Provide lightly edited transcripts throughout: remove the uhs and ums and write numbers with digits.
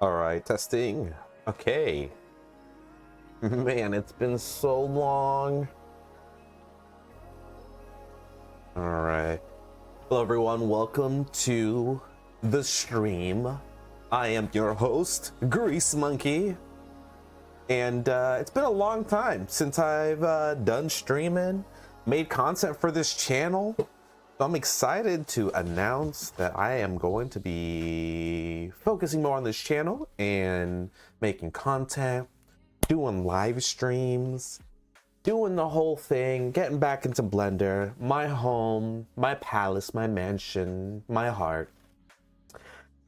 All right, testing. Okay. Man, it's been so long. All right. Hello, everyone. Welcome to the stream. I am your host, Grease Monkey. And it's been a long time since I've done streaming, made content for this channel. So I'm excited to announce that I am going to be focusing more on this channel and making content, doing live streams, doing the whole thing, getting back into Blender, my home, my palace, my mansion, my heart.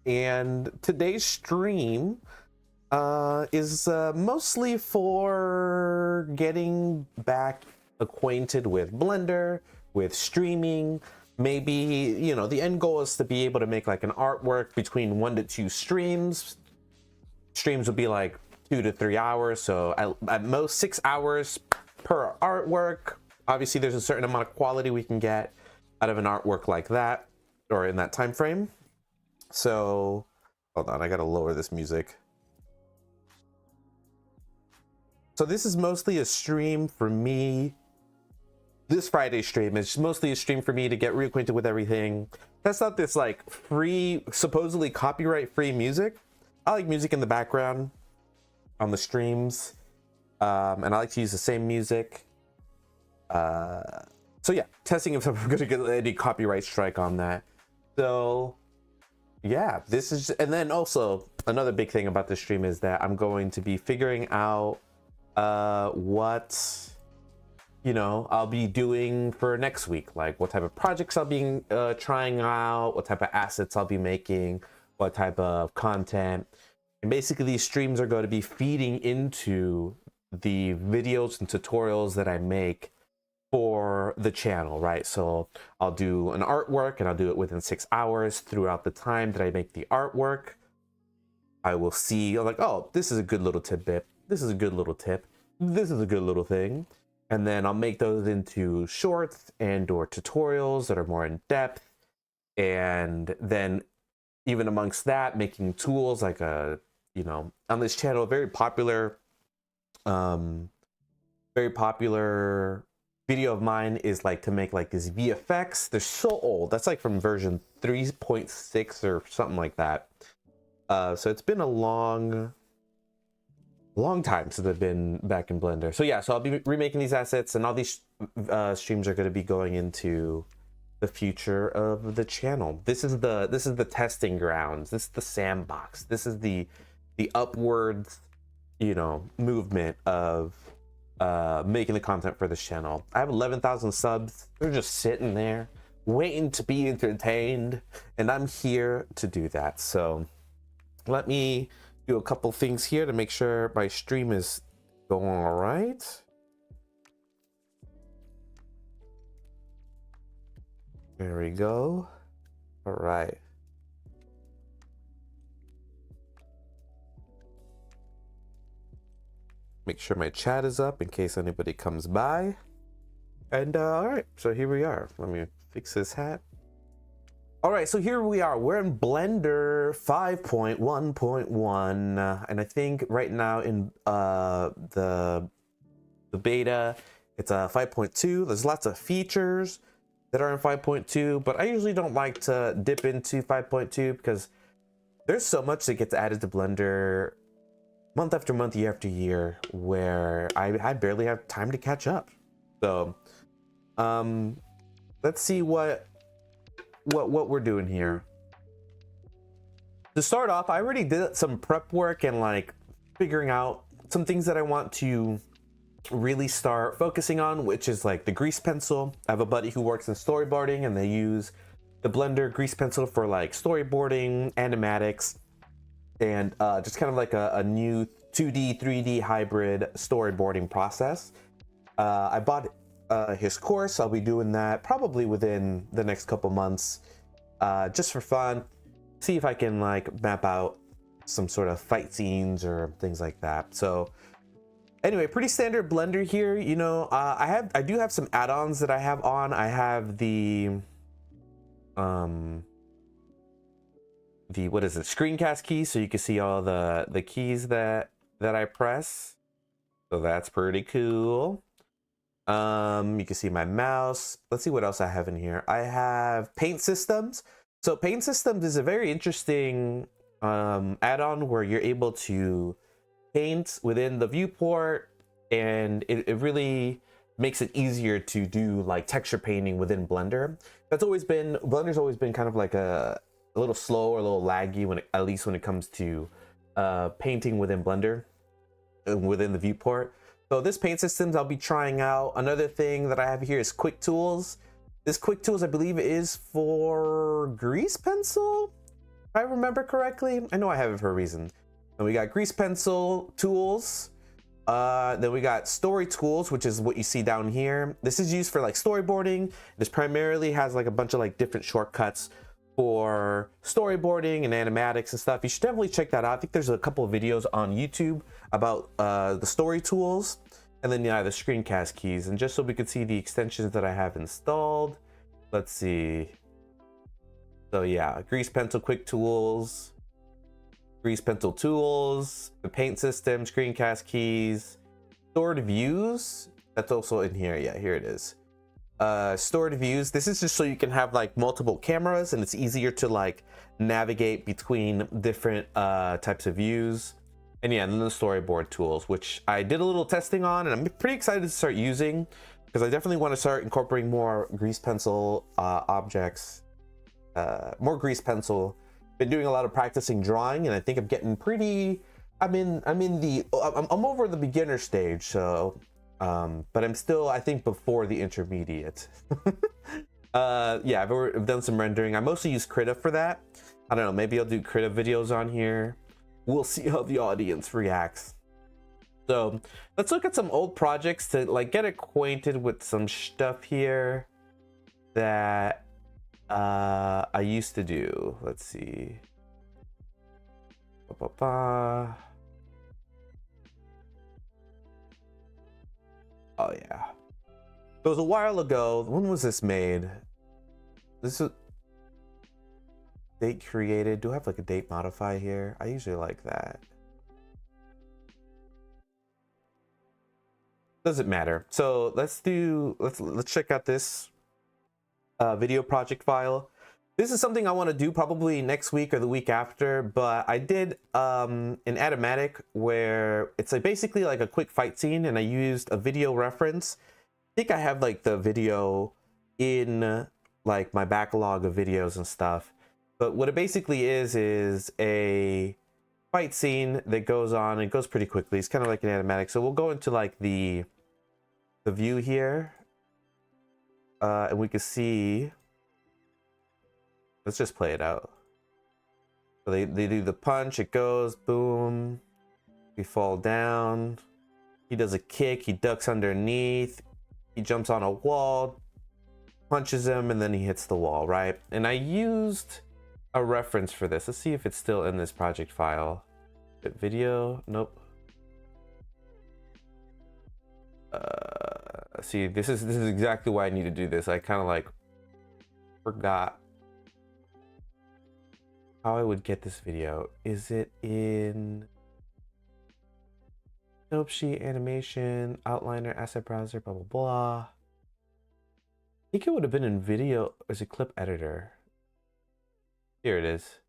And today's stream is mostly for getting back acquainted with Blender, with streaming. Maybe, you know, the end goal is to be able to make like an artwork between 1 to 2 streams. Streams will be like 2 to 3 hours, so at most 6 hours per artwork. Obviously there's a certain amount of quality we can get out of an artwork like that, or in that time frame. So hold on, I gotta lower this music. So this is mostly a stream for me. This Friday stream is mostly a stream for me to get reacquainted with everything. That's not this like free, supposedly copyright free music. I like music in the background on the streams. And I like to use the same music. So yeah, testing if I'm gonna get any copyright strike on that. So yeah, this is, and then also another big thing about this stream is that I'm going to be figuring out what, you know, I'll be doing for next week, like what type of projects I'll be trying out, what type of assets I'll be making, what type of content. And basically these streams are going to be feeding into the videos and tutorials that I make for the channel, right? So I'll do an artwork and I'll do it within 6 hours. Throughout the time that I make the artwork, I will see like, oh, this is a good little tidbit, this is a good little tip, this is a good little thing. And then I'll make those into shorts and or tutorials that are more in depth. And then even amongst that, making tools like a, you know, on this channel, very popular video of mine is like to make like this VFX. They're so old. That's like from version 3.6 or something like that. So it's been a long time since I've been back in Blender. So yeah, so I'll be remaking these assets, and all these streams are going to be going into the future of the channel. This is the testing grounds. This is the sandbox. This is the upwards, you know, movement of making the content for this channel. I have 11,000 subs. They're just sitting there waiting to be entertained, and I'm here to do that. So let me do a couple things here to make sure my stream is going all right. There we go. All right. Make sure my chat is up in case anybody comes by. And all right, so here we are. Let me fix this hat. All right, so here we are. We're in Blender 5.1.1, and I think right now in the beta, it's 5.2. There's lots of features that are in 5.2, but I usually don't like to dip into 5.2 because there's so much that gets added to Blender month after month, year after year, where I barely have time to catch up. So let's see what we're doing here. To start off, I already did some prep work and like figuring out some things that I want to really start focusing on, which is like the grease pencil. I have a buddy who works in storyboarding, and they use the Blender grease pencil for like storyboarding, animatics, and just kind of like a new 2D 3D hybrid storyboarding process. I bought his course. I'll be doing that probably within the next couple months, just for fun, see if I can like map out some sort of fight scenes or things like that. So anyway, pretty standard Blender here. You know, I do have some add-ons that I have on. I have the what is it, screencast keys, so you can see all the keys that I press. So that's pretty cool. You can see my mouse. Let's see what else I have in here. I have paint systems. So paint systems is a very interesting add-on where you're able to paint within the viewport, and it really makes it easier to do like texture painting within Blender. Blender's always been kind of like a little slow or a little laggy at least when it comes to painting within Blender, within the viewport. So this paint systems I'll be trying out. Another thing that I have here is quick tools. This quick tools I believe is for grease pencil, if I remember correctly. I know I have it for a reason. And we got grease pencil tools. Then we got story tools, which is what you see down here. This is used for like storyboarding. This primarily has like a bunch of like different shortcuts for storyboarding and animatics and stuff. You should definitely check that out. I think there's a couple of videos on YouTube about the story tools, and then yeah, the screencast keys. And just so we could see the extensions that I have installed, let's see. So yeah, grease pencil quick tools, grease pencil tools, the paint system, screencast keys, stored views. That's also in here. Yeah, here it is. Stored views. This is just so you can have like multiple cameras and it's easier to like navigate between different types of views. And yeah, and then the storyboard tools, which I did a little testing on and I'm pretty excited to start using, because I definitely want to start incorporating more grease pencil objects, more grease pencil. Been doing a lot of practicing drawing, and I think I'm getting pretty, I'm over the beginner stage, so but I'm still, I think, before the intermediate. Yeah, I've done some rendering. I mostly use Krita for that. I don't know, maybe I'll do Krita videos on here. We'll see how the audience reacts. So let's look at some old projects to like get acquainted with some stuff here that I used to do. Let's see. Oh yeah, it was a while ago. When was this made? This is date created. Do I have like a date modify here? I usually like that. Doesn't matter. So let's check out this video project file. This is something I want to do probably next week or the week after, but I did an animatic where it's like basically like a quick fight scene, and I used a video reference. I think I have like the video in like my backlog of videos and stuff. But what it basically is a fight scene that goes on. It goes pretty quickly. It's kind of like an animatic. So we'll go into like the view here, and we can see. Let's just play it out. So they do the punch, it goes, boom. We fall down. He does a kick, he ducks underneath. He jumps on a wall, punches him, and then he hits the wall, right? And I used a reference for this. Let's see if it's still in this project file. Video, nope. See, this is exactly why I need to do this. I kind of like forgot how I would get this video. Is it in Nope Sheet, Animation, Outliner, Asset Browser, blah, blah, blah. I think it would have been in Video as a Clip Editor. Here it is.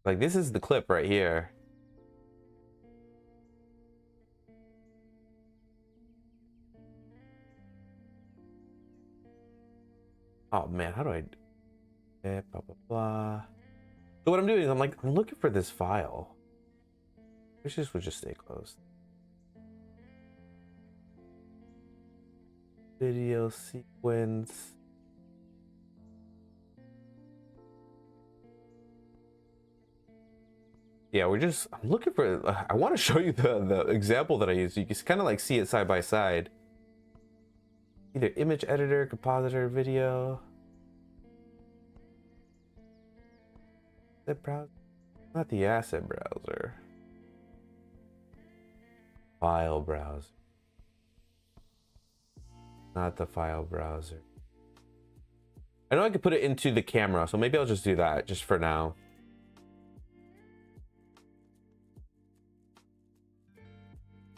Like, this is the clip right here. Oh man, how do I blah blah blah. So what I'm doing is I'm looking for this file. Wish this would just stay closed. Video sequence. Yeah, I'm looking for, I want to show you the example that I used. You can kind of like see it side by side. Either image editor, compositor, video. Asset browser? Not the asset browser. File browser. Not the file browser. I know I could put it into the camera, so maybe I'll just do that just for now.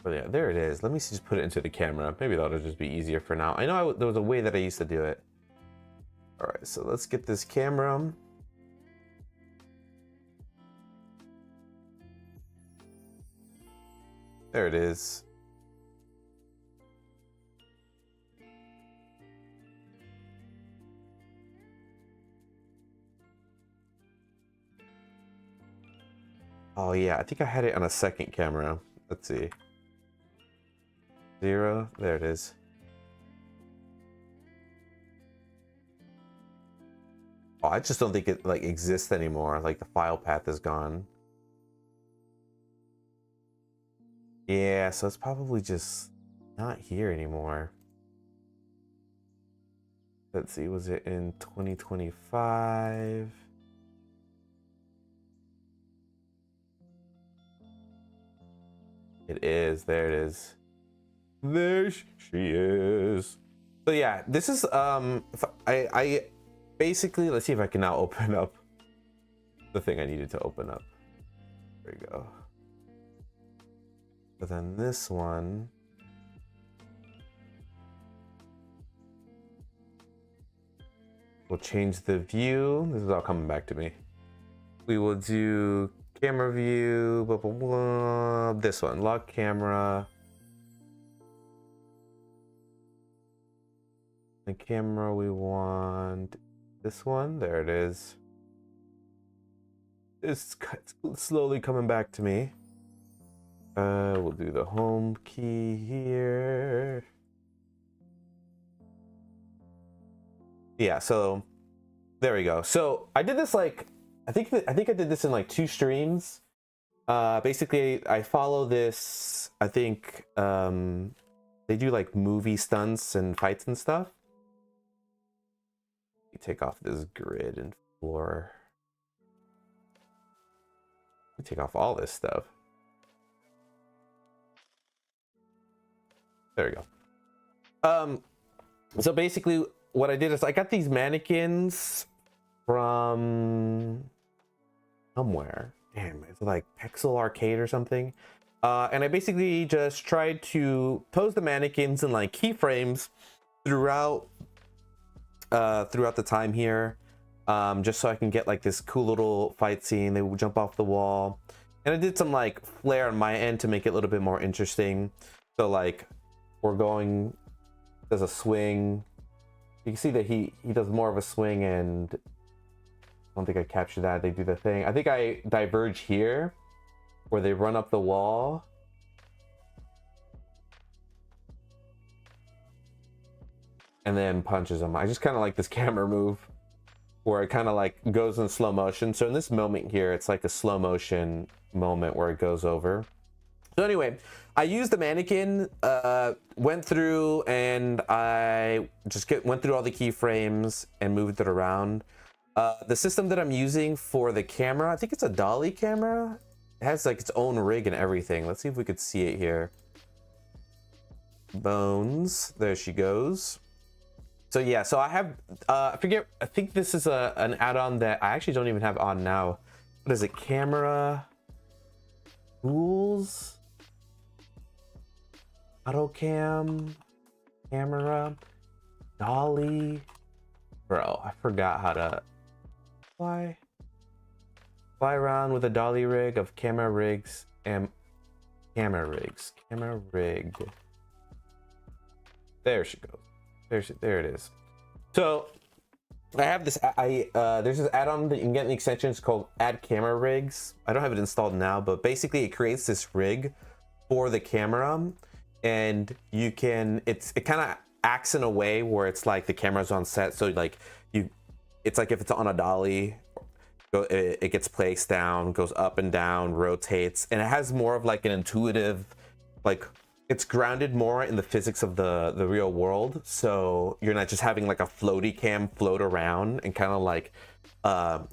But yeah, there it is. Let me just put it into the camera. Maybe that'll just be easier for now. I know there was a way that I used to do it. All right, so let's get this camera. There it is. Oh yeah, I think I had it on a second camera. Let's see. 0, there it is. Oh, I just don't think it like exists anymore. Like the file path is gone. Yeah, so it's probably just not here anymore. Let's see, was it in 2025? It is, there it is. There she is. So yeah, this is I basically, let's see if I can now open up the thing I needed to open up. There we go. But then this one, we'll change the view. This is all coming back to me. We will do camera view, blah, blah, blah. This one, lock camera. The camera, we want this one. There it is. It's slowly coming back to me. We'll do the home key here. Yeah, so there we go. So I did this like I think I did this in like 2 streams. Basically I follow this, I think they do like movie stunts and fights and stuff. You take off this grid and floor. You take off all this stuff. There we go. So basically what I did is I got these mannequins from somewhere. Damn, it's like Pixel Arcade or something. And I basically just tried to pose the mannequins in like keyframes throughout the time here, just so I can get like this cool little fight scene. They would jump off the wall, and I did some like flair on my end to make it a little bit more interesting. So like we're going, there's a swing. You can see that he does more of a swing, and I don't think I captured that. They do the thing. I think I diverge here where they run up the wall. And then punches him. I just kind of like this camera move where it kind of like goes in slow motion. So in this moment here, it's like a slow motion moment where it goes over. So anyway, I used the mannequin, went through, and I just went through all the keyframes and moved it around. The system that I'm using for the camera, I think it's a dolly camera. It has like its own rig and everything. Let's see if we could see it here. Bones, there she goes. So yeah, so I have, I think this is an add-on that I actually don't even have on now. What is it? Camera, tools, auto cam, camera, dolly. Bro, I forgot how to fly around with a dolly rig of camera rigs and camera rig. There she goes. There it is. So I have this, there's this add-on that you can get in the extensions called Add Camera Rigs. I don't have it installed now, but basically it creates this rig for the camera, and you can, it kind of acts in a way where it's like the camera's on set. So like it's like if it's on a dolly, it gets placed down, goes up and down, rotates, and it has more of like an intuitive, like, it's grounded more in the physics of the real world. So you're not just having like a floaty cam float around and kind of like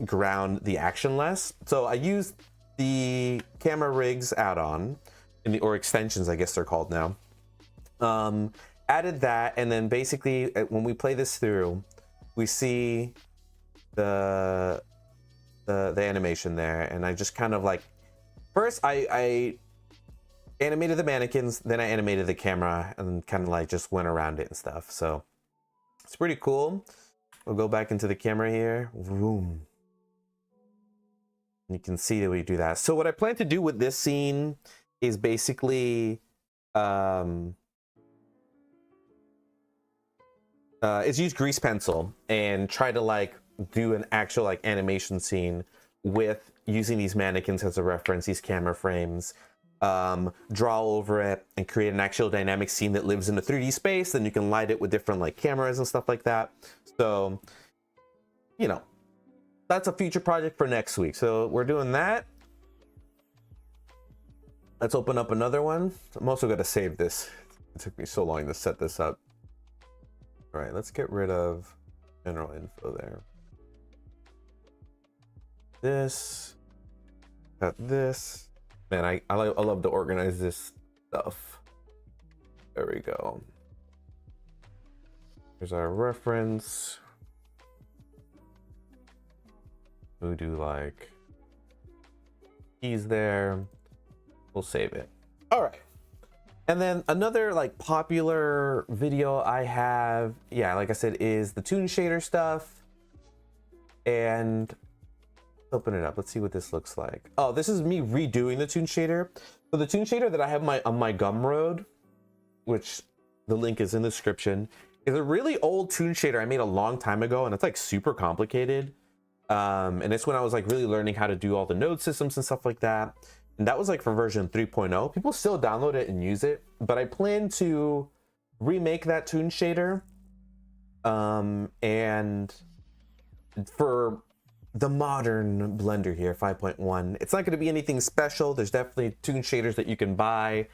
ground the action less. So I used the camera rigs add-on, or extensions, I guess they're called now. Added that, and then basically when we play this through, we see the animation there, and I just kind of like, first I animated the mannequins, then I animated the camera, and kind of like just went around it and stuff. So it's pretty cool. We'll go back into the camera here. Vroom. You can see that we do that. So what I plan to do with this scene is basically is use grease pencil and try to like do an actual like animation scene with using these mannequins as a reference, these camera frames, draw over it and create an actual dynamic scene that lives in a 3D space. Then you can light it with different like cameras and stuff like that. So, you know, that's a future project for next week. So we're doing that. Let's open up another one. I'm also going to save this. It took me so long to set this up. All right, let's get rid of general info there. This, got this. Man, I love to organize this stuff. There we go. Here's our reference. We'll do like keys there. We'll save it. All right. And then another like popular video I have, yeah, like I said, is the toon shader stuff. And open it up. Let's see what this looks like. Oh, this is me redoing the toon shader. So the toon shader that I have on my Gumroad, which the link is in the description, is a really old toon shader I made a long time ago, and it's like super complicated. And it's when I was like really learning how to do all the node systems and stuff like that. And that was like for version 3.0. People still download it and use it, but I plan to remake that toon shader. And for the modern Blender here, 5.1, it's not going to be anything special. There's definitely toon shaders that you can buy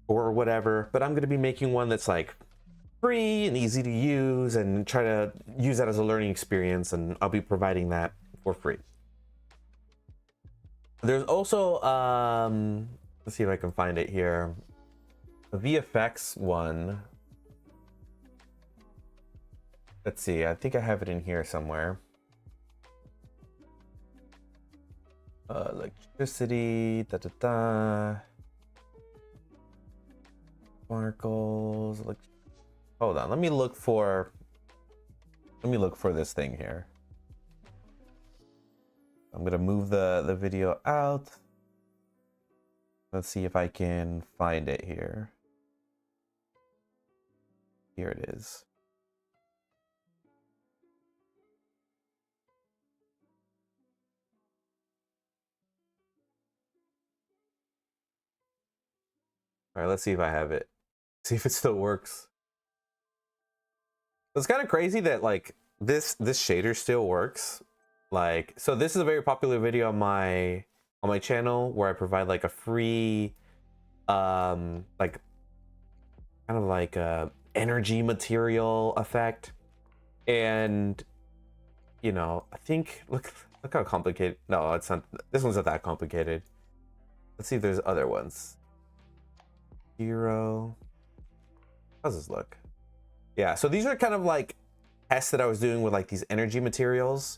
or whatever, but I'm going to be making one that's like free and easy to use and try to use that as a learning experience, and I'll be providing that for free. There's also let's see if I can find it here, a VFX one. Let's see, I think I have it in here somewhere. Electricity, sparkles, hold on, let me look for this thing here. I'm gonna move the video out. Let's see if I can find it here. Here it is. All right, let's see if I have it. See if it still works. It's kind of crazy that like this shader still works. Like, so this is a very popular video on my channel where I provide like a free like kind of like a energy material effect. And you know, I think look how complicated. No, it's not, this one's not that complicated. Let's see if there's other ones. Hero. How's this look? Yeah, so these are kind of like tests that I was doing with like these energy materials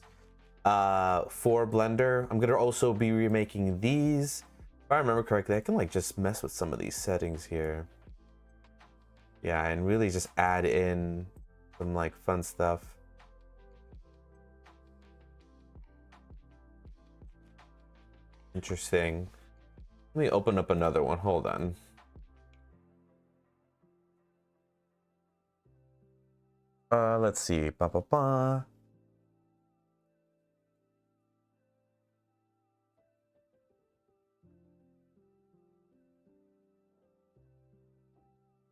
for Blender. I'm gonna also be remaking these. If I remember correctly, I can like just mess with some of these settings here. Yeah, and really just add in some like fun stuff. Interesting. Let me open up another one. Hold on. Let's see. Ba ba ba.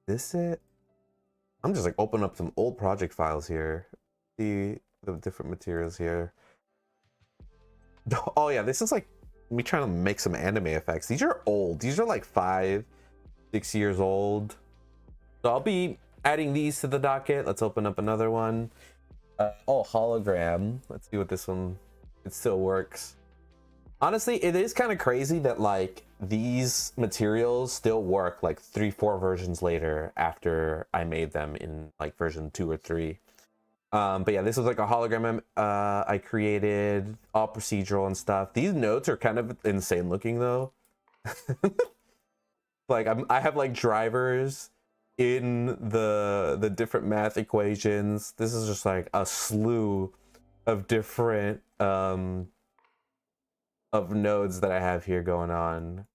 This it? I'm just like opening up some old project files here. See the different materials here. Oh yeah, this is like me trying to make some anime effects. These are old. These are like 5, 6 years old. So I'll be adding these to the docket. Let's open up another one. Oh, hologram. Let's see what this one, it still works. Honestly, it is kind of crazy that like these materials still work like 3-4 versions later after I made them in like version 2 or 3. But yeah, this was like a hologram I created, all procedural and stuff. These nodes are kind of insane looking though. Like I have like drivers in the different math equations. This is just like a slew of different of nodes that I have here going on.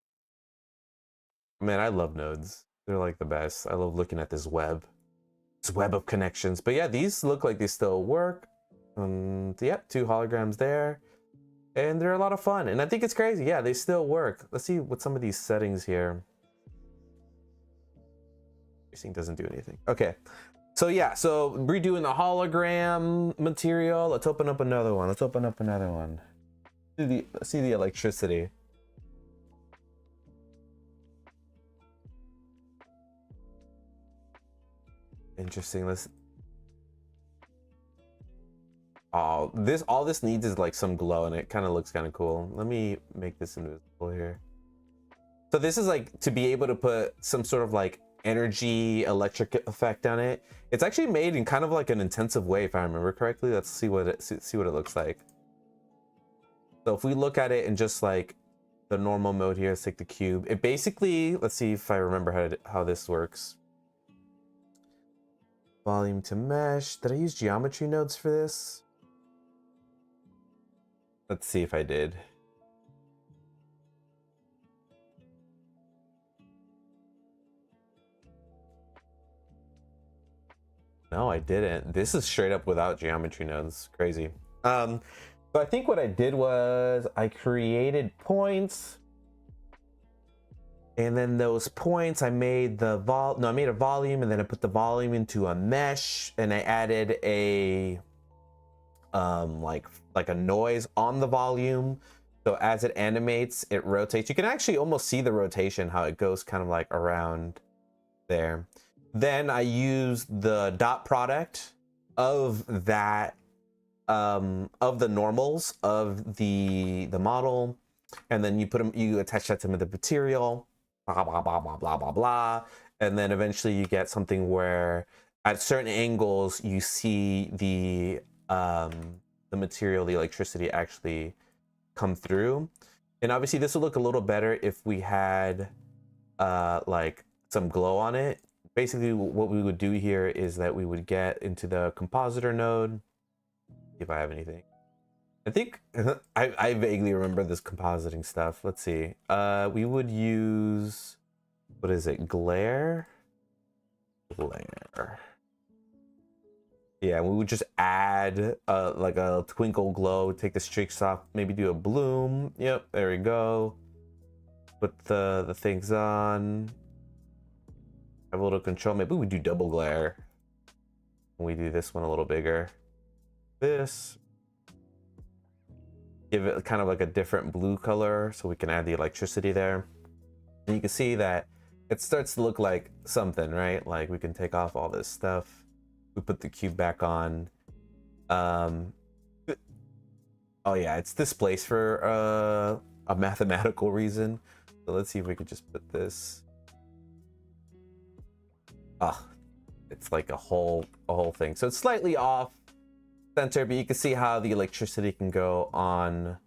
Man, I love nodes. They're like the best. I love looking at this web of connections. But yeah, these look like they still work. Yeah, 2 holograms there, and they're a lot of fun, and I think it's crazy. Yeah, they still work. Let's see what some of these settings here. Tracing doesn't do anything. Okay, so yeah, so redoing the hologram material. Let's open up another one. Let's see the electricity. Interesting. Let's. Oh, all this needs is like some glow, and it kind of looks kind of cool. Let me make this invisible here. So this is like to be able to put some sort of like energy electric effect on it. It's actually made in kind of like an intensive way, if I remember correctly. Let's see what it looks like. So if we look at it in just like the normal mode here, let's take the cube. It basically, let's see if I remember how this works. Volume to mesh. Did I use geometry nodes for this? Let's see if I did. No, I didn't. This is straight up without geometry nodes. Crazy. So I think what I did was I created points, and then those points I made I made a volume, and then I put the volume into a mesh, and I added a like a noise on the volume. So as it animates, it rotates. You can actually almost see the rotation, how it goes kind of like around there. Then I use the dot product of that of the normals of the model, and then you attach that to the material, blah blah blah blah blah blah blah, and then eventually you get something where at certain angles you see the material, the electricity actually come through. And obviously this would look a little better if we had like some glow on it. Basically what we would do here is that we would get into the compositor node. See if I have anything. I think I vaguely remember this compositing stuff. Let's see. We would use, what is it? Glare. Yeah, we would just add like a twinkle glow, take the streaks off, maybe do a bloom. Yep, there we go. Put the things on. Have a little control. Maybe we do double glare. We do this one a little bigger. This. Give it kind of like a different blue color so we can add the electricity there. And you can see that it starts to look like something, right? Like we can take off all this stuff. We put the cube back on. Oh yeah, it's displaced for a mathematical reason. So let's see if we could just put this. Oh, it's like a whole thing. So it's slightly off center, but you can see how the electricity can go on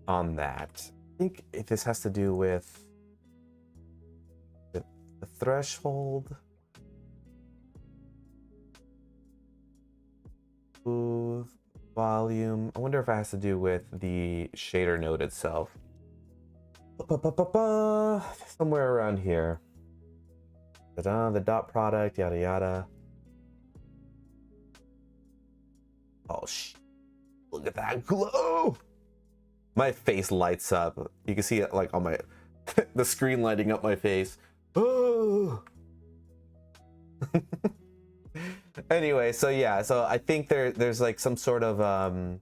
that. I think this has to do with the threshold. Smooth volume. I wonder if it has to do with the shader node itself. Somewhere around here. The dot product, yada yada. Oh look at that glow! My face lights up. You can see it like on my the screen lighting up my face. Oh. Anyway, so yeah, so I think there's like some sort of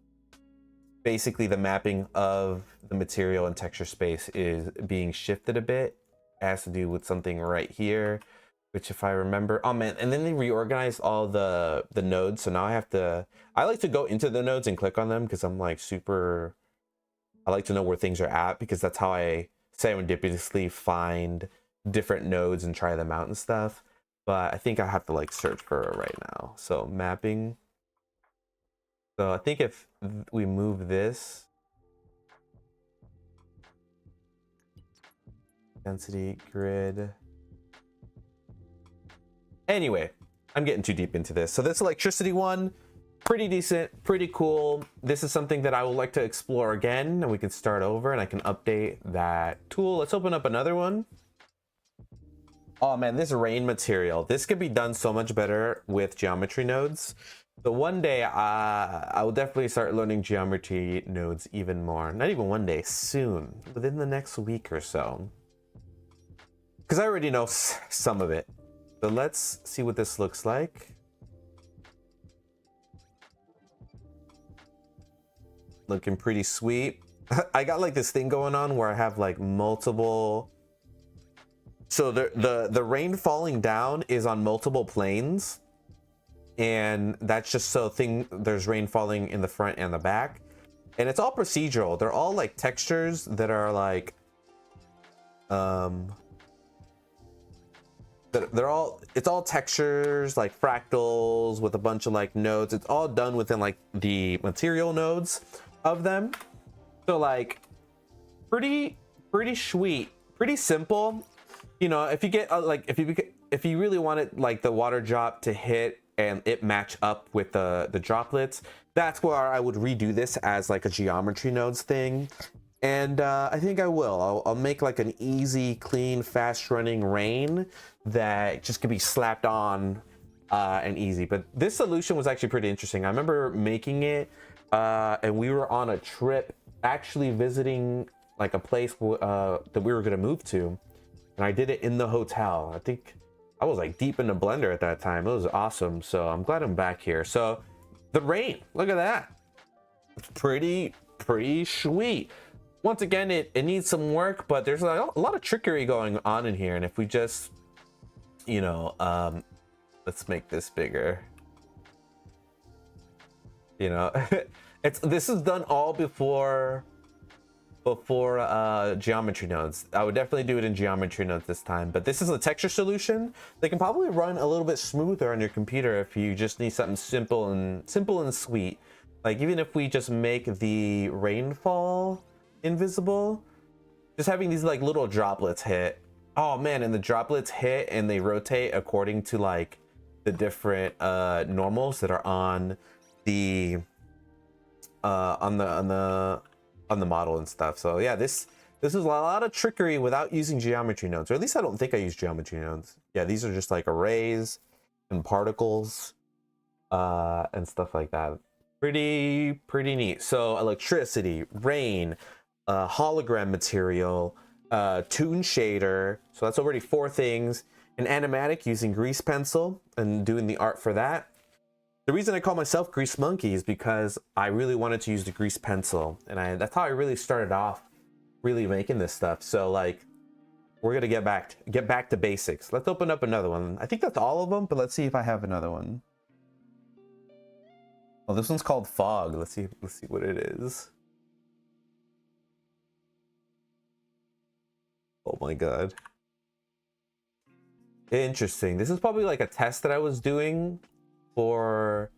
basically the mapping of the material and texture space is being shifted a bit. It has to do with something right here, which if I remember, oh man, and then they reorganized all the nodes. So now I like to go into the nodes and click on them because I'm like I like to know where things are at, because that's how I serendipitously find different nodes and try them out and stuff. but I think I have to like search for it right now. So mapping. So I think if we move this density grid. Anyway, I'm getting too deep into this. So this electricity one, pretty decent, pretty cool. This is something that I would like to explore again, and we can start over and I can update that tool. Let's open up another one. Oh man, this rain material. This could be done so much better with geometry nodes. So one day, I will definitely start learning geometry nodes even more. Not even one day, soon, within the next week or so. Because I already know some of it. So let's see what this looks like. Looking pretty sweet. I got like this thing going on where I have like multiple. So the rain falling down is on multiple planes. And that's just so there's rain falling in the front and the back. And it's all procedural. They're all like textures that are like, it's all textures like fractals with a bunch of like nodes. It's all done within like the material nodes of them. So like pretty sweet, pretty simple. You know, if you get like if you really want it like the water drop to hit and it match up with the droplets, that's where I would redo this as like a geometry nodes thing. And I think I will. I'll make like an easy, clean, fast running rain that just can be slapped on and easy. But this solution was actually pretty interesting. I remember making it and we were on a trip actually visiting like a place that we were going to move to. And I did it in the hotel. I think I was like deep in the blender at that time. It was awesome. So I'm glad I'm back here. So the rain, look at that. It's pretty sweet. Once again, it needs some work, but there's a lot of trickery going on in here. And if we just, you know, let's make this bigger. You know, this is done all before geometry nodes. I would definitely do it in geometry nodes this time, but this is a texture solution that can probably run a little bit smoother on your computer if you just need something simple and sweet. Like even if we just make the rainfall invisible, just having these like little droplets hit. Oh man, and the droplets hit and they rotate according to like the different normals that are on the model and stuff. So yeah, this is a lot of trickery without using geometry nodes, or at least I don't think I use geometry nodes. Yeah, these are just like arrays and particles and stuff like that. Pretty neat. So electricity, rain, hologram material, toon shader. So that's already 4 things. An animatic using grease pencil and doing the art for that. The reason I call myself Grease Monkey is because I really wanted to use the grease pencil, and that's how I really started off really making this stuff. So like we're gonna get back to basics. Let's open up another one. I think that's all of them, but let's see if I have another one. Oh, this one's called Fog. Let's see what it is. Oh my god. Interesting. This is probably like a test that I was doing for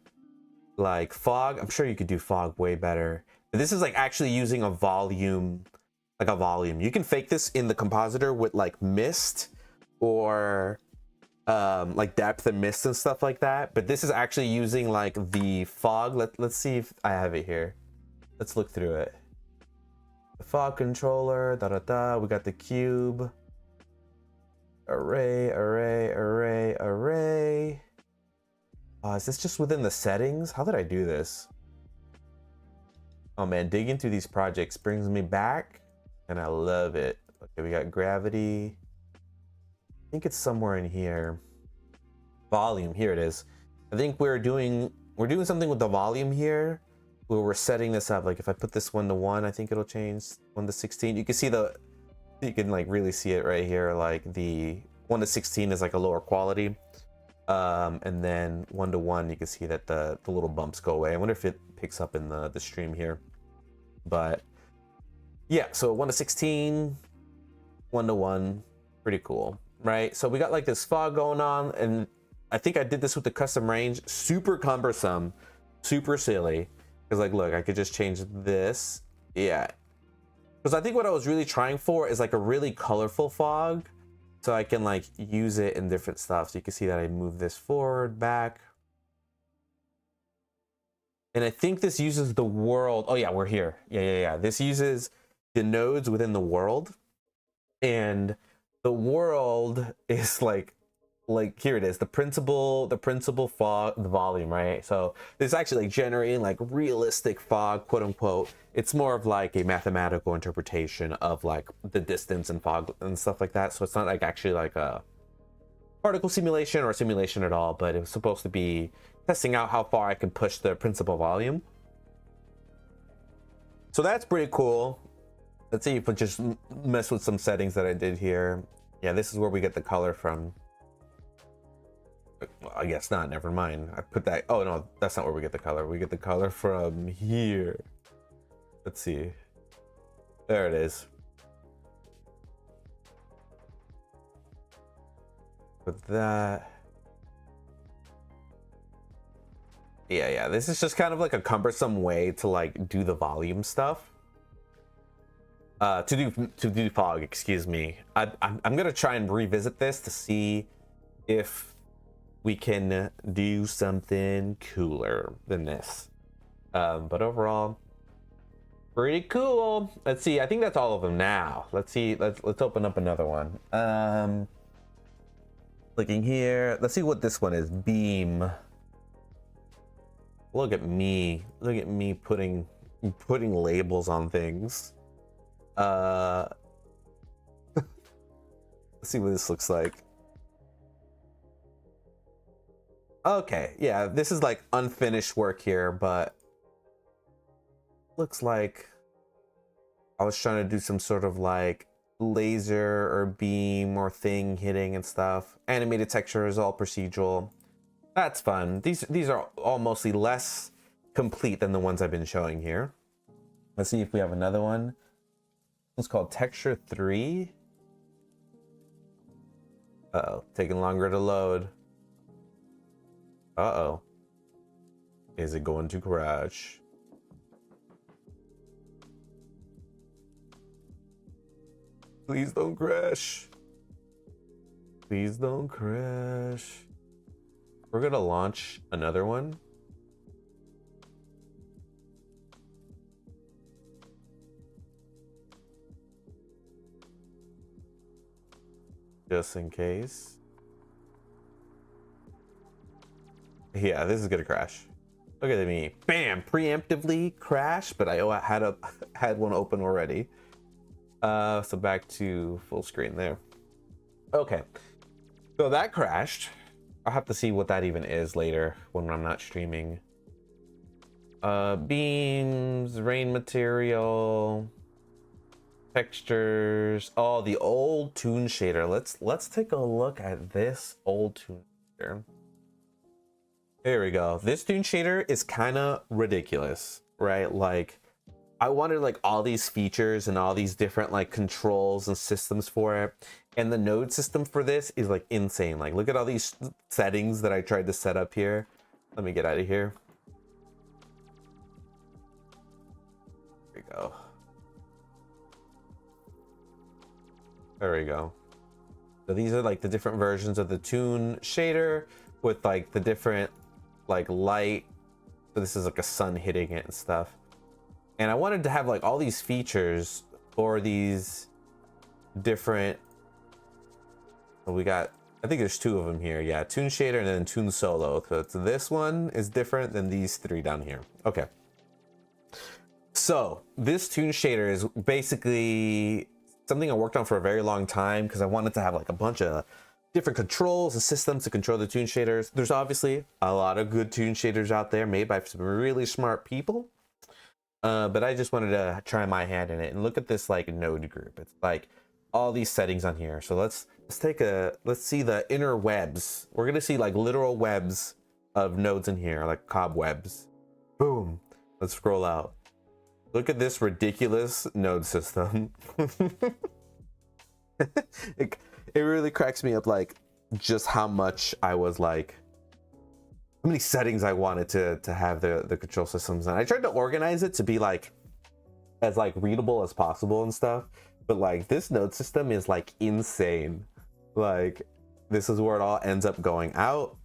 like fog. I'm sure you could do fog way better, but this is like actually using a volume, you can fake this in the compositor with like mist or like depth and mist and stuff like that, but this is actually using like the fog. Let's see if I have it here. Let's look through it. The fog controller, we got the cube, array. Is this just within the settings? How did I do this? Oh man, digging through these projects brings me back and I love it. Okay, we got gravity. I think it's somewhere in here. Volume, here it is. I think we're doing something with the volume here where we're setting this up. Like if I put this 1 to 1, I think it'll change 1 to 16. You can see you can like really see it right here. Like the 1 to 16 is like a lower quality. And then 1 to 1, you can see that the little bumps go away. I wonder if it picks up in the stream here. But yeah, so 1 to 16, 1 to 1, pretty cool. right? So we got like this fog going on, and I think I did this with the custom range. Super cumbersome, super silly. Because like, look, I could just change this. Yeah. Because I think what I was really trying for is like a really colorful fog. So I can like use it in different stuff. So you can see that I move this forward, back. And I think this uses the world. Oh yeah, we're here. Yeah. This uses the nodes within the world. And the world is like here it is, the principal fog, the volume, right? So this is actually like generating like realistic fog, quote unquote. It's more of like a mathematical interpretation of like the distance and fog and stuff like that. So it's not like actually like a particle simulation or a simulation at all, but it was supposed to be testing out how far I can push the principal volume. So that's pretty cool. Let's see if we just mess with some settings that I did here. Yeah, this is where we get the color from. Well, I guess not, never mind. I put that, oh no, that's not where we get the color. We get the color from here. Let's see. There it is. Put that. Yeah, this is just kind of like a cumbersome way to like do the volume stuff. To do fog, excuse me. I'm gonna try and revisit this to see if we can do something cooler than this. But overall, pretty cool. Let's see. I think that's all of them now. Let's see. Let's open up another one. Looking here. Let's see what this one is. Beam. Look at me. Look at me putting labels on things. Let's see what this looks like. Okay, yeah, this is like unfinished work here, but looks like I was trying to do some sort of like laser or beam or thing hitting and stuff. Animated texture is all procedural. That's fun. These are all mostly less complete than the ones I've been showing here. Let's see if we have another one. It's called Texture 3. Uh-oh, taking longer to load. Uh-oh. Is it going to crash? Please don't crash. Please don't crash. We're gonna launch another one. Just in case. Yeah, this is gonna crash. Look at me, bam, preemptively crash, but I had one open already. So back to full screen there. Okay, so that crashed. I'll have to see what that even is later when I'm not streaming. Beams, rain material, textures. Oh, the old toon shader. Let's take a look at this old toon shader. Here we go. This toon shader is kind of ridiculous, right? Like, I wanted like all these features and all these different like controls and systems for it. And the node system for this is like insane. Like, look at all these settings that I tried to set up here. Let me get out of here. There we go. There we go. So these are like the different versions of the toon shader with like the different like light. So this is like a sun hitting it and stuff. And I wanted to have like all these features for these different. We got, I think there's two of them here. Yeah, toon shader and then toon solo. So this one is different than these three down here. Okay. So this toon shader is basically something I worked on for a very long time because I wanted to have like a bunch of different controls and systems to control the toon shaders. There's obviously a lot of good toon shaders out there made by some really smart people. But I just wanted to try my hand in it and look at this like node group. It's like all these settings on here. So let's see the inner webs. We're gonna see like literal webs of nodes in here, like cobwebs. Boom. Let's scroll out. Look at this ridiculous node system. It really cracks me up, like just how much I was like, how many settings I wanted to have the control systems, and I tried to organize it to be like as like readable as possible and stuff. But like this node system is like insane. Like this is where it all ends up going out,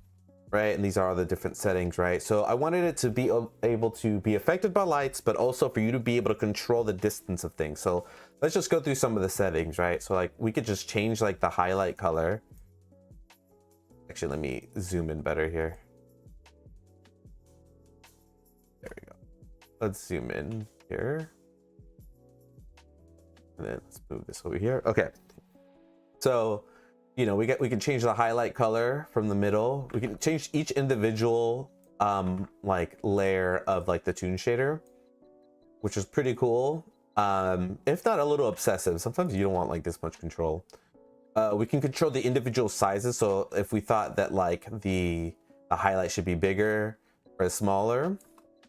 right? And these are all the different settings, right? So I wanted it to be able to be affected by lights, but also for you to be able to control the distance of things. So let's just go through some of the settings, right? So like we could just change like the highlight color. Actually, let me zoom in better here. There we go. Let's zoom in here. And then let's move this over here. Okay. So, you know, we can change the highlight color from the middle. We can change each individual like layer of like the toon shader, which is pretty cool. If not a little obsessive. Sometimes you don't want like this much control. We can control the individual sizes. So if we thought that like the highlight should be bigger or smaller,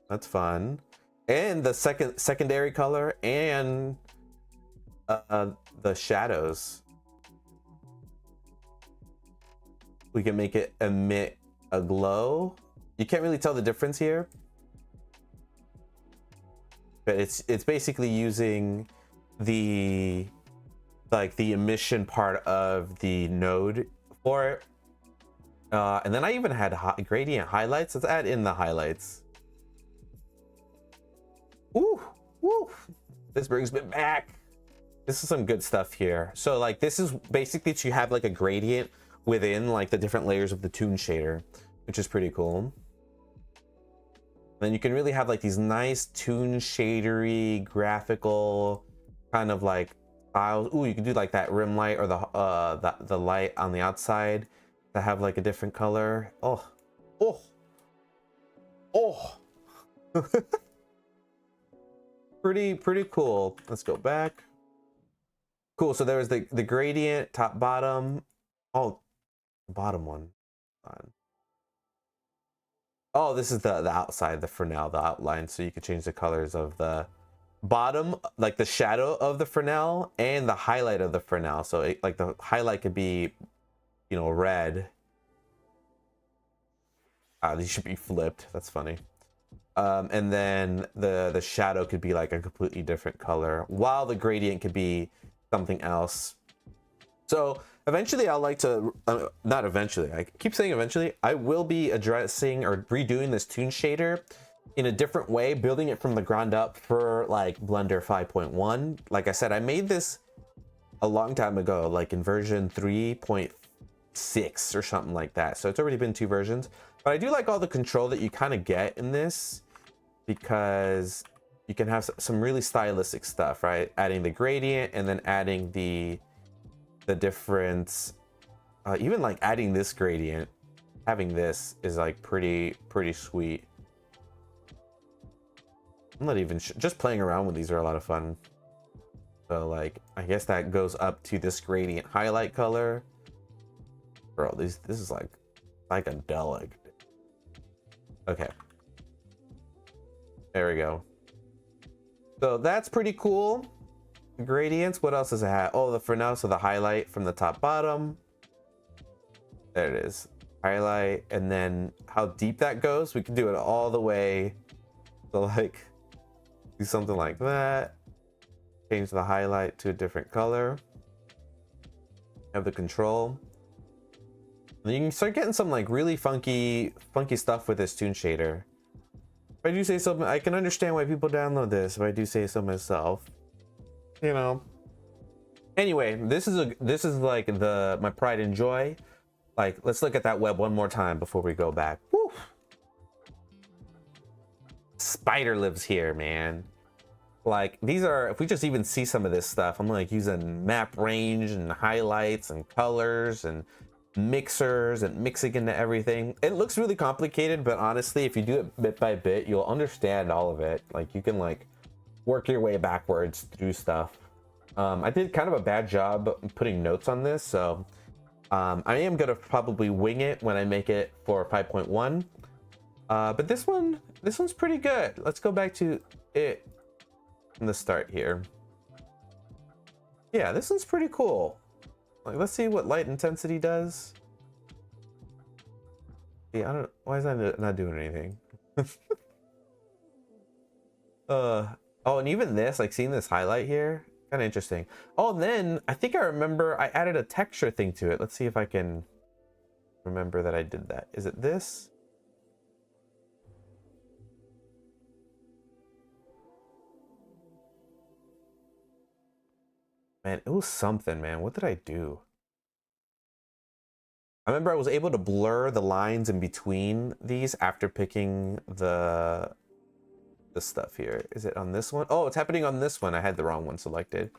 that's fun. And the secondary color and the shadows. We can make it emit a glow. You can't really tell the difference here, but it's basically using the emission part of the node for it. And then I even had gradient highlights. Let's add in the highlights. Ooh, woo! This brings me back. This is some good stuff here. So like this is basically to have like a gradient within like the different layers of the toon shader, which is pretty cool. Then you can really have like these nice toon shadery graphical kind of like styles. Ooh, you can do like that rim light or the light on the outside to have like a different color. Oh. Pretty cool. Let's go back. Cool. So there was the gradient, top, bottom. Oh, the bottom one. Oh, this is the outside, the Fresnel, the outline. So you can change the colors of the bottom, like the shadow of the Fresnel and the highlight of the Fresnel. So like the highlight could be, you know, red. These should be flipped. That's funny. And then the shadow could be like a completely different color, while the gradient could be something else. So eventually I'll like to, not eventually, I keep saying eventually, I will be addressing or redoing this toon shader in a different way, building it from the ground up for like Blender 5.1. Like I said, I made this a long time ago, like in version 3.6 or something like that. So it's already been 2 versions, but I do like all the control that you kind of get in this, because you can have some really stylistic stuff, right? Adding the gradient and then adding the difference, even like adding this gradient, having this is like pretty sweet. I'm not even just playing around with these are a lot of fun. So like I guess that goes up to this gradient highlight color. Bro, this is like psychedelic. Okay, there we go. So that's pretty cool. Gradients, what else does it have? Oh, the Fresnel, so the highlight from the top bottom. There it is, highlight, and then how deep that goes, we can do it all the way. So like do something like that, change the highlight to a different color, have the control, and then you can start getting some like really funky stuff with this toon shader. If I do say so, I can understand why people download this, if I do say so myself, you know. Anyway, this is like my pride and joy. Like, let's look at that web one more time before we go back. Woo! Spider lives here, man. Like, these are, if we just even see some of this stuff, I'm like using map range and highlights and colors and mixers and mixing into everything. It looks really complicated, but honestly, if you do it bit by bit, you'll understand all of it. Like, you can like work your way backwards through stuff. I did kind of a bad job putting notes on this, so I am gonna probably wing it when I make it for 5.1. But this one's pretty good. Let's go back to it from the start here. Yeah, this one's pretty cool. Like, let's see what light intensity does. Yeah, I don't. Why is that not doing anything? Oh, and even this, like seeing this highlight here, kind of interesting. Oh, and then I think I remember I added a texture thing to it. Let's see if I can remember that I did that. Is it this? Man, it was something, man. What did I do? I remember I was able to blur the lines in between these after picking the stuff here. Is it on this one? Oh, it's happening on this one. I had the wrong one selected.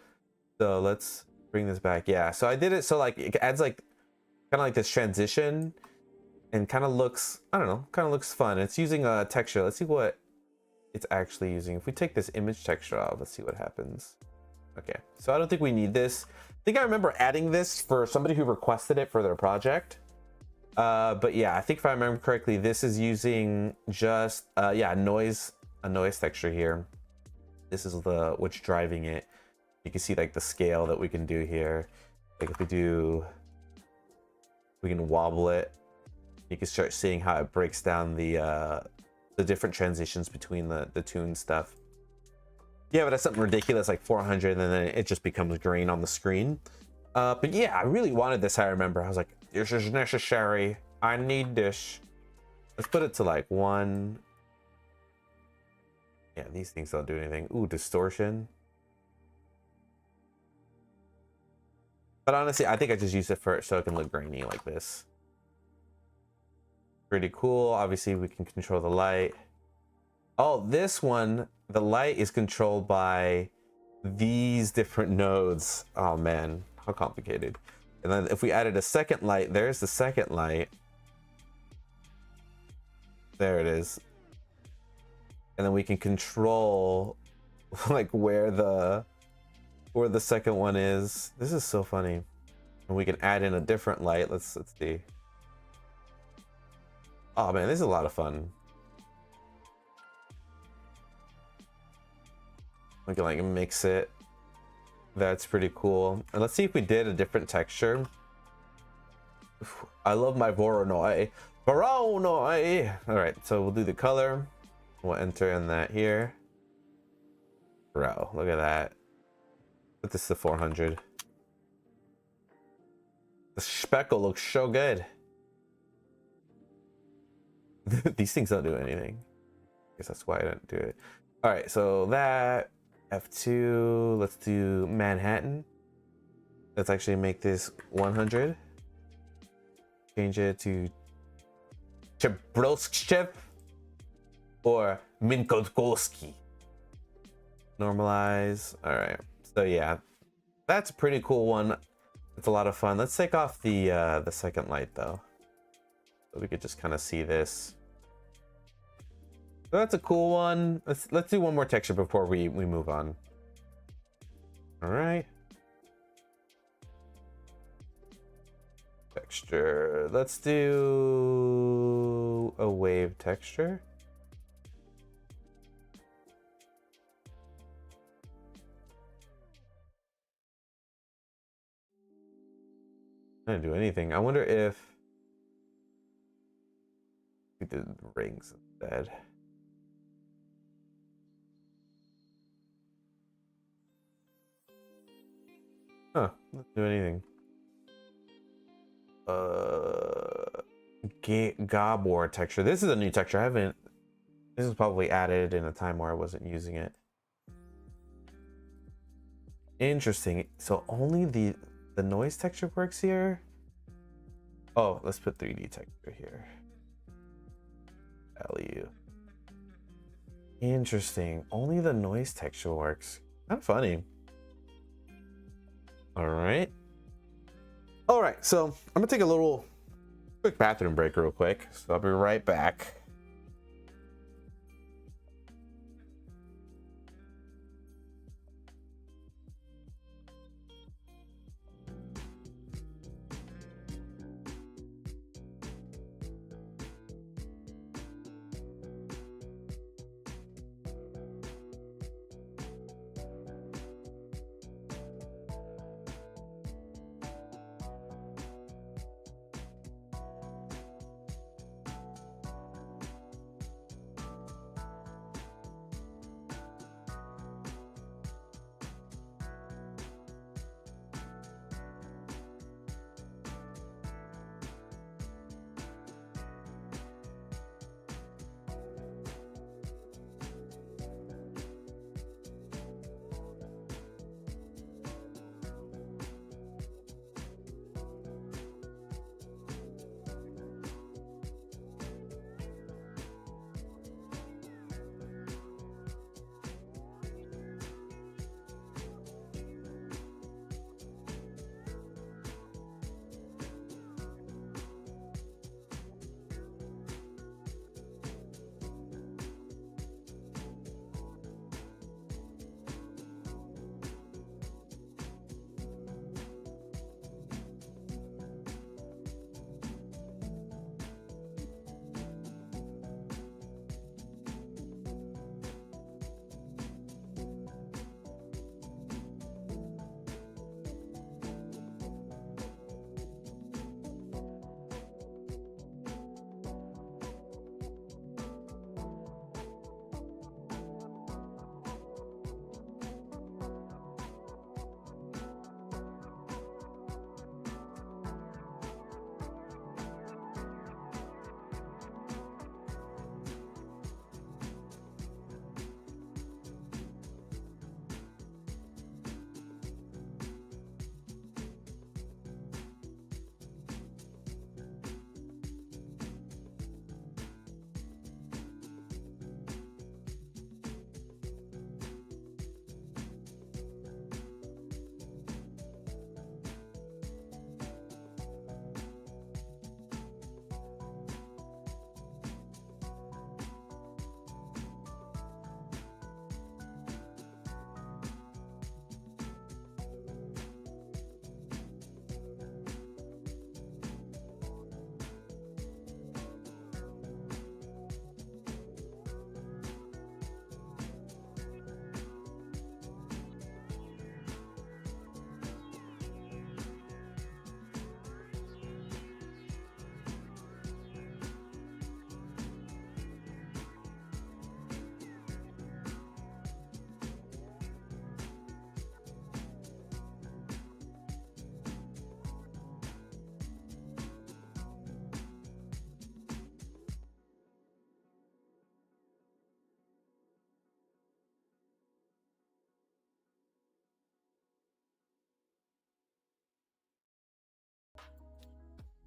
So let's bring this back. Yeah, so I did it so like it adds like kind of like this transition and kind of looks, I don't know, kind of looks fun. It's using a texture. Let's see what it's actually using. If we take this image texture off, let's see what happens. Okay, so I don't think we need this. I think I remember adding this for somebody who requested it for their project. But yeah, I think if I remember correctly, this is using just yeah, a noise texture here. This is what's driving it. You can see like the scale that we can do here. Like if we can wobble it, you can start seeing how it breaks down the different transitions between the tune stuff. Yeah, but that's something ridiculous like 400, and then it just becomes green on the screen. But yeah, I really wanted this. I remember I was like, this is necessary. I need this. Let's put it to like 1. Yeah, these things don't do anything. Ooh, distortion. But honestly, I think I just use it so it can look grainy like this. Pretty cool. Obviously, we can control the light. Oh, this one, the light is controlled by these different nodes. Oh man, how complicated. And then if we added a second light, there's the second light. There it is. And then we can control like where the second one is. This is so funny. And we can add in a different light. Let's see. Oh man, this is a lot of fun. We can like mix it. That's pretty cool. And let's see if we did a different texture. I love my Voronoi. Voronoi! Alright, so we'll do the color. We'll enter in that here. Bro, look at that. Put this to 400. The speckle looks so good. These things don't do anything. I guess that's why I didn't do it. Alright, so that F2, let's do Manhattan. Let's actually make this 100. Change it to Chabrowski or Minkowski. Normalize. All right. So yeah, that's a pretty cool one. It's a lot of fun. Let's take off the second light though, so we could just kind of see this. So that's a cool one. Let's do one more texture before we move on. All right. Texture. Let's do a wave texture. I didn't do anything. I wonder if we did rings instead. Huh, let's do anything. Gabor texture. This is a new texture. I haven't. This was probably added in a time where I wasn't using it. Interesting. So only the noise texture works here. Oh, let's put 3D texture here. Value. Interesting. Only the noise texture works. Kind of funny. All right. All right. So I'm gonna take a little quick bathroom break real quick. So I'll be right back.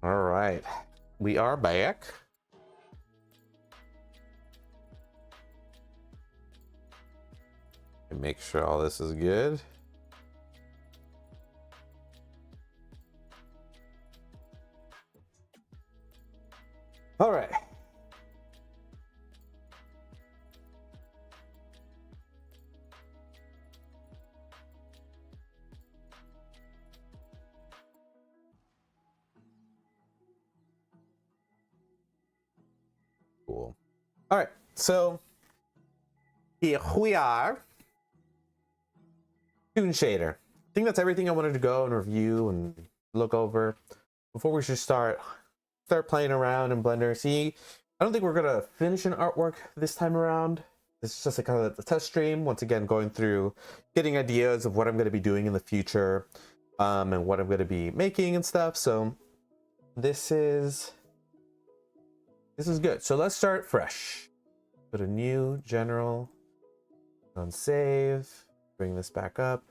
All right, we are back. And make sure all this is good. All right. Cool. All right, so here we are. Toon shader. I think that's everything I wanted to go and review and look over before we should start playing around in Blender. See, I don't think we're gonna finish an artwork this time around. This is just a kind of a test stream. Once again, going through, getting ideas of what I'm gonna be doing in the future, and what I'm gonna be making and stuff. So this is good. So let's start fresh. Put a new general on save. Bring this back up.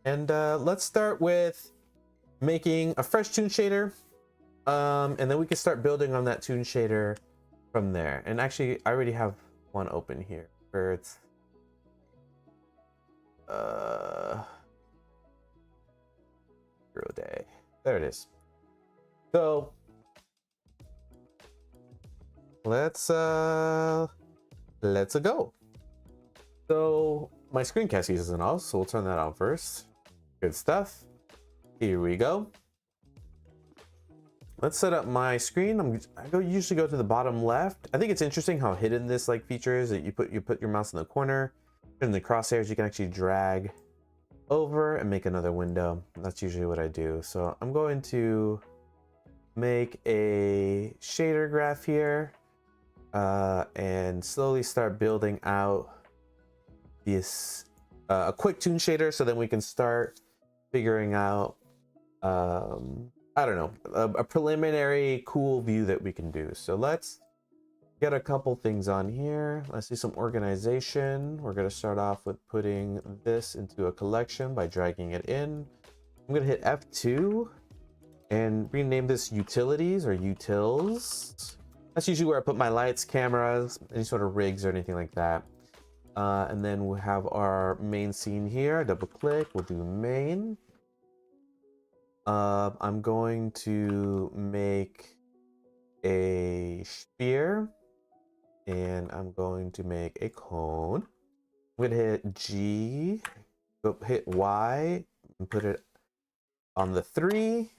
Let's start with making a fresh toon shader. And then we can start building on that toon shader from there. And actually, I already have one open here where it's Hero Day. There it is. So let's go. So my screencast isn't off, so we'll turn that on first. Good stuff. Here we go. Let's set up my screen. I usually go to the bottom left. I think it's interesting how hidden this like feature is. That you put your mouse in the corner, in the crosshairs, you can actually drag over and make another window. That's usually what I do. So I'm going to make a shader graph here, and slowly start building out this a quick toon shader, so then we can start figuring out I don't know, a preliminary cool view that we can do. So let's get a couple things on here. Let's do some organization. We're going to start off with putting this into a collection by dragging it in. I'm going to hit F2 and rename this utilities or utils. That's usually where I put my lights, cameras, any sort of rigs or anything like that. And then we'll have our main scene here. Double click, we'll do main. I'm going to make a sphere, and I'm going to make a cone. I'm gonna hit G, go hit Y, and put it on the 3,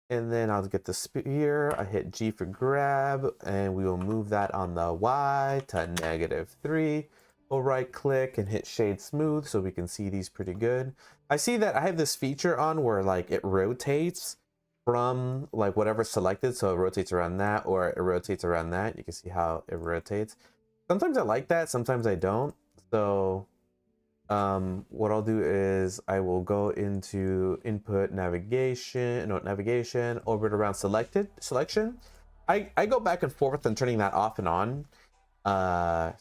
and then I'll get the sphere. I hit G for grab, and we will move that on the Y to -3. We'll right click and hit shade smooth so we can see these pretty good. I see that I have this feature on where like it rotates from like whatever's selected, so it rotates around that or it rotates around that. You can see how it rotates. Sometimes I like that, sometimes I don't. So what I'll do is I will go into input navigation, orbit around selection. I go back and forth on turning that off and on,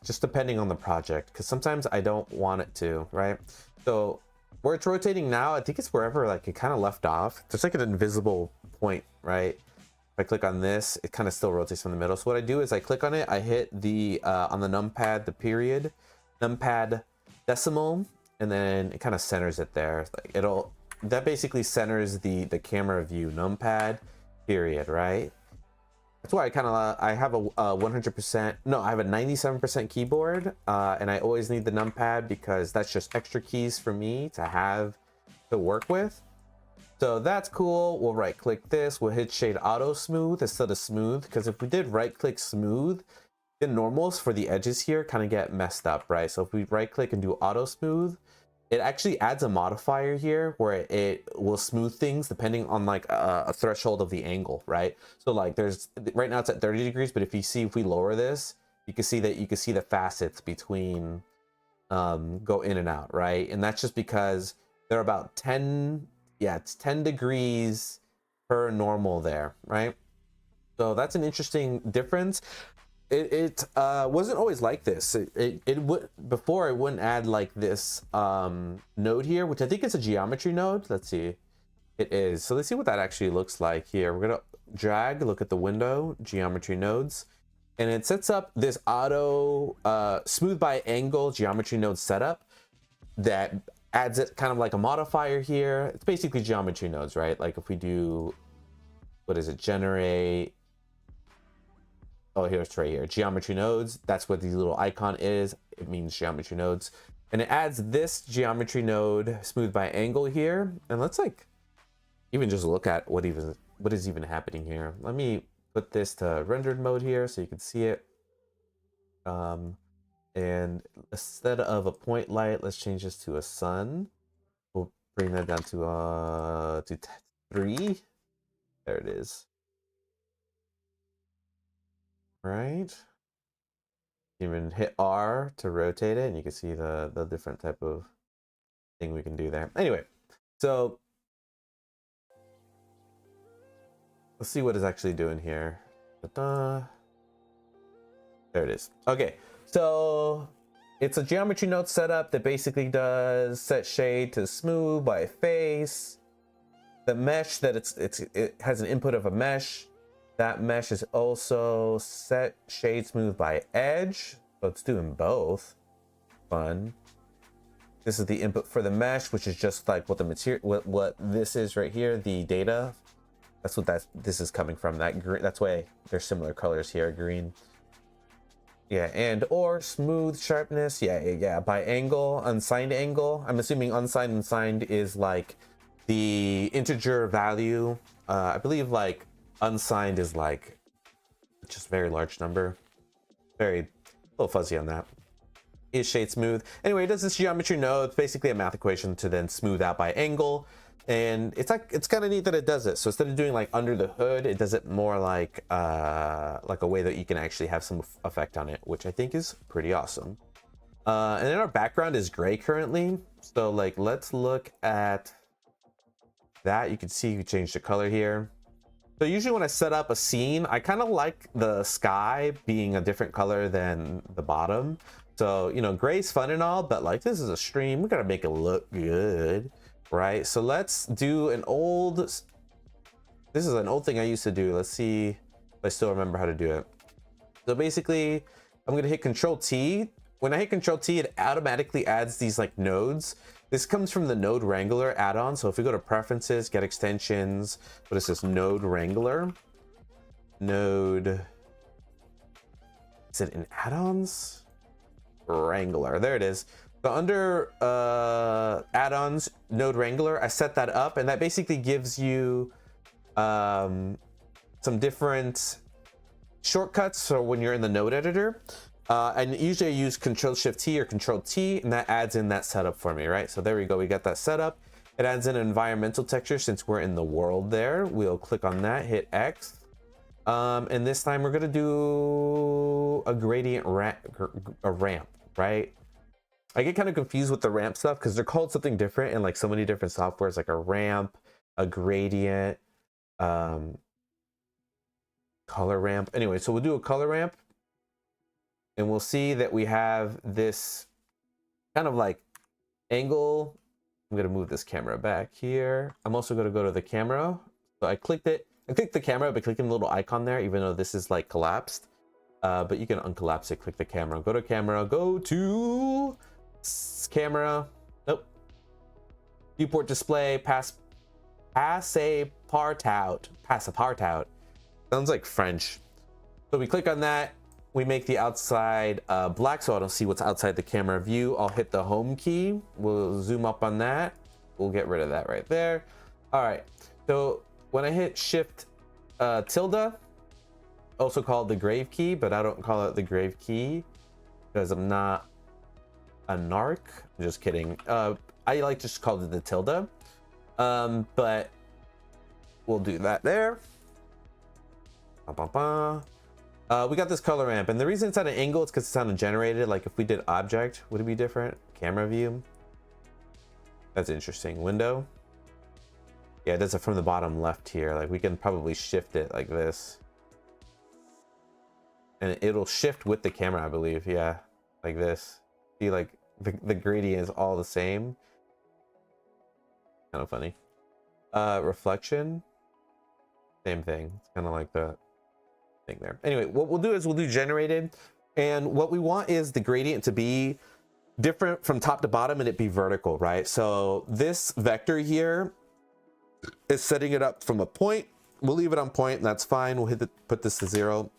just depending on the project, because sometimes I don't want it to, right? So where it's rotating now, I think it's wherever like it kind of left off. There's like an invisible point, right? If I click on this, it kind of still rotates from the middle. So what I do is I click on it, I hit the on the numpad, the period, numpad decimal, and then it kind of centers it there. Like that basically centers the camera view, numpad period, right? That's why I have a 100%, no, I have a 97% keyboard, and I always need the numpad because that's just extra keys for me to have to work with. So that's cool. We'll right click this, we'll hit shade auto smooth instead of smooth, because if we did right click smooth, the normals for the edges here kind of get messed up, right? So if we right click and do auto smooth, it actually adds a modifier here where it will smooth things depending on like a threshold of the angle, right? So like there's right now it's at 30 degrees, but if we lower this, you can see the facets between go in and out, right? And that's just because they're about 10, yeah, it's 10 degrees per normal there, right? So that's an interesting difference. It wasn't always like this. It would, before it wouldn't add like this node here, which I think is a geometry node. Let's see. It is. So let's see what that actually looks like here. We're gonna drag, look at the window, geometry nodes, and it sets up this auto smooth by angle geometry node setup that adds it kind of like a modifier here. It's basically geometry nodes, right? Like if we do, what is it, generate, oh, here's right here, geometry nodes. That's what the little icon is. It means geometry nodes. And it adds this geometry node smooth by angle here. And let's like even just look at what is even happening here. Let me put this to rendered mode here so you can see it. And instead of a point light, let's change this to a sun. We'll bring that down to 3. There it is. Right. Even hit R to rotate it, and you can see the different type of thing we can do there. Anyway, so let's see what it's actually doing here. Ta-da. There it is. Okay, so it's a geometry node setup that basically does set shade to smooth by face. The mesh that it has an input of a mesh. That mesh is also set shade smooth by edge. So it's doing both. Fun. This is the input for the mesh, which is just like what the material, what this is right here, the data. That's what this is coming from. That green. That's why there's similar colors here. Green. Yeah, and or smooth sharpness. Yeah. By angle, unsigned angle. I'm assuming unsigned and signed is like the integer value. I believe like unsigned is like just very large number. Very a little fuzzy on that. Is shade smooth. Anyway, it does this geometry node. It's basically a math equation to then smooth out by angle. And it's kind of neat that it does it. So instead of doing like under the hood, it does it more like a way that you can actually have some effect on it, which I think is pretty awesome. And then our background is gray currently. So like, let's look at that. You can see you change the color here. So usually when I set up a scene, I kind of like the sky being a different color than the bottom. So, you know, gray's fun and all, but like this is a stream. We gotta make it look good. Right, so let's do this is an old thing I used to do. Let's see if I still remember how to do it. So basically, I'm gonna hit Control T. When I hit Control T, it automatically adds these like nodes. This comes from the Node Wrangler add-on. So if we go to Preferences, Get Extensions, what is this? Node Wrangler. Node. Is it in add-ons? Wrangler. There it is. So under add-ons, Node Wrangler, I set that up, and that basically gives you some different shortcuts for when you're in the node editor. And usually I use Control-Shift-T or Control-T, and that adds in that setup for me, right? So there we go, we got that setup. It adds in an environmental texture since we're in the world there. We'll click on that, hit X. And this time we're gonna do a gradient ramp, right? I get kind of confused with the ramp stuff because they're called something different in like so many different softwares, like a ramp, a gradient, color ramp. Anyway, so we'll do a color ramp, and we'll see that we have this kind of like angle. I'm gonna move this camera back here. I'm also gonna go to the camera. So I clicked it. I clicked the camera by clicking the little icon there, even though this is like collapsed. But you can uncollapse it, click the camera, go to camera, go to camera, nope, viewport display, pass a part out, sounds like French. So we click on that, we make the outside black so I don't see what's outside the camera view. I'll hit the home key, we'll zoom up on that, we'll get rid of that right there. All right, so when I hit shift tilde, also called the grave key, but I don't call it the grave key because I'm not a narc. I'm just kidding. I like just called it the tilde, but we'll do that there. We got this color ramp, and the reason it's at an angle is because it's on a generated. Like if we did object, would it be different? Camera view. That's interesting. Window. Yeah, it does it from the bottom left here. Like we can probably shift it like this. And it'll shift with the camera, I believe. Yeah, like this. See, like the gradient is all the same. Kind of funny. Reflection, same thing. It's kind of like the thing there. Anyway, what we'll do is we'll do generated, and what we want is the gradient to be different from top to bottom and it be vertical, right? So this vector here is setting it up from a point. We'll leave it on point, and that's fine. We'll put this to 0.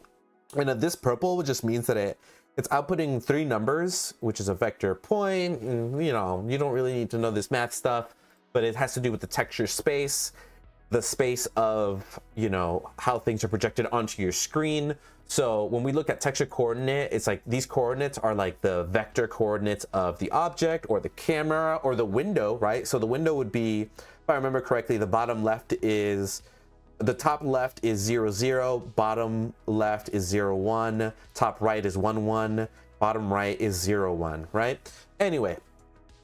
And this purple just means that it's outputting 3 numbers, which is a vector point. And, you know, you don't really need to know this math stuff, but it has to do with the texture space, the space of, you know, how things are projected onto your screen. So when we look at texture coordinate, it's like these coordinates are like the vector coordinates of the object or the camera or the window, right? So the window would be, if I remember correctly, the bottom left is, the top left is 0, 0, bottom left is 0, 1, top right is 1, 1, bottom right is 0, 1, right? Anyway,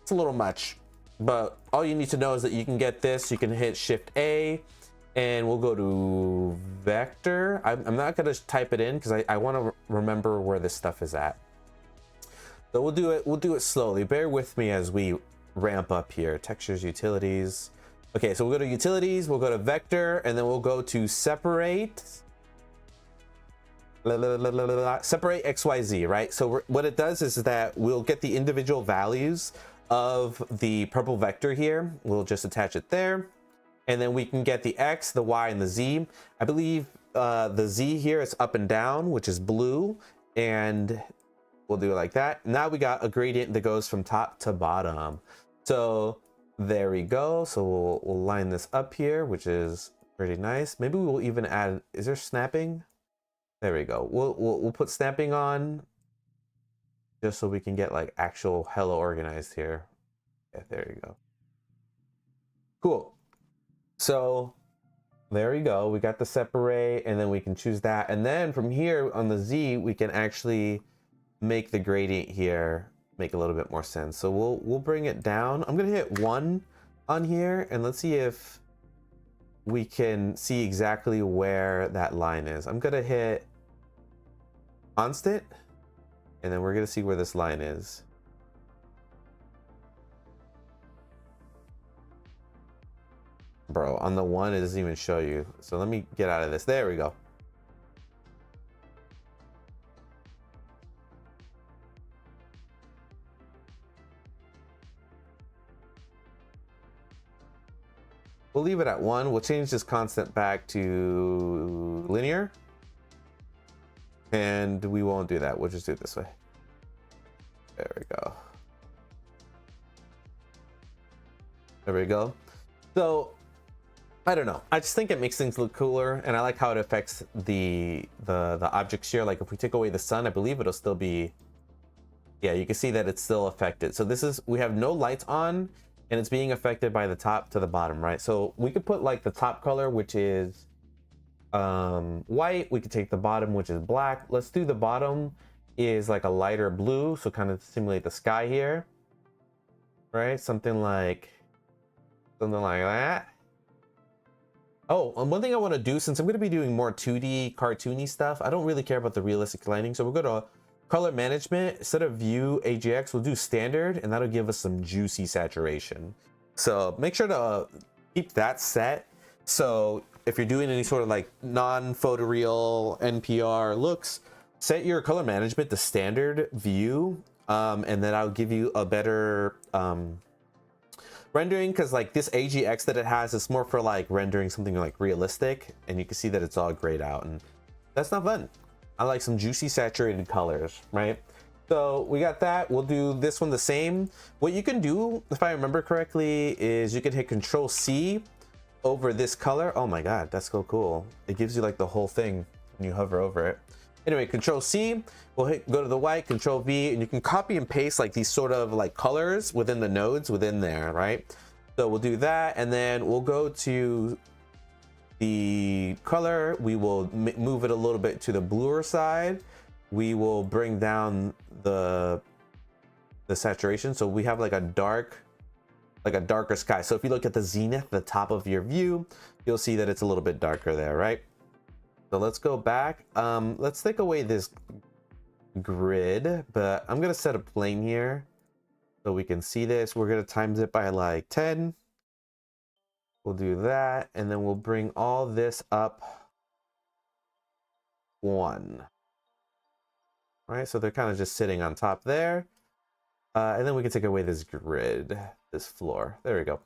it's a little much, but all you need to know is that you can get this. You can hit Shift A, and we'll go to vector. I'm not going to type it in because I want to remember where this stuff is at. So we'll do it slowly. Bear with me as we ramp up here. Textures, utilities. Okay, so we'll go to utilities, we'll go to vector, and then we'll go to separate. Separate XYZ, right? So what it does is that we'll get the individual values of the purple vector here. We'll just attach it there. And then we can get the X, the Y, and the Z. I believe the Z here is up and down, which is blue. And we'll do it like that. Now we got a gradient that goes from top to bottom. So there we go. So we'll line this up here, which is pretty nice. Maybe we will even add, is there snapping? There we go. We'll put snapping on just so we can get like actual hella organized here. Yeah, there you go. Cool. So there we go. We got the separate, and then we can choose that. And then from here on the Z, we can actually make the gradient here make a little bit more sense. So we'll bring it down. I'm gonna hit 1 on here, and let's see if we can see exactly where that line is. I'm gonna hit constant, and then we're gonna see where this line is. Bro, on the 1 it doesn't even show you. So let me get out of this. There we go. We'll leave it at 1. We'll change this constant back to linear. And we won't do that. We'll just do it this way. There we go. There we go. So I don't know. I just think it makes things look cooler, and I like how it affects the objects here. Like if we take away the sun, I believe it'll still be, yeah, you can see that it's still affected. So this is, we have no lights on, and it's being affected by the top to the bottom, right? So we could put like the top color, which is white. We could take the bottom, which is black. Let's do the bottom is like a lighter blue, so kind of simulate the sky here, right? Something like that. Oh, and one thing I want to do, since I'm going to be doing more 2D cartoony stuff, I don't really care about the realistic lighting. So we'll go to color management. Instead of view AGX, we'll do standard, and that'll give us some juicy saturation. So make sure to keep that set. So if you're doing any sort of like non-photoreal NPR looks, set your color management to standard view, and then I'll give you a better rendering, because like this AGX that it has is more for like rendering something like realistic, and you can see that it's all grayed out, and that's not fun. I like some juicy saturated colors, right? So we got that. We'll do this one the same. What you can do, if I remember correctly, is you can hit Control C over this color. Oh my god, that's so cool. It gives you like the whole thing when you hover over it. Anyway, Control C, we'll go to the white, Control V, and you can copy and paste like these sort of like colors within the nodes within there, right? So we'll do that, and then we'll go to the color. We will move it a little bit to the bluer side. We will bring down the saturation, so we have like a darker sky. So if you look at the zenith, the top of your view, you'll see that it's a little bit darker there, right? So let's go back. Let's take away this grid, but I'm gonna set a plane here so we can see this. We're gonna times it by like 10. We'll do that, and then we'll bring all this up 1. All right, so they're kind of just sitting on top there. And then we can take away this grid, this floor. There we go.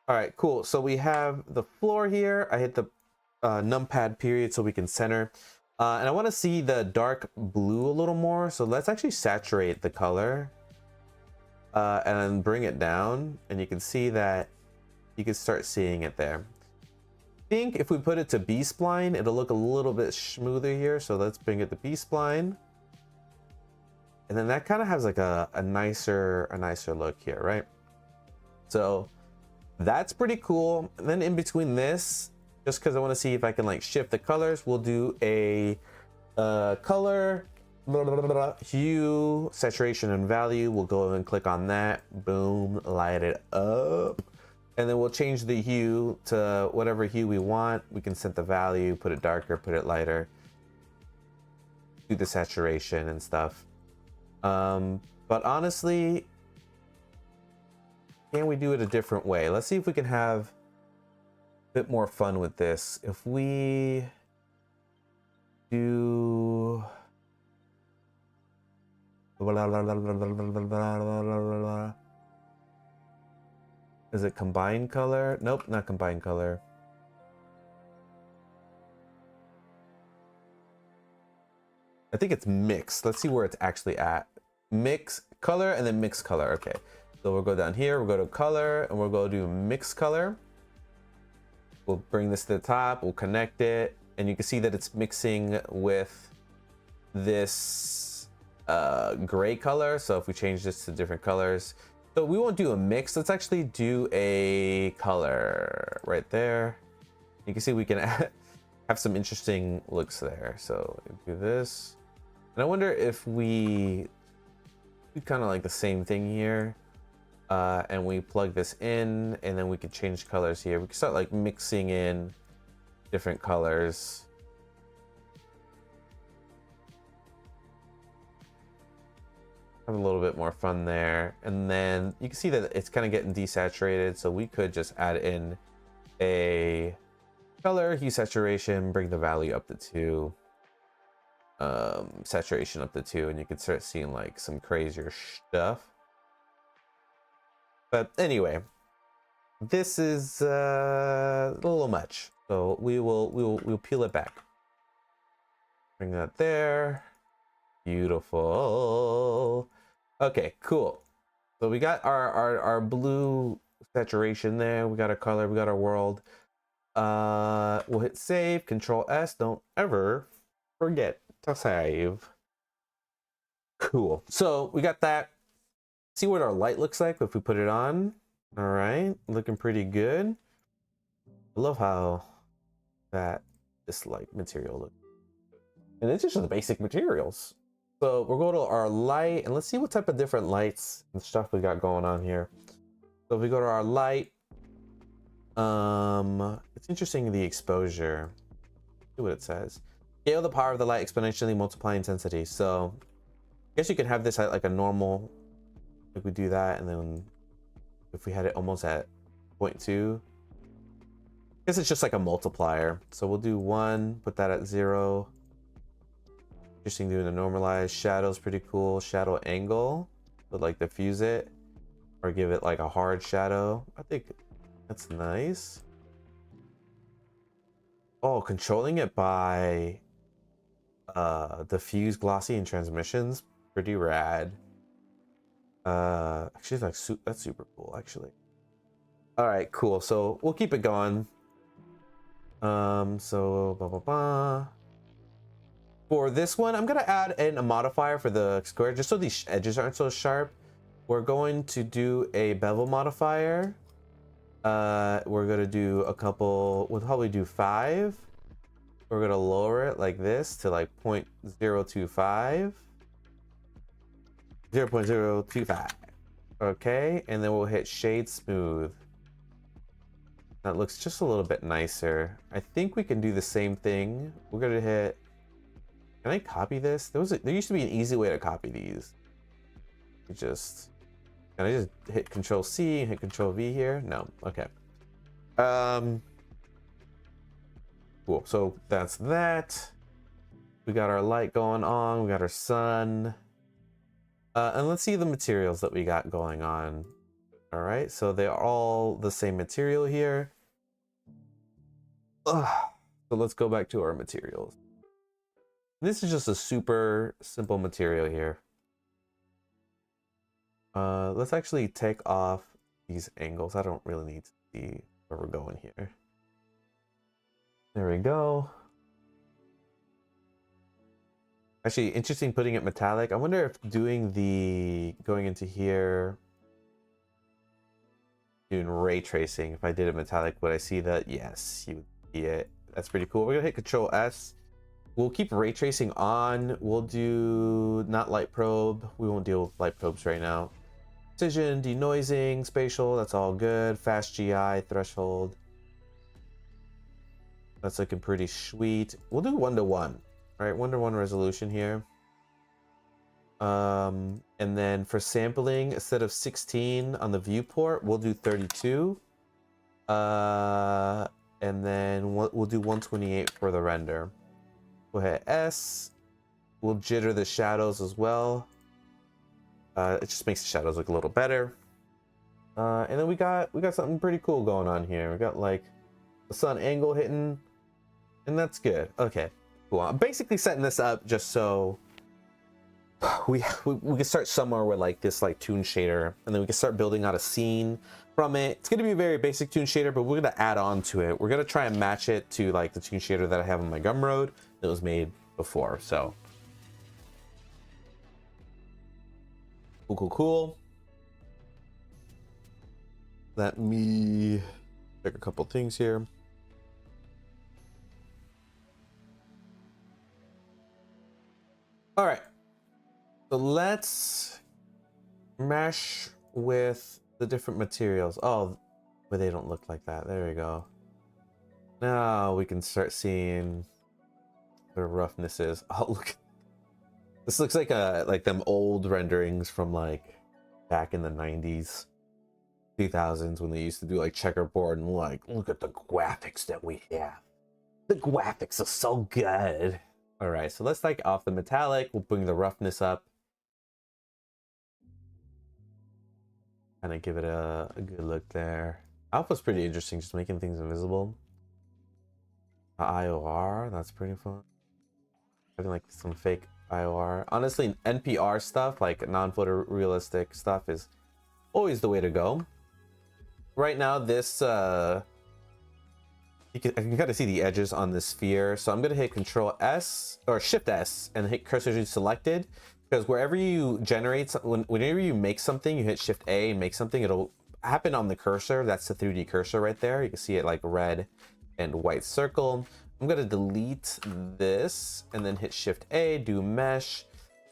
All right, cool. So we have the floor here. I hit the numpad period so we can center. And I want to see the dark blue a little more. So let's actually saturate the color and then bring it down. And you can see that you can start seeing it there. I think if we put it to B-spline, it'll look a little bit smoother here. So let's bring it to B-spline. And then that kind of has like a nicer look here, right? So that's pretty cool. And then in between this, just because I want to see if I can like shift the colors, we'll do a color, hue, saturation, and value. We'll go and click on that. Boom, light it up. And then we'll change the hue to whatever hue we want. We can set the value, put it darker, put it lighter, do the saturation and stuff. But honestly, can we do it a different way? Let's see if we can have a bit more fun with this. If we do is it combined color? Nope, not combined color. I think it's mix. Let's see where it's actually at. Mix color and then mix color. Okay. So we'll go down here, we'll go to color, and we'll go do mix color. We'll bring this to the top, we'll connect it, and you can see that it's mixing with this gray color. So if we change this to different colors, so we won't do a mix. Let's actually do a color right there. You can see we can have some interesting looks there. So do this. And I wonder if we do kind of like the same thing here. And we plug this in, and then we can change colors here. We can start like mixing in different colors. Have a little bit more fun there. And then you can see that it's kind of getting desaturated. So we could just add in a color, hue, saturation, bring the value up to 2. Saturation up to 2, and you can start seeing like some crazier stuff. But anyway, this is a little much, so we'll peel it back. Bring that there. Beautiful. Okay, cool. So we got our blue saturation there. We got our color. We got our world. We'll hit save. Control S. Don't ever forget to save. Cool. So we got that. See what our light looks like if we put it on. All right, looking pretty good. I love how this like material looks, and it's just the basic materials. So we'll go to our light, and let's see what type of different lights and stuff we got going on here. So if we go to our light, it's interesting, the exposure. See what it says. Scale the power of the light, exponentially multiply intensity. So I guess you can have this at like a normal. Like we do that, and then if we had it almost at 0.2, I guess it's just like a multiplier. So we'll do 1, put that at 0. Interesting doing a normalized. Shadow's pretty cool. Shadow angle, but like diffuse it or give it like a hard shadow. I think that's nice. Oh, controlling it by diffuse, glossy, and transmissions, pretty rad. Actually, that's super cool, actually. All right, cool. So we'll keep it going. So blah blah blah. For this one, I'm gonna add in a modifier for the square, just so these edges aren't so sharp. We're going to do a bevel modifier. We're gonna do a couple. We'll probably do 5. We're gonna lower it like this to like 0.025. 0.025. Okay, and then we'll hit shade smooth. That looks just a little bit nicer. I think we can do the same thing. We're gonna hit. Can I copy this? There used to be an easy way to copy these. Can I just hit Control C and hit Control V here? No. Okay. Cool. So that's that. We got our light going on. We got our sun. And let's see the materials that we got going on. All right. So they are all the same material here. Ugh. So let's go back to our materials. This is just a super simple material here. Let's actually take off these angles. I don't really need to see where we're going here. There we go. Actually, interesting putting it metallic. I wonder if going into here, doing ray tracing, if I did it metallic, would I see that? Yes, you would see it. That's pretty cool. We're gonna hit Control S. We'll keep ray tracing on. We'll do not light probe. We won't deal with light probes right now. Precision, denoising, spatial, that's all good. Fast GI, threshold. That's looking pretty sweet. We'll do 1:1. All right, 1:1 resolution here. And then for sampling, instead of 16 on the viewport, we'll do 32. And then we'll do 128 for the render. We'll hit S. We'll jitter the shadows as well. It just makes the shadows look a little better. And then we got something pretty cool going on here. We got like the sun angle hitting, and that's good. Okay, cool. I'm basically setting this up just so we can start somewhere with like this like toon shader, and then we can start building out a scene from it. It's gonna be a very basic toon shader, but we're gonna add on to it. We're gonna try and match it to like the toon shader that I have on my Gumroad that was made before. So cool. Let me check a couple things here. All right, so let's mesh with the different materials. Oh, but they don't look like that. There we go. Now we can start seeing the roughnesses. Oh, look. This looks like them old renderings from like back in the 90s, 2000s, when they used to do like checkerboard and like, look at the graphics that we have. The graphics are so good. All right, so let's take off the metallic. We'll bring the roughness up. Kind of give it a good look there. Alpha's pretty interesting, just making things invisible. IOR, that's pretty fun. Having like some fake IOR. Honestly, NPR stuff, like non-photorealistic stuff, is always the way to go. Right now, this I can kind of see the edges on the sphere, so I'm gonna hit Control S or Shift S and hit cursor to selected, because wherever you generate, whenever you make something, you hit Shift A and make something, it'll happen on the cursor. That's the 3D cursor right there. You can see it like red and white circle. I'm gonna delete this and then hit Shift A, do mesh,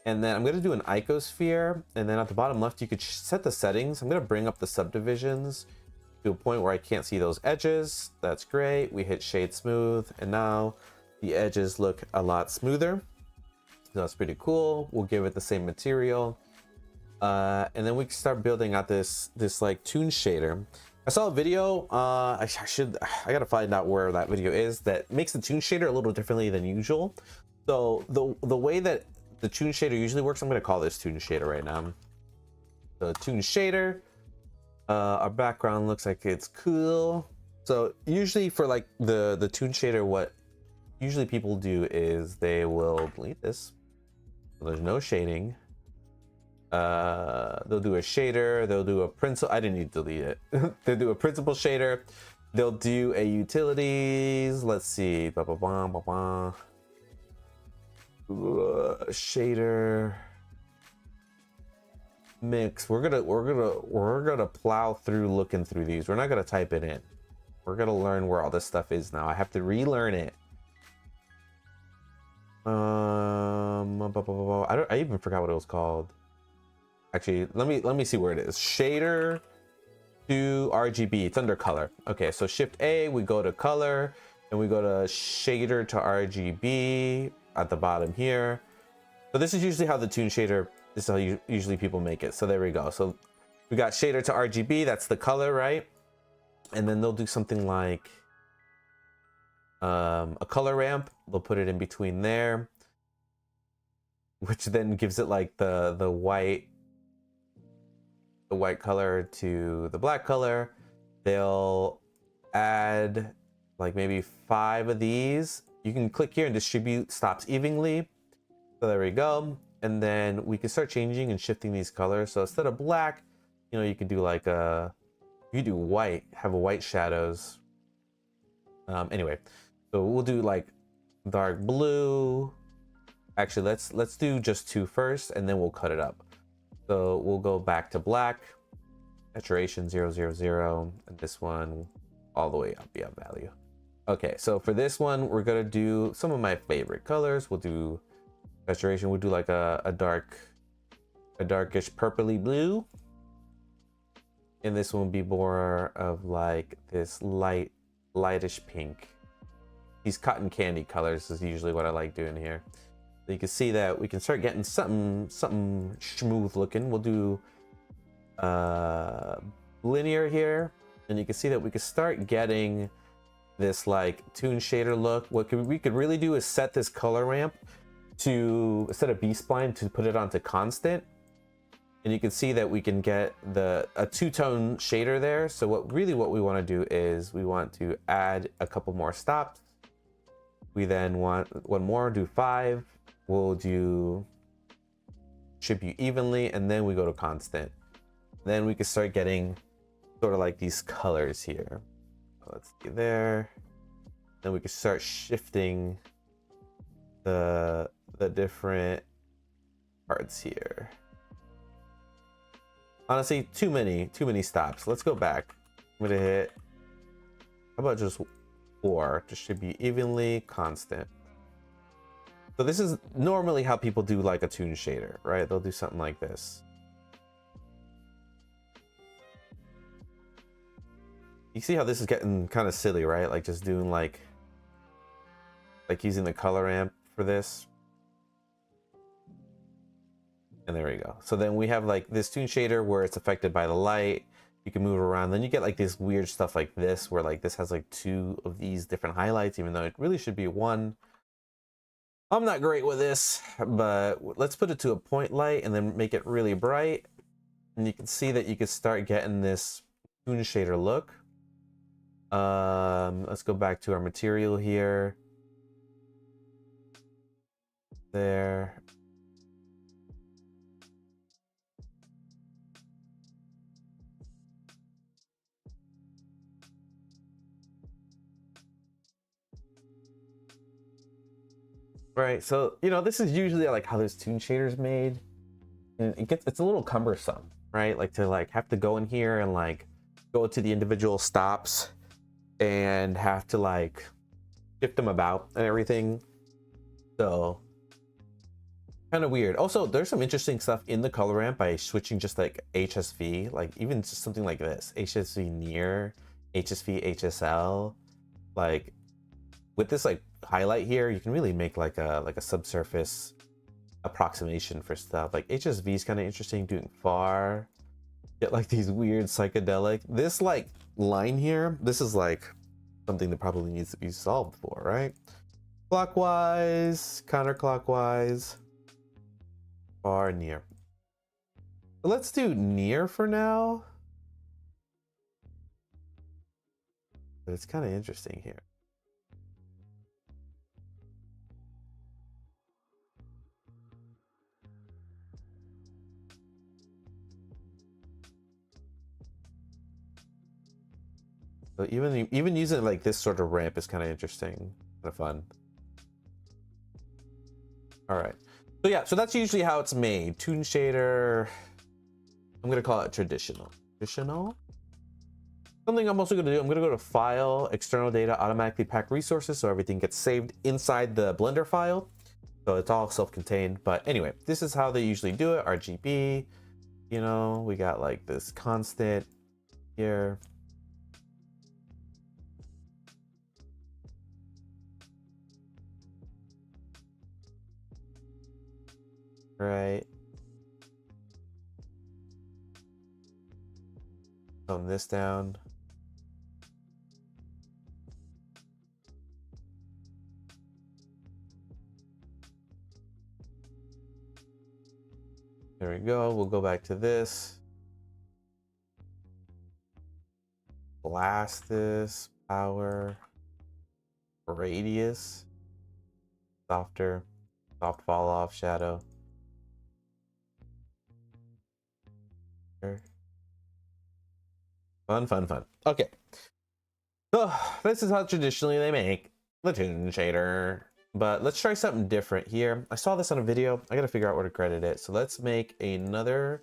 and then I'm gonna do an icosphere, and then at the bottom left you could set the settings. I'm gonna bring up the subdivisions to a point where I can't see those edges. That's great. We hit shade smooth, and now the edges look a lot smoother. So that's pretty cool. We'll give it the same material, and then we can start building out this like toon shader. I saw a video, I gotta find out where that video is, that makes the toon shader a little differently than usual. So the way that the toon shader usually works, I'm gonna call this toon shader right now. The toon shader, our background looks like it's cool. So usually for like the toon shader, what usually people do is they will delete this. So there's no shading. They'll do a shader, they'll do a principal. I didn't need to delete it. They'll do a principal shader, they'll do a utilities. Let's see, shader mix. We're gonna plow through looking through these. We're not gonna type it in. We're gonna learn where all this stuff is now. I have to relearn it. I even forgot what it was called. Actually, let me see where it is. Shader to RGB. It's under color. Okay, so Shift A, we go to color, and we go to shader to RGB at the bottom here. So this is usually how the toon shader, this is how usually people make it. So there we go. So we got shader to RGB, that's the color, right? And then they'll do something like a color ramp. They'll put it in between there, which then gives it like the white color to the black color. They'll add like maybe 5 of these. You can click here and distribute stops evenly. So there we go. And then we can start changing and shifting these colors. So instead of black, you know, you can do like you do white, have white shadows. Anyway, so we'll do like dark blue. Actually, let's do just 2 first, and then we'll cut it up. So we'll go back to black, saturation 0, 0, 0, and this one all the way up, yeah, value. Okay, so for this one, we're gonna do some of my favorite colors. We'll do saturation. We'll do like a darkish purpley blue, and this one will be more of like this lightish pink. These cotton candy colors is usually what I like doing here. So you can see that we can start getting something smooth looking. We'll do linear here, and you can see that we can start getting this like toon shader look. What we could really do is set this color ramp to, instead of B-spline, to put it onto constant, and you can see that we can get a 2-tone shader there. So what we want to do is we want to add a couple more stops. We then want one more, do 5. We'll do distribute evenly, and then we go to constant. Then we can start getting sort of like these colors here. Let's see there. Then we can start shifting the different parts here. Honestly, too many stops. Let's go back. I'm gonna hit, how about just 4? Distribute evenly, constant. So this is normally how people do like a toon shader, right? They'll do something like this. You see how this is getting kind of silly, right? Like just doing like using the color ramp for this. And there we go. So then we have like this toon shader where it's affected by the light. You can move around. Then you get like this weird stuff like this, where like this has like 2 of these different highlights, even though it really should be 1. I'm not great with this, but let's put it to a point light and then make it really bright. And you can see that you can start getting this toon shader look. Let's go back to our material here. There. Right, so you know, this is usually like how this toon shader is made, and it's a little cumbersome, right? Like to like have to go in here and like go to the individual stops and have to like shift them about and everything. So kind of weird. Also, there's some interesting stuff in the color ramp by switching just like HSV, like even just something like this, HSV near, HSV, HSL, like with this like highlight here, you can really make like a subsurface approximation for stuff. Like HSV is kind of interesting, doing far, get like these weird psychedelic. This like line here, this is like something that probably needs to be solved for, right? Clockwise, counterclockwise, far, near. But let's do near for now. But it's kind of interesting here. So even using like this sort of ramp is kind of interesting, kind of fun. All right, so yeah, so that's usually how it's made. Toon shader, I'm gonna call it traditional. Something I'm also gonna do, I'm gonna go to File, External Data, Automatically Pack Resources, so everything gets saved inside the Blender file. So it's all self-contained. But anyway, this is how they usually do it. RGB, you know, we got like this constant here. Right. Tone this down. There we go. We'll go back to this. Blast this. Power. Radius. Softer. Soft fall off shadow. Fun, fun, fun. Okay. So this is how traditionally they make the toon shader. But let's try something different here. I saw this on a video. I gotta figure out where to credit it. So let's make another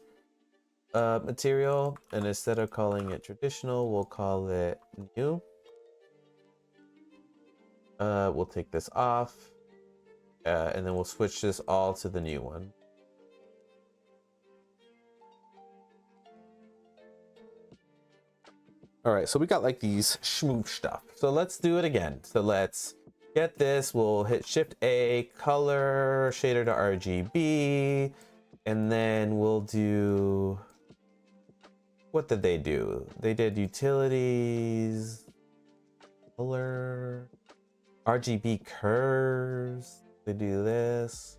material, and instead of calling it traditional, we'll call it new. We'll take this off, and then we'll switch this all to the new one. All right, so we got like these schmoop stuff. So let's do it again. So let's get this. We'll hit Shift A, color shader to RGB, and then we'll do, what did they do? They did utilities, color, RGB curves. They do this.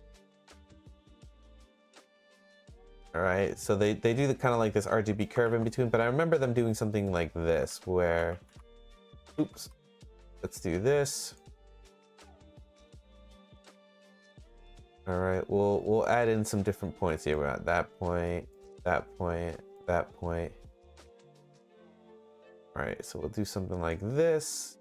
All right, so they do the kind of like this RGB curve in between, but I remember them doing something like this where, oops, let's do this. All right, we'll add in some different points here. We're at that point, that point, that point. All right, so we'll do something like this.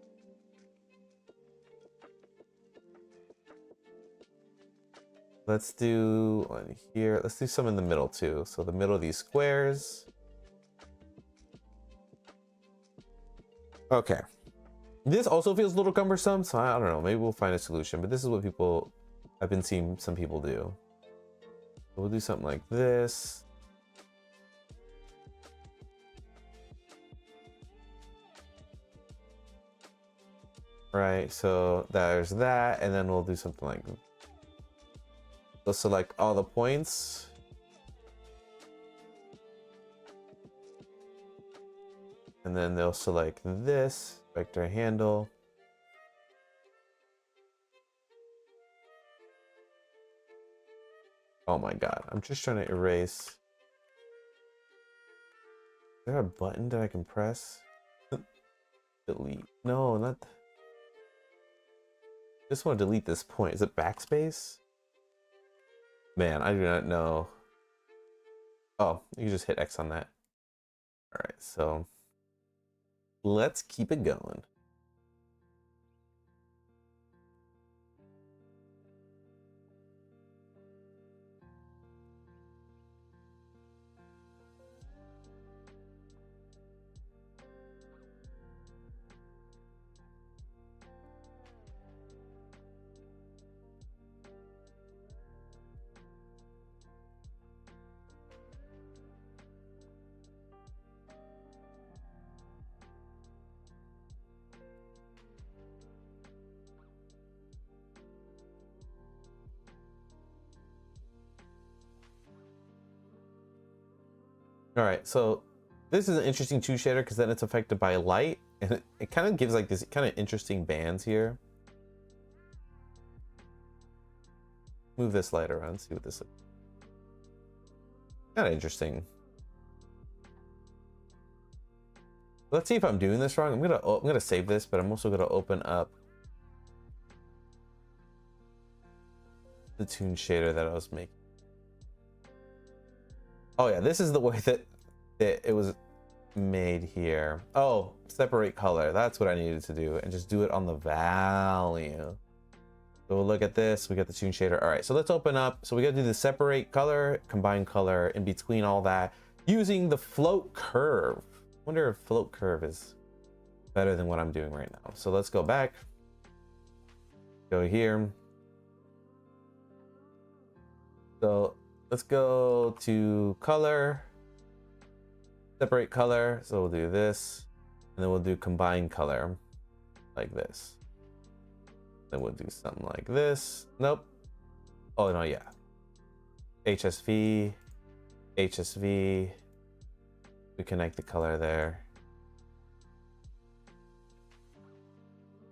Let's do one here. Let's do some in the middle too. So the middle of these squares. Okay. This also feels a little cumbersome, so I don't know. Maybe we'll find a solution, but this is what I've been seeing some people do. So we'll do something like this. Right, so there's that, and then we'll do something like, we'll select all the points. And then they'll select this, vector handle. Oh my God, I'm just trying to erase. Is there a button that I can press? Delete. No, not. Just want to delete this point. Is it backspace? Man, I do not know. Oh, you can just hit X on that. All right, so let's keep it going. All right, so this is an interesting toon shader because then it's affected by light, and it kind of gives like this kind of interesting bands here. Move this light around, see what this is. Kind of interesting. Let's see if I'm doing this wrong. I'm gonna save this, but I'm also gonna open up the toon shader that I was making. Oh yeah, this is the way that it was made here. Oh, separate color. That's what I needed to do, and just do it on the value. So we'll look at this. We got the toon shader. All right, so let's open up. So we got to do the separate color, combine color, in between all that, using the float curve. Wonder if float curve is better than what I'm doing right now. So let's go back. Go here. So let's go to color, separate color. So we'll do this, and then we'll do combine color like this. Then we'll do something like this. Nope. Oh no, yeah. HSV, HSV. We connect the color there.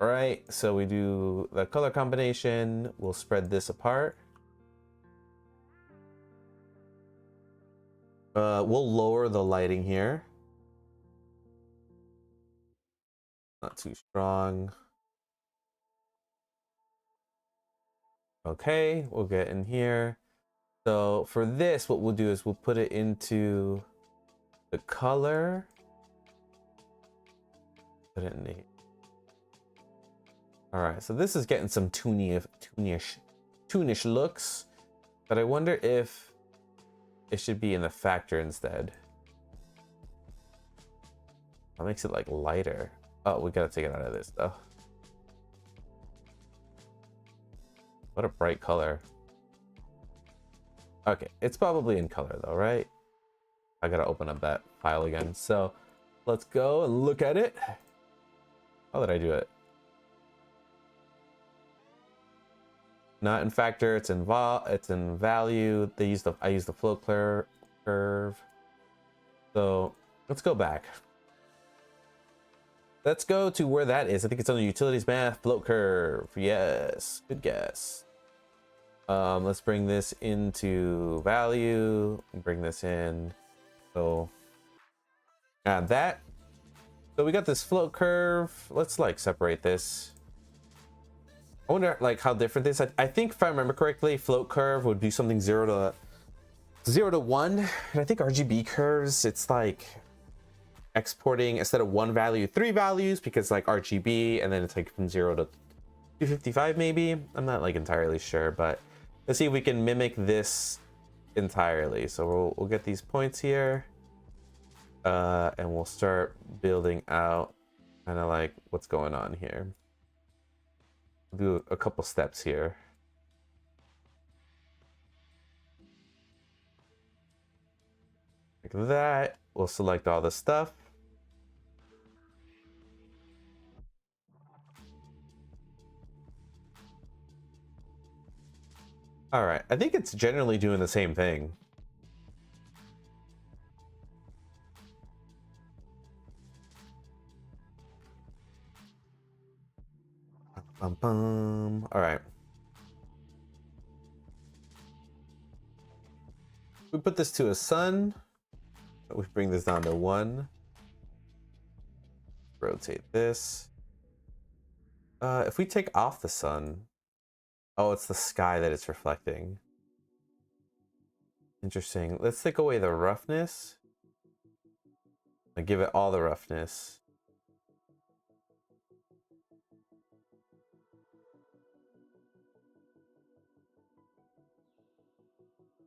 All right, so we do the color combination. We'll spread this apart. We'll lower the lighting here. Not too strong. Okay, we'll get in here. So for this, what we'll do is we'll put it into the color. Put it in the... All right, so this is getting some toonish looks, but I wonder if it should be in the factor instead. That makes it like lighter. Oh, we gotta take it out of this though. What a bright color. Okay, it's probably in color though, right? I gotta open up that file again. So let's go and look at it. How did I do it? Not in factor, it's in value. I use the flow curve. So let's go back. Let's go to where that is. I think it's under utilities, math, float curve. Yes, good guess. Let's bring this into value, bring this in. So add that. So we got this float curve. Let's like separate this. I wonder like how different this. I think if I remember correctly, float curve would be something 0 to 1, and I think RGB curves, it's like exporting instead of 1 value 3 values, because like RGB, and then it's like from 0 to 255 maybe. I'm not like entirely sure, but let's see if we can mimic this entirely. So we'll get these points here, and we'll start building out kind of like what's going on here. Do a couple steps here. Like that. We'll select all the stuff. All right, I think it's generally doing the same thing. All right. We put this to a sun. We bring this down to 1. Rotate this. If we take off the sun, oh, it's the sky that it's reflecting. Interesting. Let's take away the roughness. I give it all the roughness.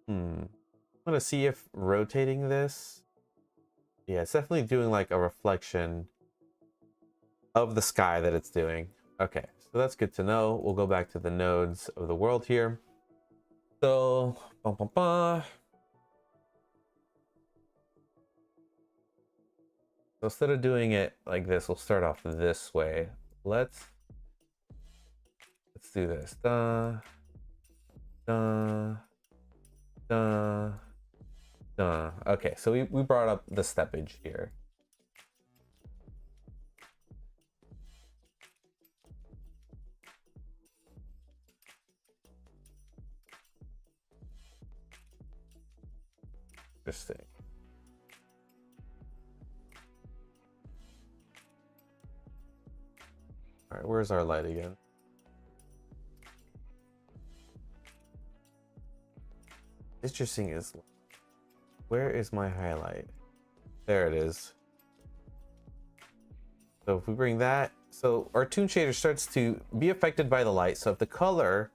I'm gonna see if rotating this. Yeah, it's definitely doing like a reflection of the sky that it's doing. Okay, so that's good to know. We'll go back to the nodes of the world here. So, so instead of doing it like this, we'll start off this way. Let's do this. Da, da, da, da. Okay, so we brought up the steppage here. Interesting. All right, where's our light again? Interesting is, where is my highlight? There it is. So if we bring that, so our toon shader starts to be affected by the light. So if the color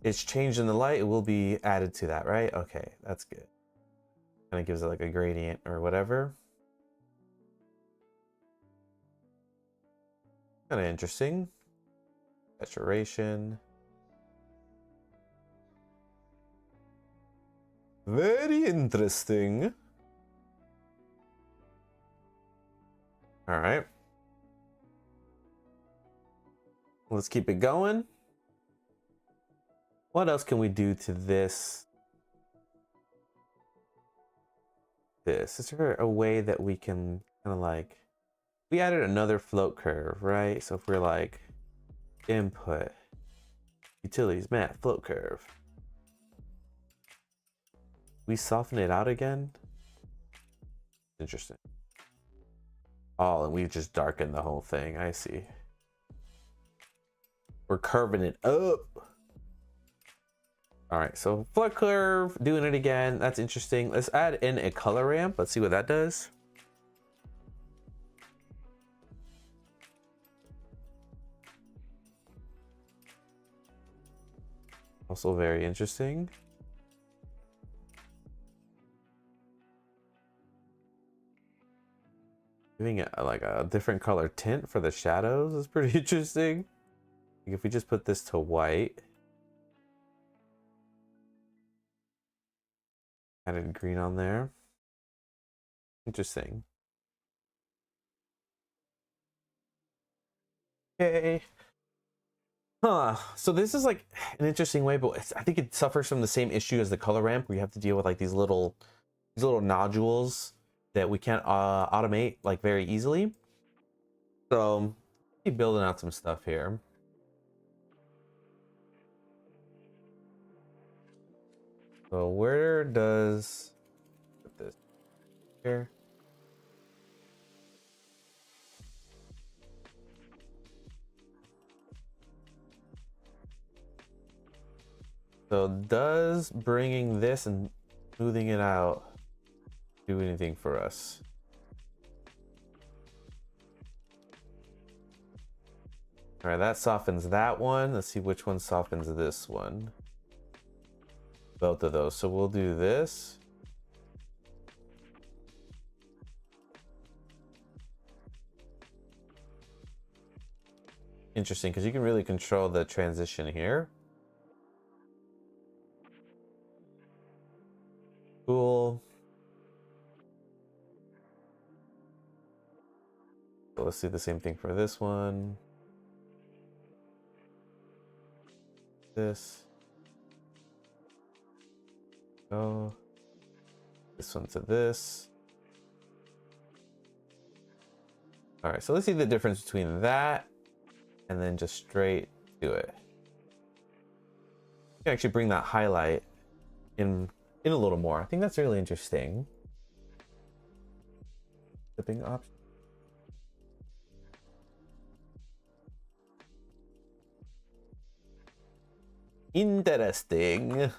is changed in the light, it will be added to that, right? Okay, that's good. Kind of gives it like a gradient or whatever. Kind of interesting. Saturation. Very interesting. All right. Let's keep it going. What else can we do to this? Is there a way that we can kind of like, we added another float curve, right? So if we're like input, utilities, math, float curve. We soften it out again. Interesting. Oh, and we've just darkened the whole thing. I see. We're curving it up. All right, so flood curve, doing it again. That's interesting. Let's add in a color ramp. Let's see what that does. Also very interesting. Giving it like a different color tint for the shadows is pretty interesting. Like if we just put this to white. Added green on there. Interesting. Okay. Huh. So this is like an interesting way, but I think it suffers from the same issue as the color ramp, where you have to deal with like these little nodules that we can't automate like very easily. So keep building out some stuff here. So where does put this here? So does bringing this and smoothing it out do anything for us? All right, that softens that one. Let's see which one softens this one. Both of those. So we'll do this. Interesting, because you can really control the transition here. Cool. So let's do the same thing for this one. This. Go. This one to this. All right, so let's see the difference between that and then just straight do it. You can actually bring that highlight in a little more. I think that's really interesting. Clipping option. Interesting.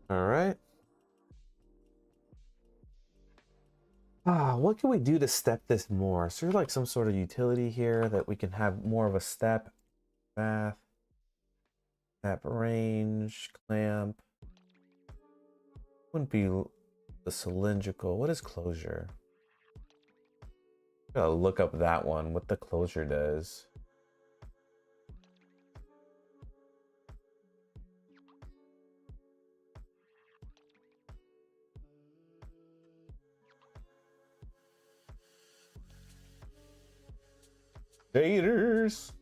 All right. What can we do to step this more? Is there like some sort of utility here that we can have more of a step, path, step range, clamp? Wouldn't be the cylindrical. What is closure? Gotta look up that one, what the closure does. Daters.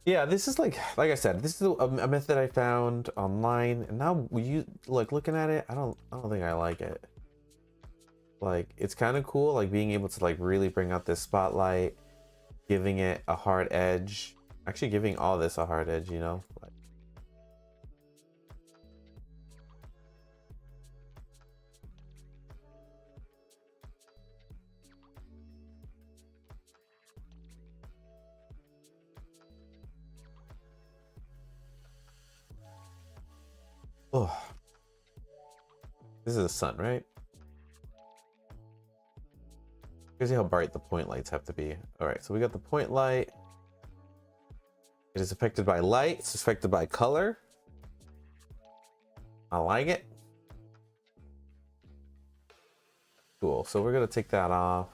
Yeah, this is like I said, this is a method I found online, and now you like looking at it, I don't think I like it. Like it's kind of cool, like being able to like really bring out this spotlight, giving it a hard edge, actually giving all this a hard edge, you know. Like, oh, this is the sun, right? Here's how bright the point lights have to be. All right, so we got the point light. It is affected by light. It's affected by color. I like it. Cool. So we're gonna take that off.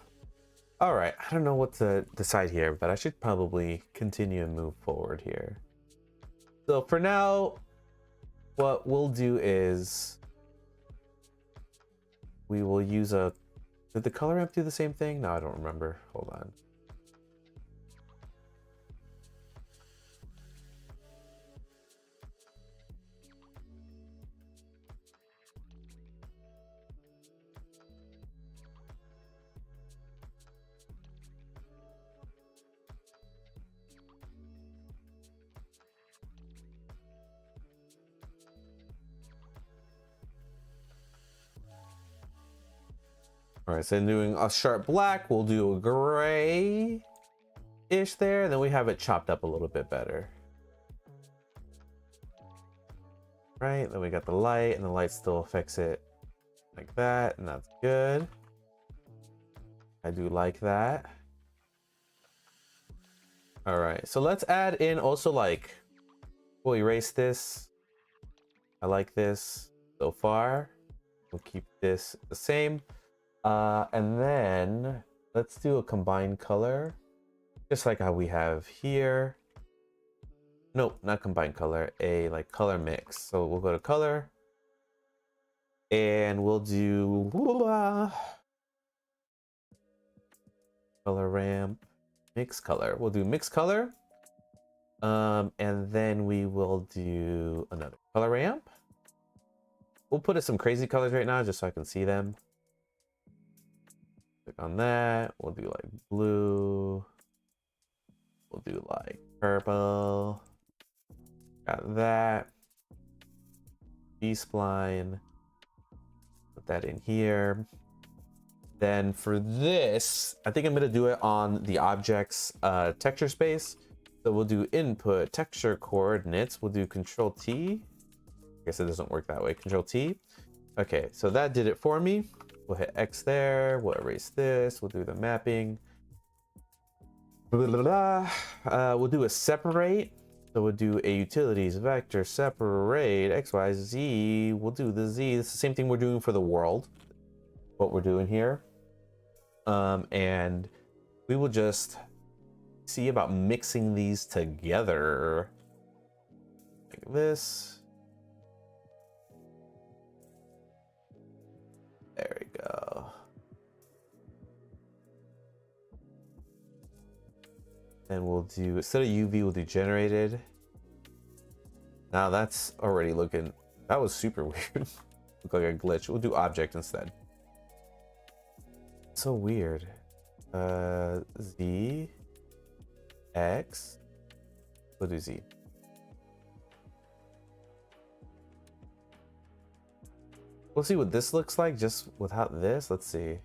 All right. I don't know what to decide here, but I should probably continue and move forward here. So for now, what we'll do is we will use a. Did the color ramp do the same thing? No, I don't remember. Hold on. All right, so doing a sharp black, we'll do a gray-ish there. Then we have it chopped up a little bit better. Right, then we got the light, and the light still affects it like that, and that's good. I do like that. All right, so let's add in also like, we'll erase this. I like this so far. We'll keep this the same. And then let's do a combined color, just like how we have here. Nope, not combined color, a like color mix. So we'll go to color and we'll do color ramp, mix color. We'll do mix color. And then we will do another color ramp. We'll put in some crazy colors right now just so I can see them. Click on that. We'll do like blue. We'll do like purple. Got that. B-spline. Put that in here. Then for this, I think I'm gonna do it on the object's texture space. So we'll do input texture coordinates. We'll do Control T. I guess it doesn't work that way. Control T. Okay, so that did it for me. We'll hit X there. We'll erase this. We'll do the mapping. Blah, blah, blah. We'll do a separate. So we'll do a utilities vector separate X, Y, Z. We'll do the Z. It's the same thing we're doing for the world. What we're doing here. And we will just see about mixing these together. Like this. There we go. And we'll do, instead of UV, we'll do generated. Now that's already looking, that was super weird. Look like a glitch. We'll do object instead. So weird. Z, X, we'll do Z. We'll see what this looks like just without this. Let's see.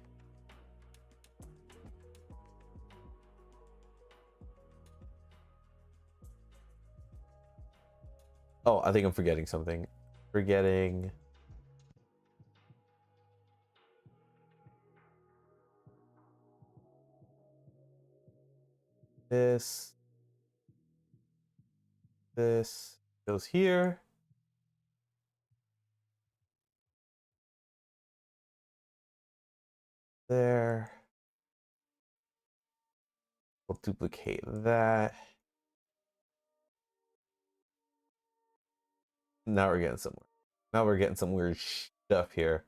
Oh, I think I'm forgetting something. Forgetting. This goes here. There. We'll duplicate that. Now we're getting somewhere. Now we're getting some weird stuff here.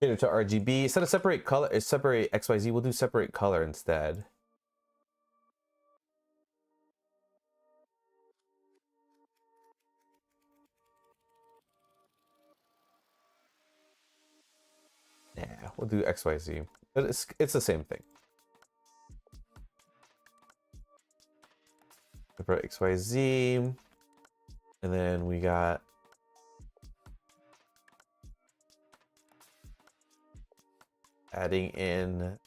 Cater to RGB. Instead of separate color, separate XYZ, we'll do separate color instead. Yeah, we'll do XYZ. But it's the same thing. Separate XYZ. And then we got adding in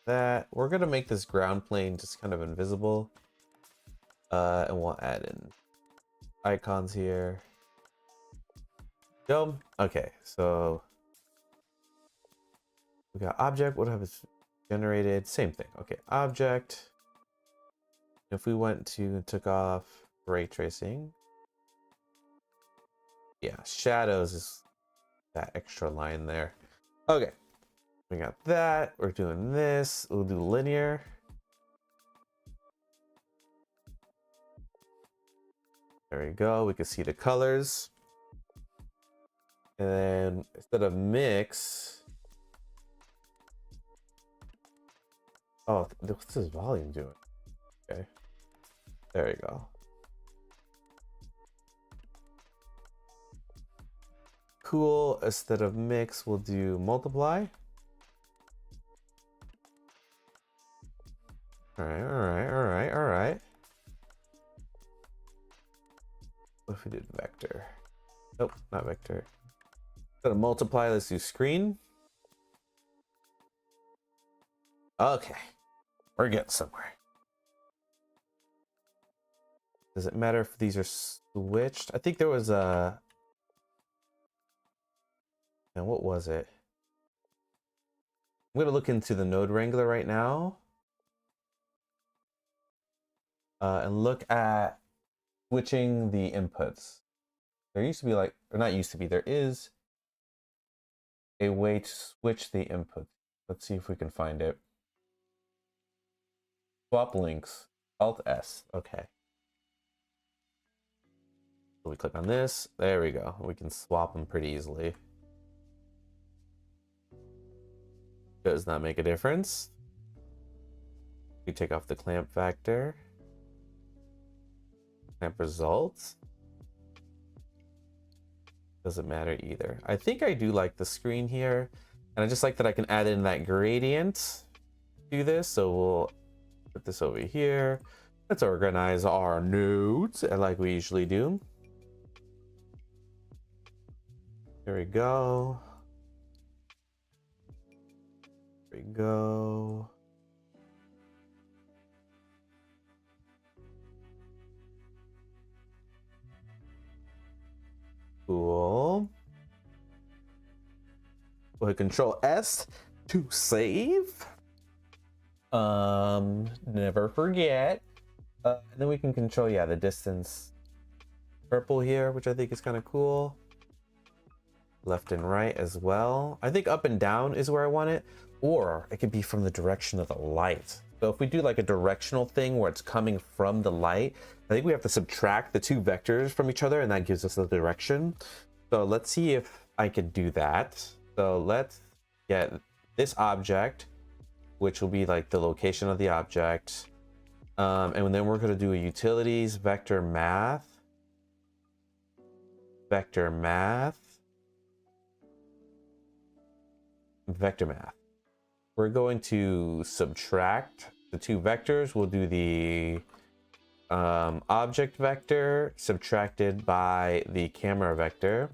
that. We're gonna make this ground plane just kind of invisible. And we'll add in icons here. Go. Okay, so we got object. What have it generated? Same thing. Okay, object. If we went to and took off ray tracing. Yeah, shadows is that extra line there. Okay, we got that. We're doing this. We'll do linear. There we go. We can see the colors. And then instead of mix, oh, what's this volume doing? Okay, there we go. Cool. Instead of mix, we'll do multiply. All right. What if we did vector? Nope, not vector. Instead of multiply, let's do screen. Okay, we're getting somewhere. Does it matter if these are switched? I think there was a... And what was it? I'm gonna look into the node wrangler right now. And look at switching the inputs. There used to be like, or not used to be, there is a way to switch the inputs. Let's see if we can find it. Swap links, Alt S, okay. So we click on this, there we go. We can swap them pretty easily. Does not make a difference. We take off the clamp factor. Clamp results. Doesn't matter either. I think I do like the screen here. And I just like that I can add in that gradient to this. So we'll put this over here. Let's organize our nodes like we usually do. There we go. There we go. Cool. Go ahead, Control S to save. Never forget. And then we can control, yeah, the distance. Purple here, which I think is kind of cool. Left and right as well. I think up and down is where I want it, or it could be from the direction of the light. So if we do like a directional thing where it's coming from the light, I think we have to subtract the two vectors from each other and that gives us the direction. So let's see if I could do that. So let's get this object, which will be like the location of the object. And then we're going to do a utilities vector math. Vector math. Vector math. We're going to subtract the two vectors. We'll do the object vector subtracted by the camera vector.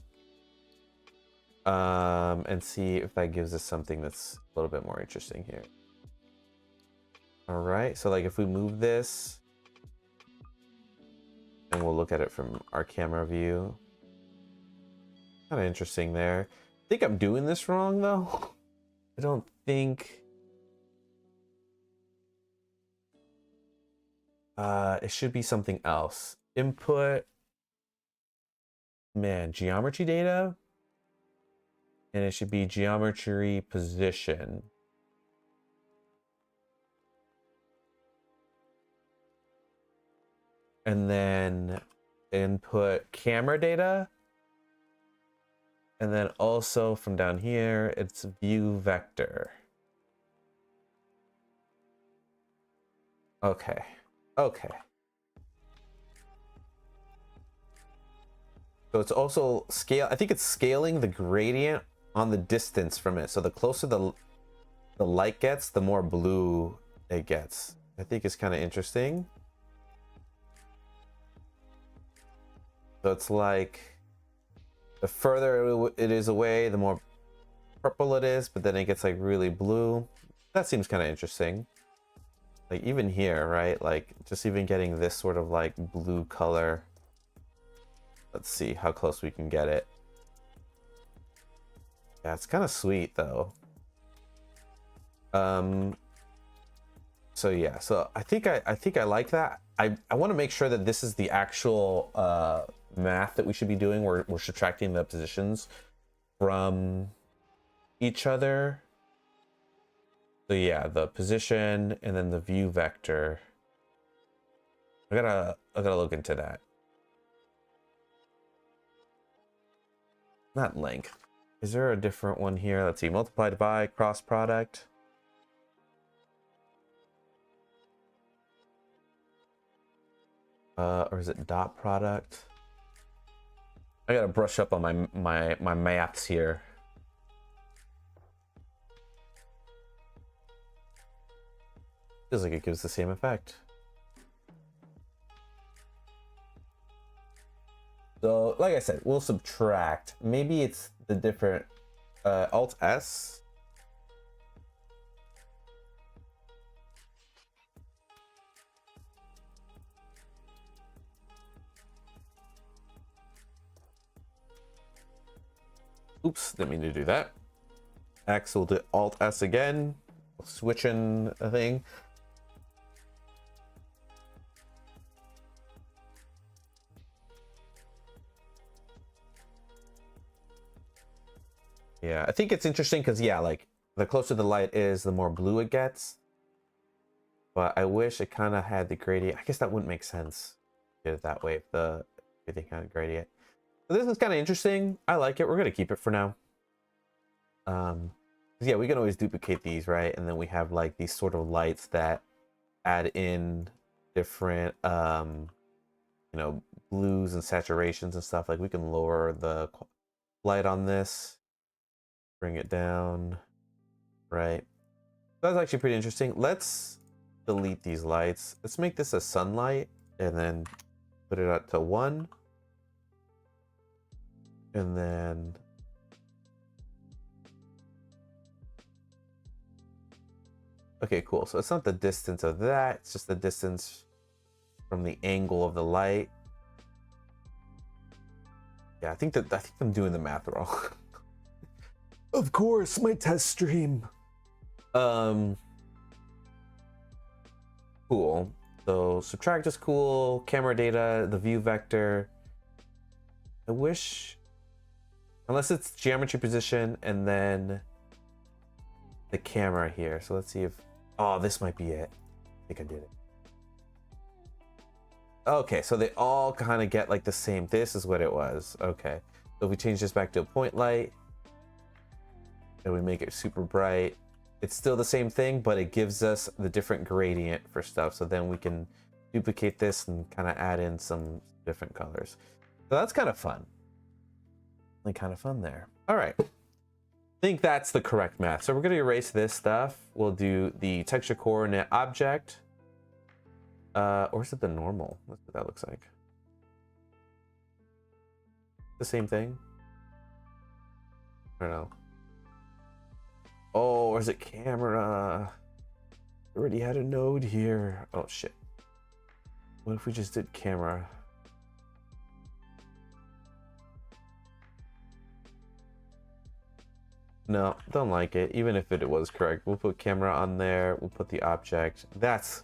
And see if that gives us something that's a little bit more interesting here. All right, so like if we move this, and we'll look at it from our camera view. Kind of interesting there. I think I'm doing this wrong though. I don't think it should be something else. Input, man, geometry data, and it should be geometry position. And then input camera data. And then also from down here, it's view vector. Okay. Okay. So it's also scale. I think it's scaling the gradient on the distance from it. So the closer the light gets, the more blue it gets. I think it's kind of interesting. So it's like the further it is away, the more purple it is, but then it gets like really blue. That seems kind of interesting. Like even here, right? Like just even getting this sort of like blue color. Let's see how close we can get it. Yeah, it's kind of sweet though. So yeah, so I think I like that. I want to make sure that this is the actual math that we should be doing. We're subtracting the positions from each other. So yeah, the position and then the view vector. I gotta look into that. Not length. Is there a different one here? Let's see, multiplied by, cross product. Or is it dot product? I gotta brush up on my maths here. Feels like it gives the same effect. So, like I said, we'll subtract. Maybe it's the different Alt S. Oops, didn't mean to do that. X, we'll do Alt S again. Switching a thing. Yeah, I think it's interesting because, yeah, like the closer the light is, the more blue it gets. But I wish it kind of had the gradient. I guess that wouldn't make sense. Did it that way if the everything kind of gradient. So this is kind of interesting. I like it. We're gonna keep it for now. Yeah, we can always duplicate these, right? And then we have like these sort of lights that add in different you know, blues and saturations and stuff. Like we can lower the light on this, bring it down, right? That's actually pretty interesting. Let's delete these lights. Let's make this a sunlight and then put it up to 1. And then okay, cool. So it's not the distance of that, it's just the distance from the angle of the light. Yeah, I think I'm doing the math wrong. Of course, my test stream. Cool. So subtract is cool. Camera data, the view vector. I wish, unless it's geometry position and then the camera here. So let's see if, oh, this might be it. I think I did it. Okay, so they all kind of get like the same. This is what it was. Okay, so if we change this back to a point light and we make it super bright, it's still the same thing, but it gives us the different gradient for stuff. So then we can duplicate this and kind of add in some different colors. So that's kind of fun. Like kind of fun there. All right. I think that's the correct math. So we're going to erase this stuff. We'll do the texture coordinate object. Or is it the normal? That's what that looks like. The same thing. I don't know. Oh, or is it camera? I already had a node here. Oh shit. What if we just did camera? No, don't like it. Even if it was correct, we'll put camera on there. We'll put the object. That's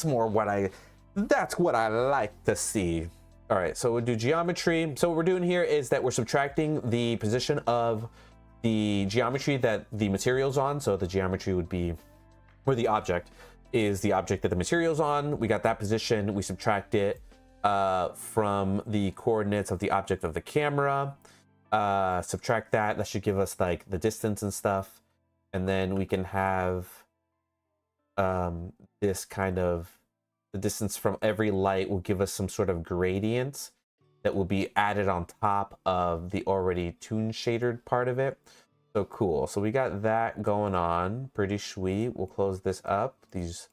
more what that's what I like to see. All right, so we'll do geometry. So what we're doing here is that we're subtracting the position of the geometry that the material's on. So the geometry would be, or the object is the object that the material's on. We got that position. We subtract it from the coordinates of the object of the camera. Subtract that. That should give us like the distance and stuff. And then we can have this kind of, the distance from every light will give us some sort of gradient that will be added on top of the already toon shadered part of it. So cool. So we got that going on. Pretty sweet. We'll close this up. These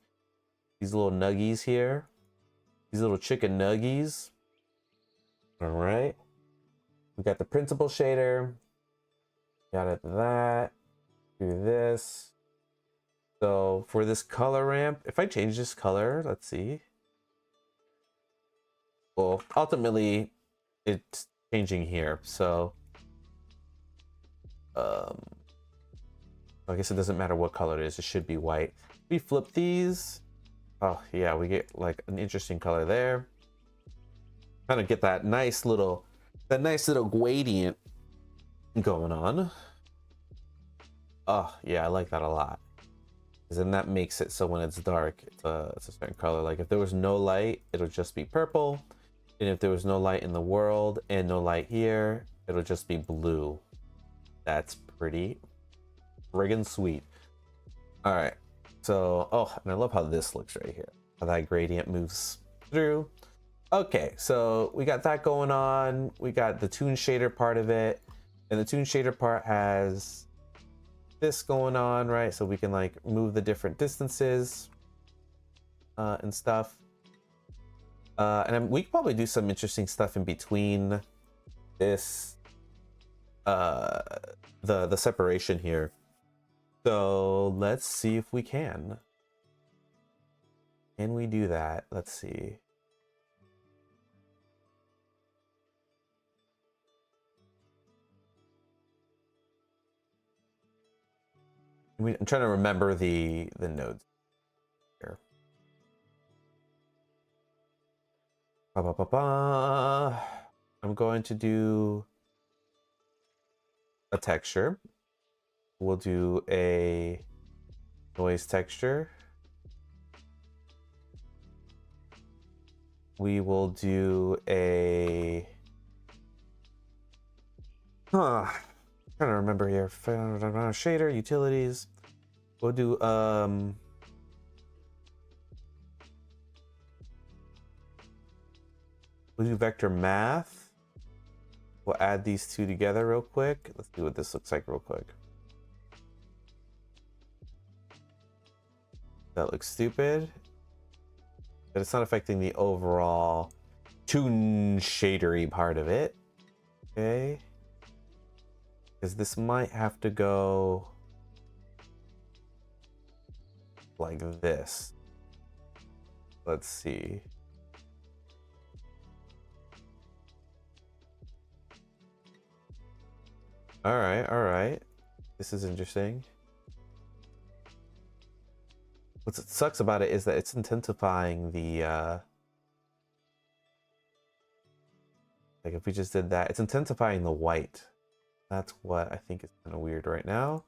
little nuggies here. These little chicken nuggies. All right. We got the principal shader. Got it. That. Do this. So for this color ramp, if I change this color, let's see. Well, ultimately, it's changing here. So, I guess it doesn't matter what color it is. It should be white. We flip these. Oh yeah, we get like an interesting color there. Kind of get that nice little gradient going on. Oh yeah, I like that a lot. Because then that makes it so when it's dark, it's a certain color. Like if there was no light, it'll just be purple. And if there was no light in the world and no light here, it'll just be blue. That's pretty friggin' sweet. All right. So, oh, and I love how this looks right here. How that gradient moves through. Okay, so we got that going on. We got the toon shader part of it. And the toon shader part has this going on, right? So we can like move the different distances and stuff. And we could probably do some interesting stuff in between this, the separation here. So let's see if we can. Can we do that? Let's see. I'm trying to remember the nodes here. Ba, ba, ba, ba. I'm going to do a texture. We'll do a noise texture. We will do a trying to remember here. Shader, utilities. We'll do vector math. We'll add these two together real quick. Let's see what this looks like real quick. That looks stupid, but it's not affecting the overall toon shadery part of it. Okay. Because this might have to go like this. Let's see. All right. This is interesting. What sucks about it is that it's intensifying the like if we just did that, it's intensifying the white. That's what I think is kind of weird right now.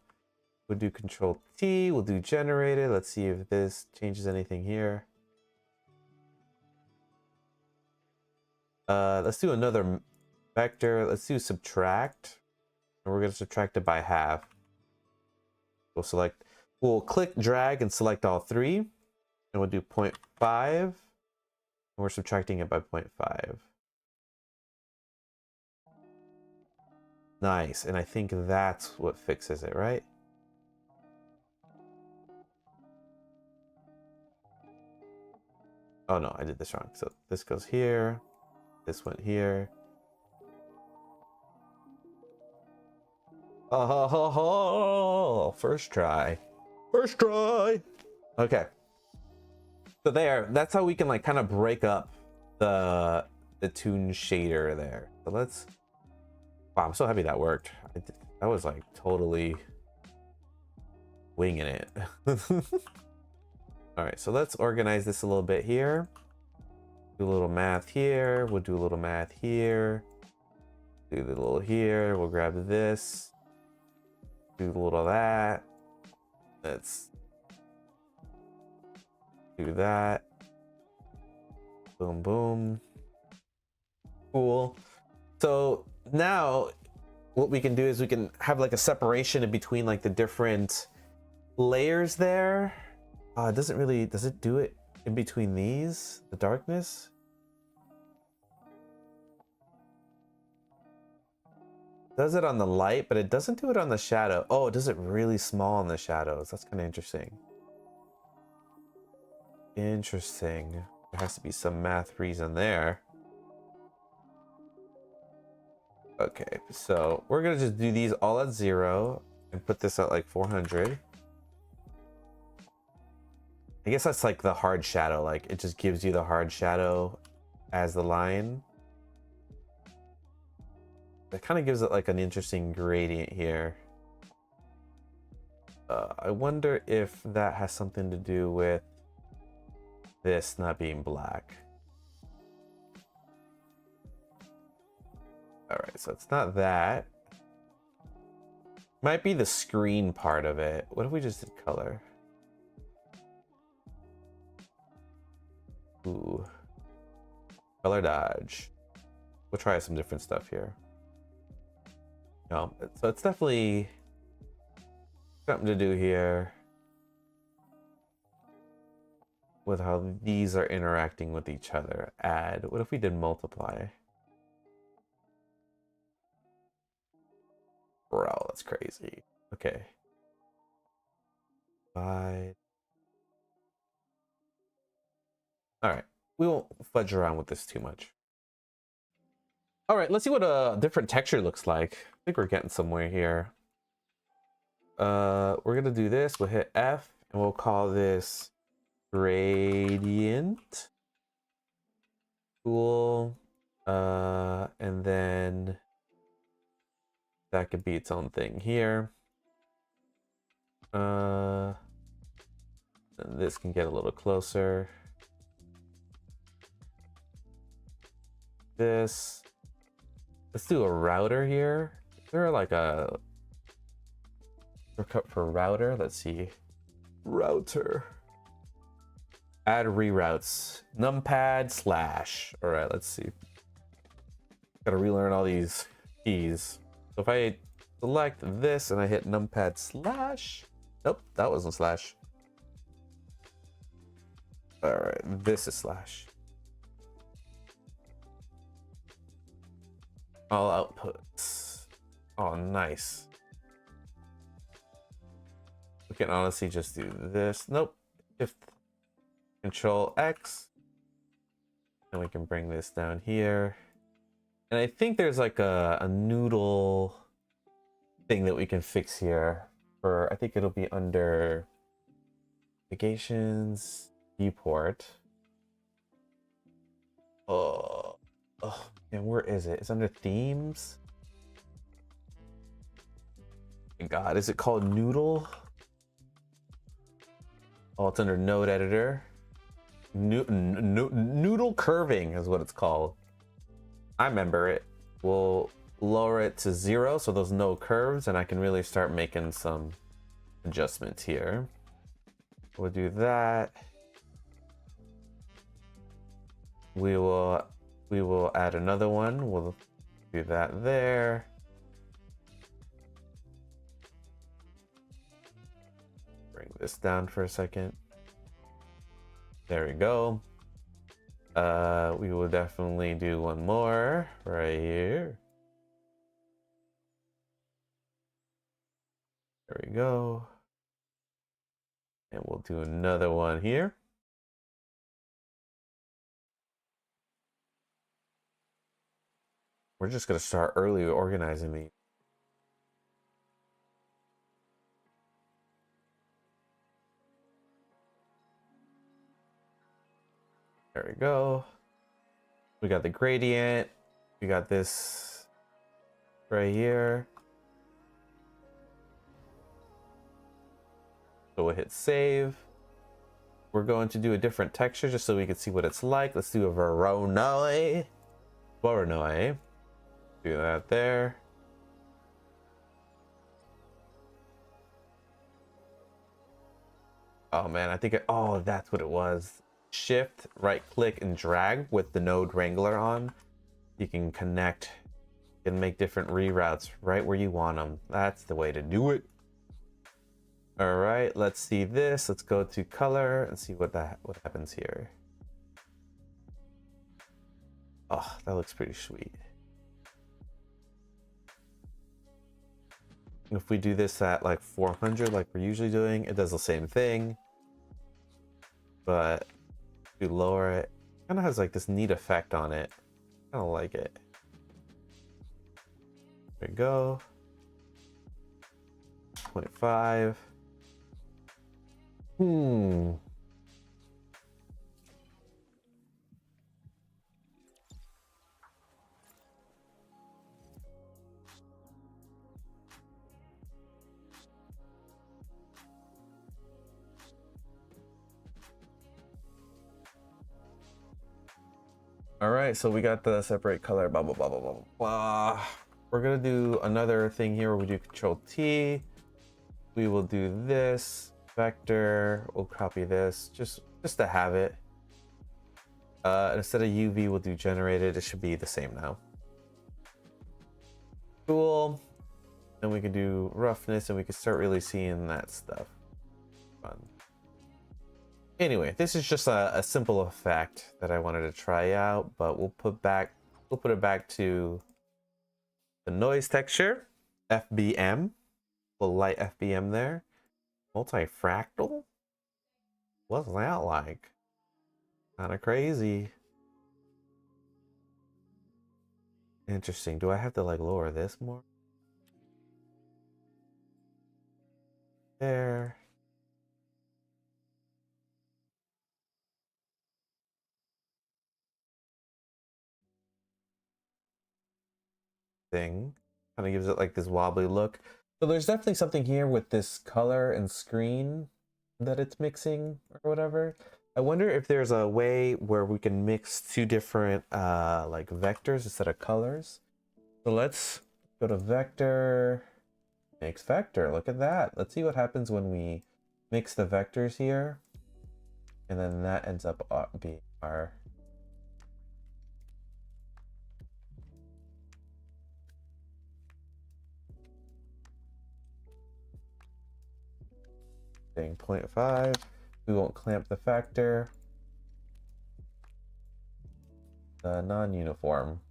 We'll do Control T, we'll do generated. Let's see if this changes anything here. Let's do another vector. Let's do subtract. And we're going to subtract it by half. We'll click, drag, and select all three. And we'll do 0.5. And we're subtracting it by 0.5. Nice. And I think that's what fixes it, right? Oh no, I did this wrong. So this goes here. This went here. Oh, first try. First try. Okay. So that's how we can like kind of break up the toon shader there. So let's, wow, I'm so happy that worked. That was like totally winging it. All right, so let's organize this a little bit here. Do a little math here. We'll do a little math here. Do the little here. We'll grab this. Do a little of that. Let's do that. Boom, boom. Cool. So now what we can do is we can have like a separation in between like the different layers there. It doesn't really, does it do it in between these? The darkness? Does it on the light, but it doesn't do it on the shadow. Oh, it does it really small on the shadows. That's kind of interesting. Interesting. There has to be some math reason there. Okay, so we're gonna just do these all at 0 and put this at like 400. I guess that's like the hard shadow. Like it just gives you the hard shadow as the line. It kind of gives it like an interesting gradient here. I wonder if that has something to do with this not being black. All right, so it's not that. Might be the screen part of it. What if we just did color? Ooh. Color dodge. We'll try some different stuff here. No, so it's definitely something to do here with how these are interacting with each other. Add. What if we did multiply? Bro, that's crazy. Okay. Divide. All right. We won't fudge around with this too much. All right, let's see what a different texture looks like. I think we're getting somewhere here. We're gonna do this. We'll hit F and we'll call this gradient. Cool. And then that could be its own thing here. And this can get a little closer. This. Let's do a router here. Is there like a shortcut for router? Let's see. Router. Add reroutes. Numpad slash. All right, let's see. Gotta relearn all these keys. So if I select this and I hit numpad slash. Nope, that wasn't slash. All right, this is slash. All outputs. Oh, nice. We can honestly just do this. Nope. Shift Control X. And we can bring this down here. And I think there's like a noodle thing that we can fix here. For I think it'll be under navigations, viewport. Oh, and where is it? It's under themes. My God, is it called noodle? Oh, it's under node editor. Noodle curving is what it's called. I remember it. We'll lower it to 0 so there's no curves, and I can really start making some adjustments here. We'll do that. We will add another one. We'll do that there. Bring this down for a second. There we go. We will definitely do one more right here. There we go. And we'll do another one here. We're just gonna start early organizing these. There we go. We got the gradient. We got this right here. So we'll hit save. We're going to do a different texture just so we can see what it's like. Let's do a Voronoi. Voronoi. Do that there. Oh man, I think oh, that's what it was. Shift, right click, and drag with the node wrangler on. You can connect and make different reroutes right where you want them. That's the way to do it. All right, let's see this. Let's go to color and see what happens here. Oh, that looks pretty sweet. If we do this at like 400 like we're usually doing, it does the same thing. But if we lower it, it kind of has like this neat effect on it. I don't like it. There we go. 25. All right, so we got the separate color, blah, blah, blah, blah, blah, blah. We're gonna do another thing here where we do Control T. We will do this vector. We'll copy this just to have it. Instead of UV, we'll do generated. It should be the same now. Cool. And we can do roughness, and we can start really seeing that stuff. Fun. Anyway, this is just a simple effect that I wanted to try out, but we'll put it back to the noise texture, FBM. We'll light FBM there. Multifractal? What's that like? Kind of crazy. Interesting. Do I have to like lower this more? There. Thing. Kind of gives it like this wobbly look. So there's definitely something here with this color and screen that it's mixing or whatever. I wonder if there's a way where we can mix two different like vectors instead of colors. So let's go to vector, mix vector. Look at that. Let's see what happens when we mix the vectors here. And then that ends up being our thing, 0.5. We won't clamp the factor. The non-uniform.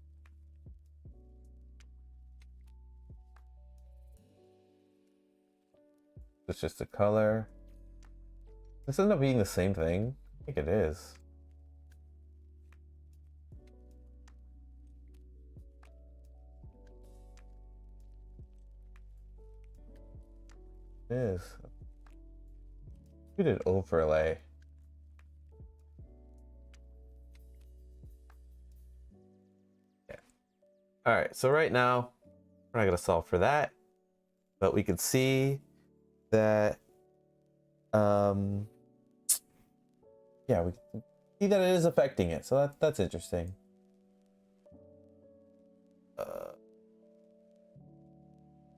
It's just a color. This ends up being the same thing. I think it is. It is. We did overlay. Yeah. All right. So right now, we're not gonna solve for that, but we can see that. Yeah, we can see that it is affecting it. So that's interesting.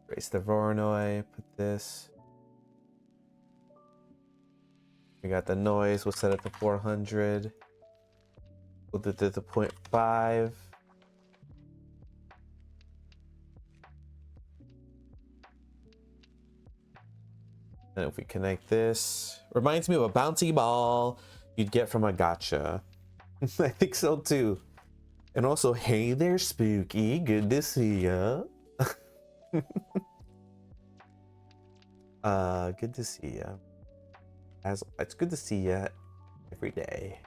Erase the Voronoi. Put this. We got the noise. We'll set it to 400. We'll do the 0.5. And if we connect this, reminds me of a bouncy ball you'd get from a gacha. I think so too. And also, hey there, Spooky. Good to see ya. Good to see ya. It's good to see ya every day.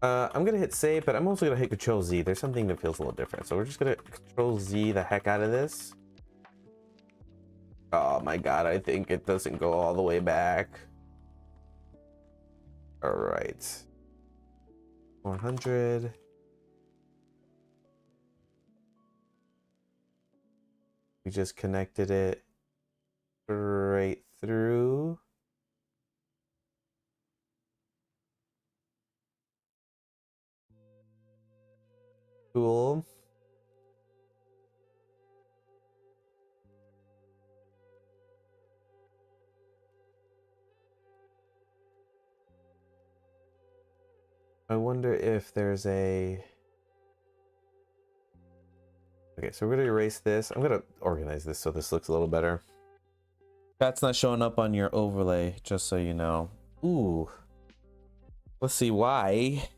I'm gonna hit save, but I'm also gonna hit Control Z. There's something that feels a little different, so we're just gonna Control Z the heck out of this. Oh my god, I think it doesn't go all the way back. All right, 400. We just connected it right through. Cool. I wonder if there's a... Okay, so we're gonna erase this. I'm gonna organize this so this looks a little better. That's not showing up on your overlay, just so you know. Ooh. Let's see why.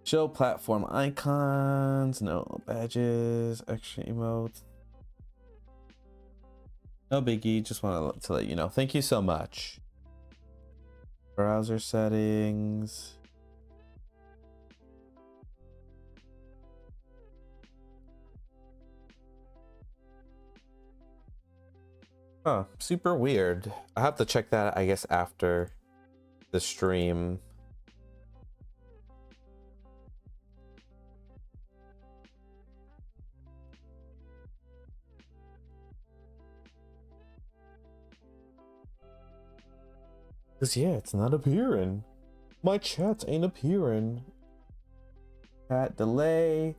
Show platform icons, no badges, extra emotes. No biggie, just wanted to let you know. Thank you so much. Browser settings. Huh, super weird. I have to check that, I guess, after the stream. Cause yeah, it's not appearing. My chats ain't appearing. Chat delay.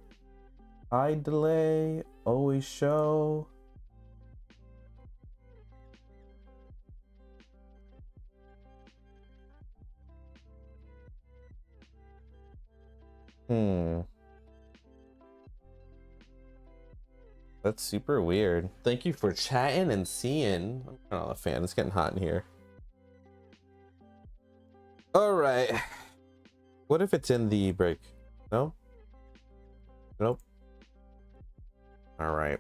Hide delay. Always show. That's super weird. Thank you for chatting and seeing. I'm kind of a fan. It's getting hot in here. All right. What if it's in the break? No? Nope. All right.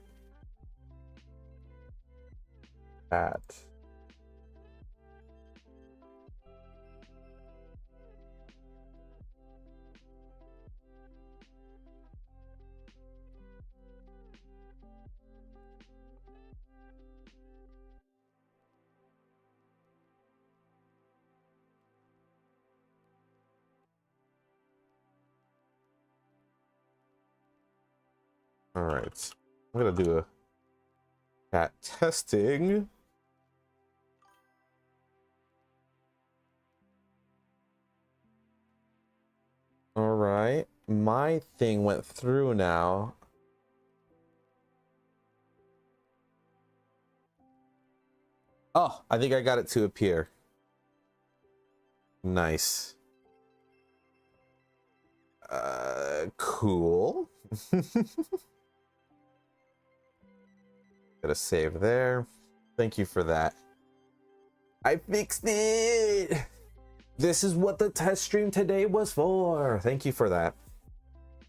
That. All right, I'm gonna do a chat testing. All right, my thing went through now. Oh, I think I got it to appear. Nice. Cool. Gotta save there. Thank you for that. I fixed it. This is what the test stream today was for. Thank you for that.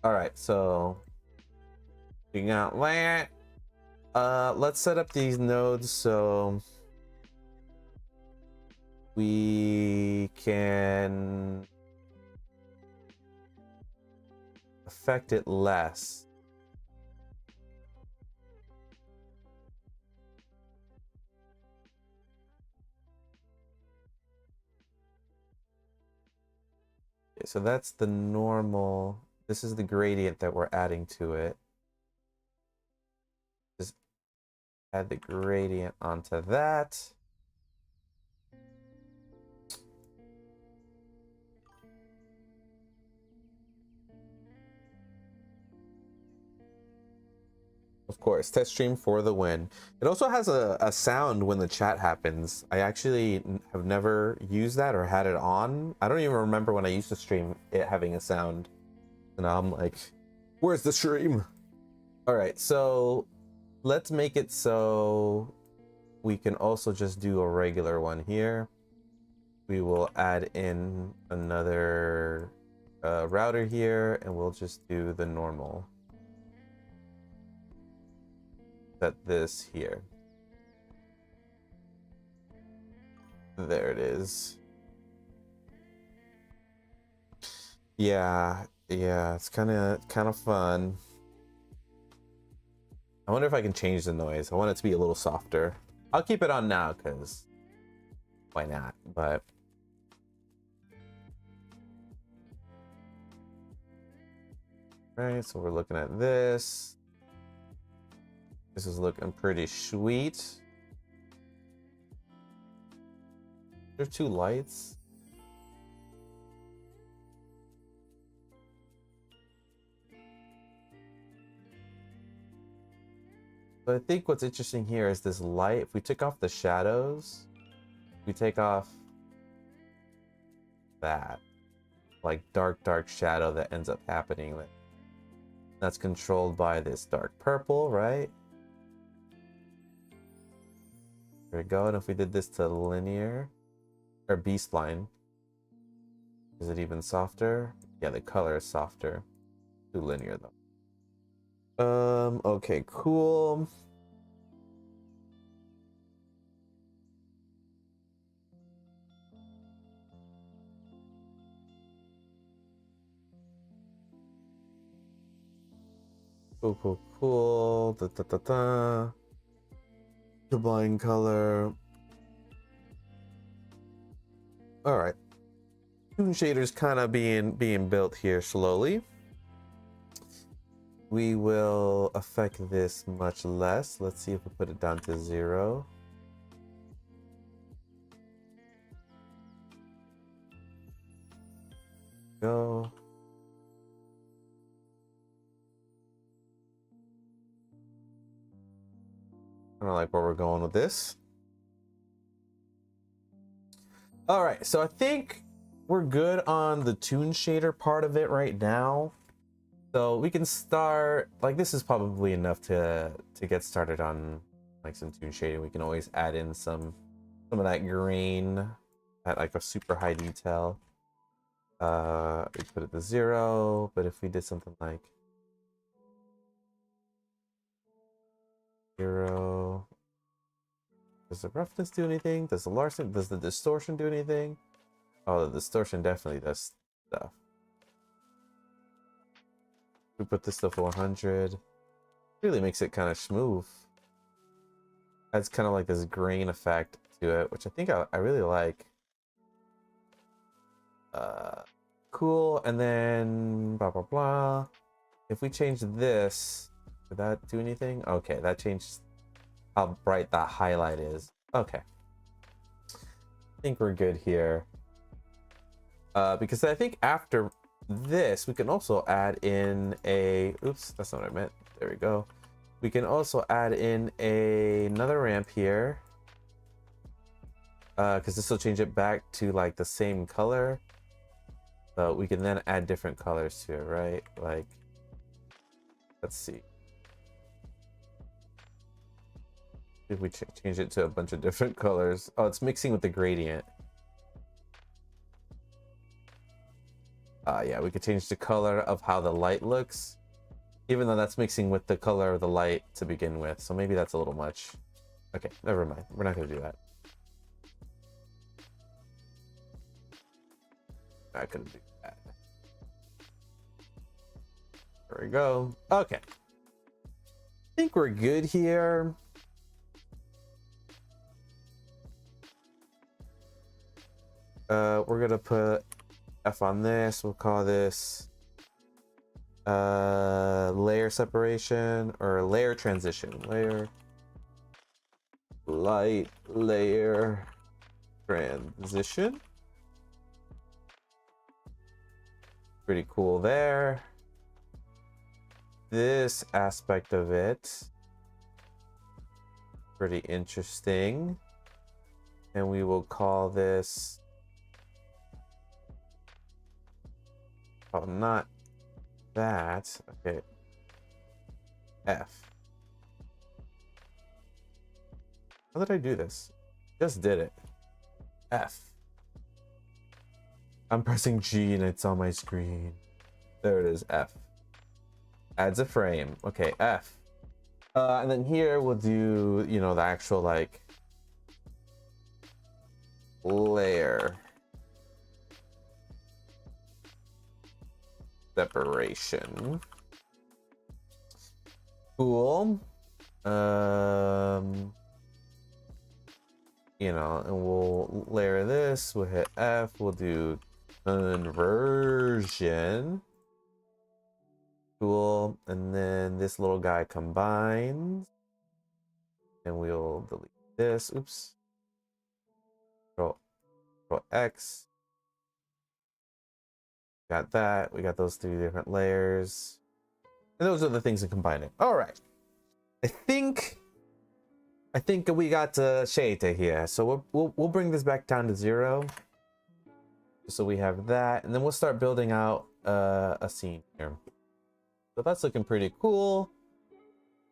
All right, so we got that. Let's set up these nodes so we can affect it less. Okay, so that's the normal. This is the gradient that we're adding to it. Just add the gradient onto that. Of course, test stream for the win. It also has a sound when the chat happens. I actually have never used that or had it on. I don't even remember when I used to stream it having a sound. And now I'm like, where's the stream? All right, so let's make it so we can also just do a regular one here. We will add in another router here, and we'll just do the normal. Set this here. There it is. Yeah, it's kind of fun. I wonder if I can change the noise. I want it to be a little softer. I'll keep it on now because why not? But all right, so we're looking at this. This is looking pretty sweet. There's two lights. But I think what's interesting here is this light. If we took off the shadows, we take off that like dark shadow that ends up happening. That's controlled by this dark purple, right? There we go. And if we did this to linear or B-spline, is it even softer? Yeah, the color is softer. Too linear though. Okay, cool. Cool. Combine color. All right. Toon shaders kind of being built here slowly. We will affect this much less. Let's see if we put it down to 0. Go. I don't like where we're going with this. All right, so I think we're good on the toon shader part of it right now. So we can start, like this is probably enough to get started on like some toon shading. We can always add in some of that grain at like a super high detail. We put it to 0, but if we did something like 0, does the roughness do anything? Does the distortion do anything? Oh, the distortion definitely does stuff. We put this stuff to 100. Really makes it kind of smooth. Adds kind of like this grain effect to it, which I think I really like. Cool, and then blah blah blah. If we change this Did that do anything? Okay, that changed how bright that highlight is. Okay. I think we're good here. Because I think after this, we can also add in a... Oops, that's not what I meant. There we go. We can also add in another ramp here. Because this will change it back to like the same color. So we can then add different colors to it, right? Like, let's see. If we change it to a bunch of different colors. Oh, it's mixing with the gradient. Yeah, we could change the color of how the light looks, even though that's mixing with the color of the light to begin with. So maybe that's a little much. Okay, never mind. We're not going to do that. I couldn't do that. There we go. Okay. I think we're good here. We're going to put F on this. We'll call this layer separation or layer transition. Layer light layer transition. Pretty cool there. This aspect of it, pretty interesting. And we will call this, oh, not that. Okay. F. How did I do this? Just did it. F. I'm pressing G and it's on my screen. There it is, F. Adds a frame. Okay, F. And then here we'll do, you know, the actual like layer separation. Cool. You know, and we'll layer this. We'll hit F. We'll do conversion. Cool. And then this little guy combines. And we'll delete this. Oops. Control X. Got that. We got those 3 different layers. And those are the things that combine it. All right. I think we got shade here. So we'll bring this back down to 0. So we have that. And then we'll start building out a scene here. So that's looking pretty cool.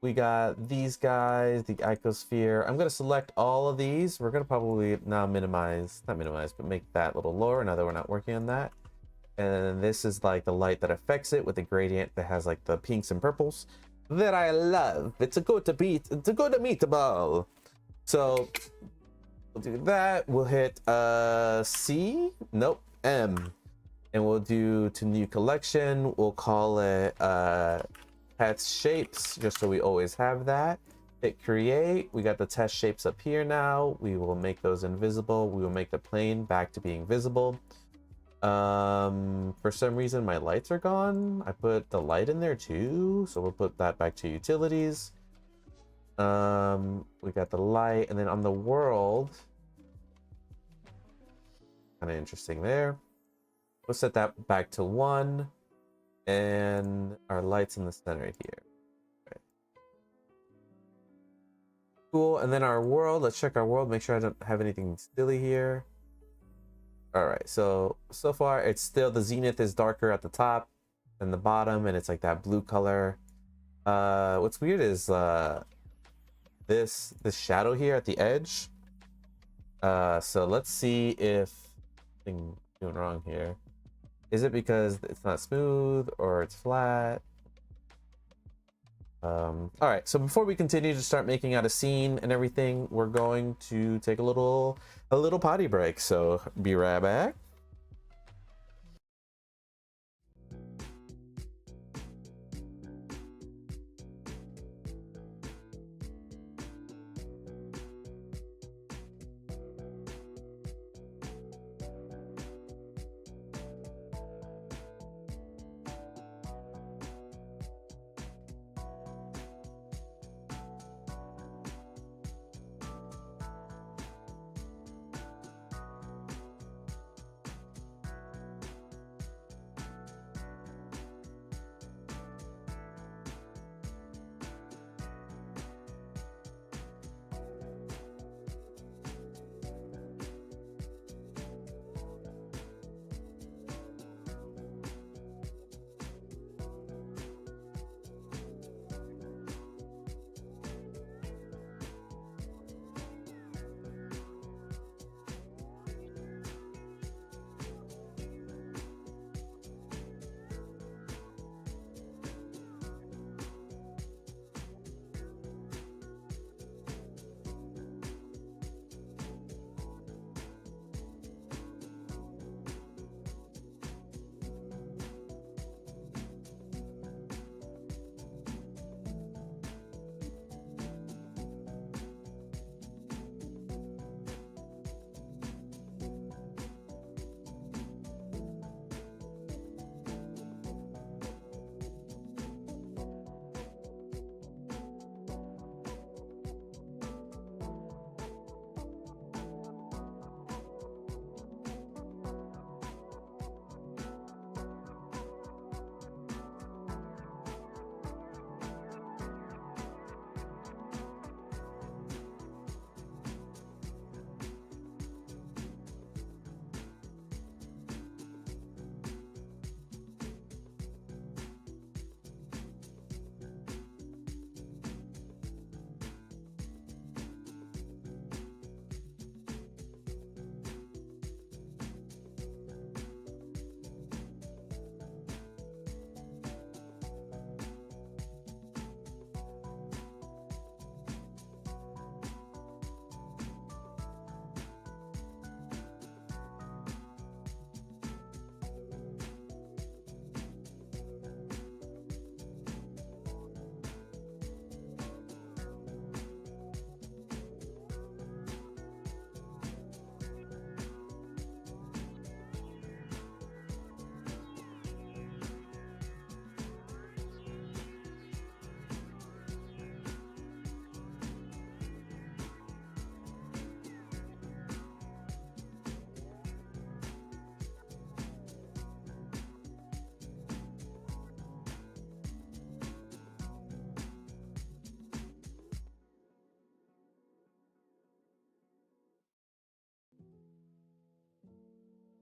We got these guys, the icosphere. I'm going to select all of these. We're going to probably now minimize, not minimize, but make that little lower now that we're not working on that. And then this is like the light that affects it with the gradient that has like the pinks and purples that I love. It's a good meatball. So we'll do that. We'll hit C. Nope. M. And we'll do to new collection. We'll call it test shapes, just so we always have that. Hit create. We got the test shapes up here now. We will make those invisible. We will make the plane back to being visible. For some reason my lights are gone. I put the light in there too, so we'll put that back to utilities. We got the light, and then on the world, kind of interesting there. We'll set that back to 1, and our lights in the center here. Okay. Cool. And then our world, let's check our world, make sure I don't have anything silly here. All right, so far it's still, the zenith is darker at the top than the bottom, and it's like that blue color. What's weird is this shadow here at the edge. So let's see if something doing wrong here. Is it because it's not smooth or it's flat? All right, so before we continue to start making out a scene and everything, we're going to take a little potty break. So be right back.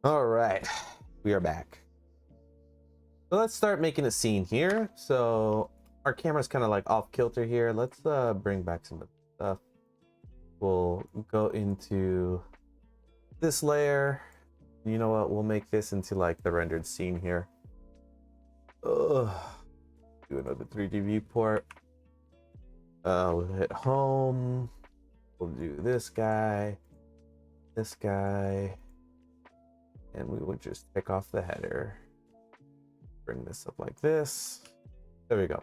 All right, we are back. So let's start making a scene here. So our camera's kind of like off kilter here. Let's bring back some of the stuff. We'll go into this layer. You know what? We'll make this into like the rendered scene here. Ugh. Do another 3D viewport. We'll hit home. We'll do this guy, and we would just take off the header. Bring this up like this. There we go.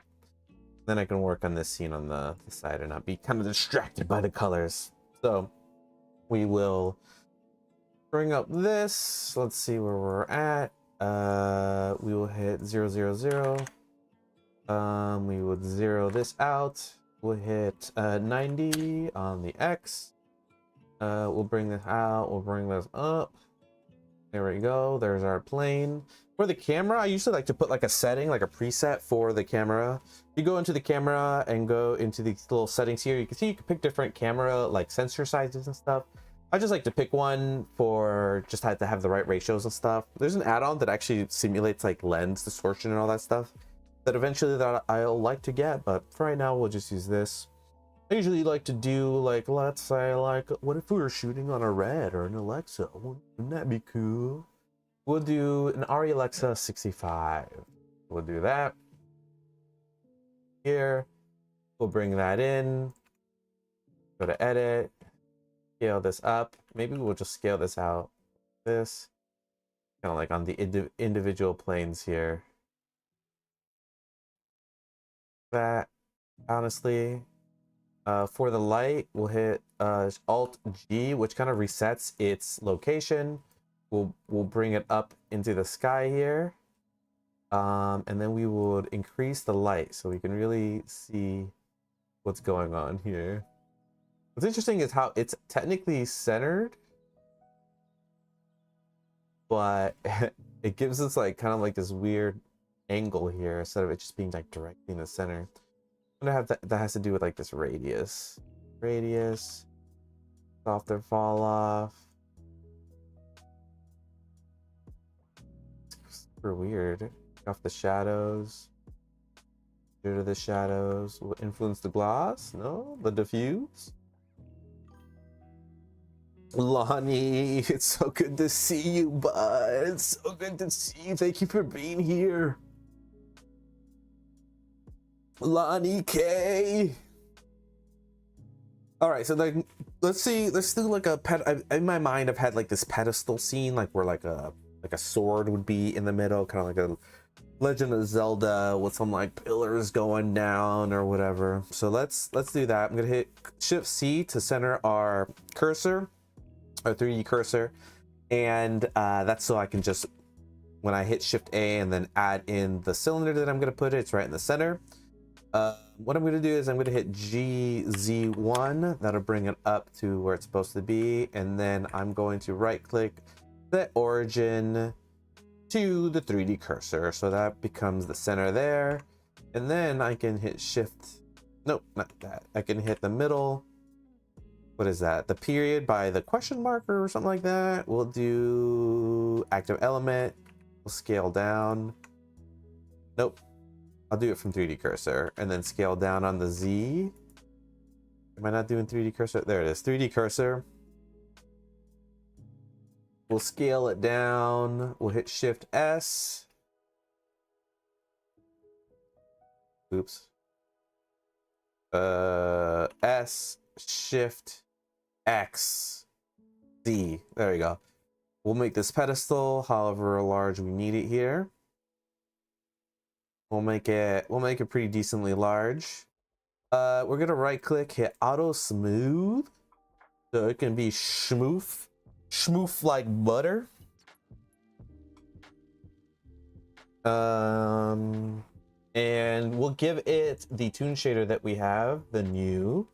Then I can work on this scene on the side and not be kind of distracted by the colors. So we will bring up this. Let's see where we're at. We will hit 0, 0, 0. We would zero this out. We'll hit 90 on the X. We'll bring this out. We'll bring this up. There we go. There's our plane. For the camera, I usually like to put like a setting, like a preset for the camera. You go into the camera and go into these little settings here. You can see you can pick different camera like sensor sizes and stuff. I just like to pick one for just had to have the right ratios and stuff. There's an add-on that actually simulates like lens distortion and all that stuff that eventually that I'll like to get, but for right now we'll just use this. I usually like to do like, let's say like, what if we were shooting on a Red or an Alexa? Wouldn't that be cool? We'll do an ARRI Alexa 65. We'll do that here. We'll bring that in, go to edit, scale this up. Maybe we'll just scale this out. This kind of like on the individual planes here. That honestly, for the light, we'll hit Alt G, which kind of resets its location. We'll bring it up into the sky here, and then we would increase the light so we can really see what's going on here. What's interesting is how it's technically centered, but it gives us like kind of like this weird angle here instead of it just being like directly in the center. I'm gonna have that has to do with like this radius, softer fall off. Super weird. Off the shadows. Due to the shadows will influence the gloss. No, the diffuse. Lonnie, it's so good to see you, bud. It's so good to see you. Thank you for being here. Lonnie K. All right, so like, let's do like a in my mind, I've had like this pedestal scene, like where like a sword would be in the middle, kind of like a Legend of Zelda with some like pillars going down or whatever. So let's do that. I'm gonna hit Shift C to center our cursor, our 3D cursor, and that's so I can just, when I hit Shift A and then add in the cylinder that I'm gonna put it's right in the center. What I'm going to do is I'm going to hit GZ1. That'll bring it up to where it's supposed to be. And then I'm going to right click the origin to the 3D cursor. So that becomes the center there. And then I can hit shift. Nope, not that. I can hit the middle. What is that? The period by the question marker or something like that. We'll do active element. We'll scale down. Nope. I'll do it from 3D cursor and then scale down on the Z. Am I not doing 3D cursor? There it is, 3D cursor. We'll scale it down. We'll hit Shift S. Oops. S, Shift, X, Z. There we go. We'll make this pedestal however large we need it here. We'll make it pretty decently large. We're gonna right click, hit auto smooth. So it can be schmoof like butter. And we'll give it the toon shader that we have, the new,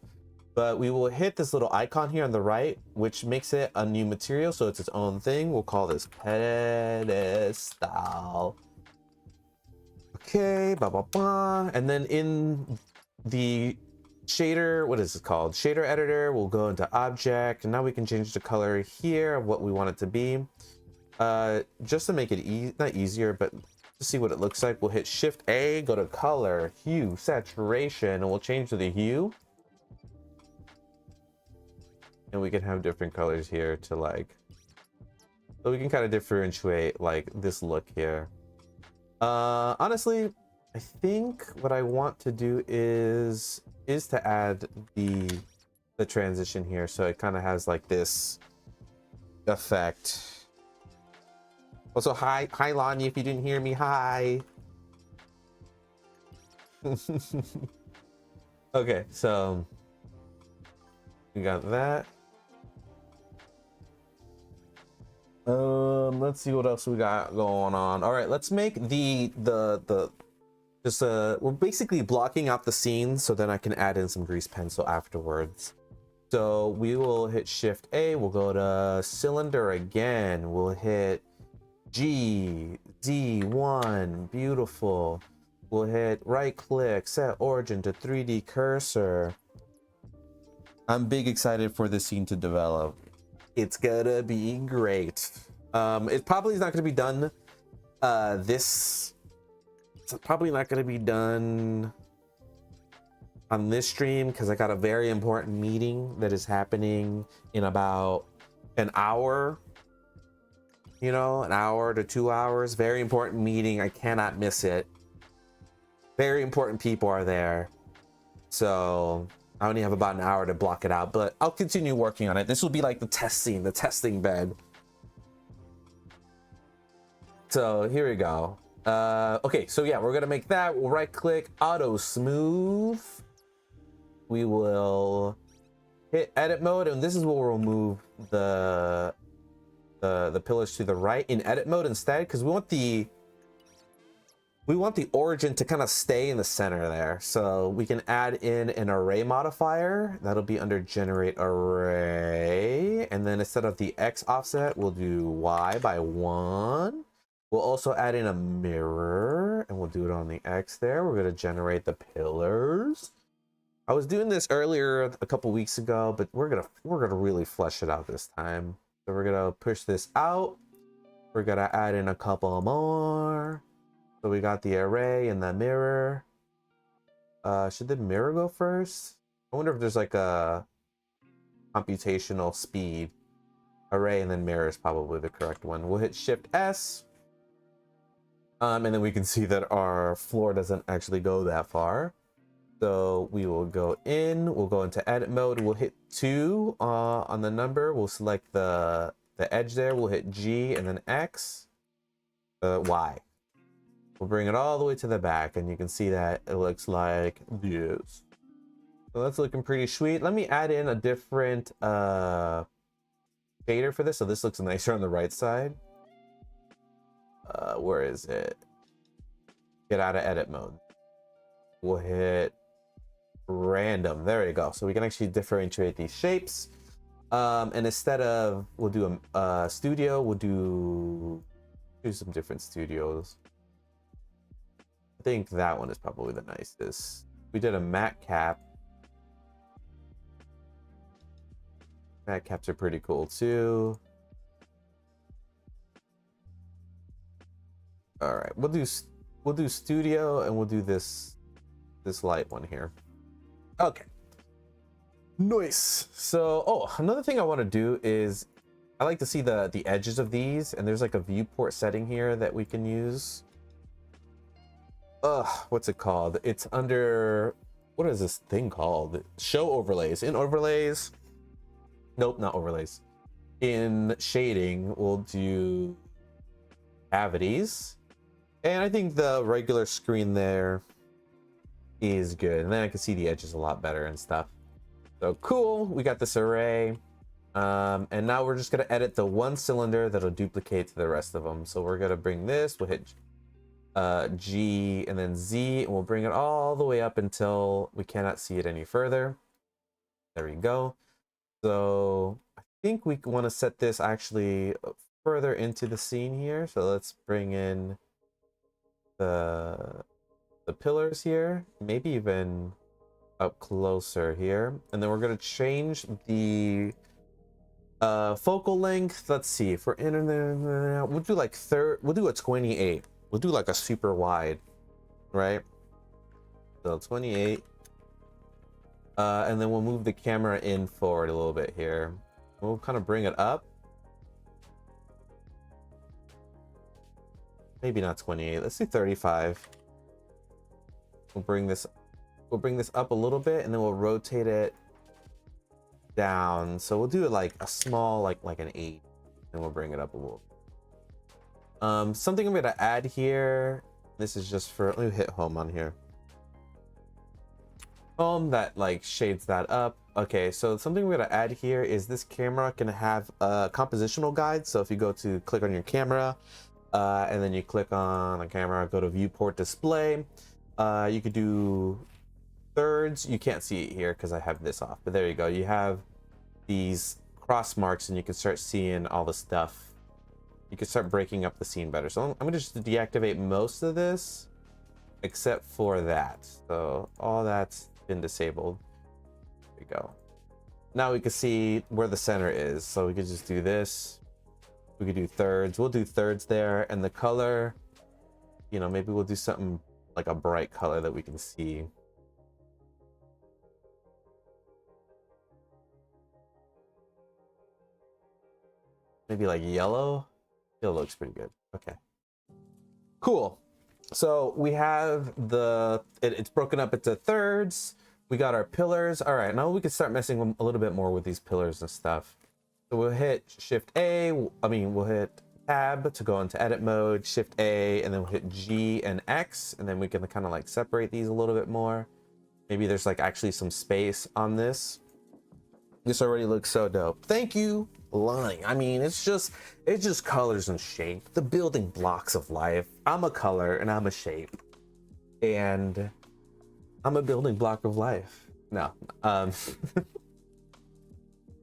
but we will hit this little icon here on the right, which makes it a new material. So it's its own thing. We'll call this pedestal. Okay, blah, blah, blah. And then in the shader, what is it called? Shader editor, we'll go into object, and now we can change the color here of what we want it to be. Just to make it not easier, but to see what it looks like, we'll hit Shift A, go to color, hue, saturation, and we'll change to the hue. And we can have different colors here to like, so we can kind of differentiate like this look here. Honestly, I think what I want to do is to add the transition here, so it kind of has like this effect. Also, hi Lonnie, if you didn't hear me, hi. Okay, so we got that. Let's see what else we got going on. All right, let's make we're basically blocking out the scene so then I can add in some grease pencil afterwards. So we will hit Shift A, we'll go to cylinder again, we'll hit G, Z1, beautiful. We'll hit right click, set origin to 3D cursor. I'm big excited for this scene to develop. It's gonna be great. It probably is not gonna be done it's probably not gonna be done on this stream because I got a very important meeting that is happening in about an hour. You know, an hour to 2 hours. Very important meeting. I cannot miss it. Very important people are there. So I only have about an hour to block it out, but I'll continue working on it. This will be like the test scene, the testing bed. So here we go. Okay, so yeah, we're gonna make that. We'll right click, auto smooth. We will hit edit mode, and this is where we'll move the pillars to the right in edit mode instead, because we want the origin to kind of stay in the center there. So we can add in an array modifier that'll be under generate array, and then instead of the X offset we'll do Y by 1. We'll also add in a mirror and we'll do it on the X there. We're going to generate the pillars. I was doing this earlier a couple weeks ago, but we're gonna really flesh it out this time. So we're gonna push this out. We're gonna add in a couple more. So we got the array and the mirror. Should the mirror go first? I wonder if there's like a computational speed. Array and then mirror is probably the correct one. We'll hit Shift S. And then we can see that our floor doesn't actually go that far. So we will go in, we'll go into edit mode, we'll hit 2 on the number, we'll select the edge there, we'll hit G and then X, Y. We'll bring it all the way to the back and you can see that it looks like this. So that's looking pretty sweet. Let me add in a different shader for this so this looks nicer on the right side. Where is it? Get out of edit mode. We'll hit random. There you go. So we can actually differentiate these shapes. And instead of we'll do a studio, we'll do some different studios. I think that one is probably the nicest. We did a matte cap. Matte caps are pretty cool too. All right, we'll do studio and we'll do this light one here. Okay, nice. So another thing I want to do is I like to see the edges of these, and there's like a viewport setting here that we can use. What's it called? It's under, what is this thing called? Show overlays. In overlays, nope, not overlays. In shading, we'll do cavities, and I think the regular screen there is good, and then I can see the edges a lot better and stuff. So cool, we got this array, and now we're just going to edit the one cylinder that'll duplicate to the rest of them. So we're going to bring this, we'll hit G and then Z, and we'll bring it all the way up until we cannot see it any further. There we go. So I think we want to set this actually further into the scene here. So let's bring in the pillars here, maybe even up closer here, and then we're going to change the Focal length, let's see, if we're in there, we'll do like we'll do a 28. We'll do like a super wide, right? So 28. And then we'll move the camera in forward a little bit here. We'll kind of bring it up. Maybe not 28. Let's do 35. We'll bring this up a little bit, and then we'll rotate it down. So we'll do it like a small, like an 8, and we'll bring it up a little. Something I'm gonna add here. This is just for, let me hit home on here. Home, that like shades that up. Okay, so something we're gonna add here is this camera can have a compositional guide. So if you go to click on your camera, and then you click on the camera, go to viewport display, you could do thirds. You can't see it here because I have this off, but there you go. You have these cross marks, and you can start seeing all the stuff. You can start breaking up the scene better. So I'm gonna just deactivate most of this except for that. So all that's been disabled. There we go. Now we can see where the center is. So we could just do this. We could do thirds. We'll do thirds there. And the color, you know, maybe we'll do something like a bright color that we can see. Maybe like yellow. It looks pretty good. Okay. Cool. So we have it's broken up into thirds. We got our pillars. All right, now we can start messing a little bit more with these pillars and stuff. So we'll hit Shift A. We'll hit Tab to go into edit mode, Shift A, and then we'll hit G and X, and then we can kind of like separate these a little bit more. Maybe there's like actually some space on this. This already looks so dope. Thank you, Line. I mean, it's just colors and shape, the building blocks of life. I'm a color and I'm a shape, and I'm a building block of life. No,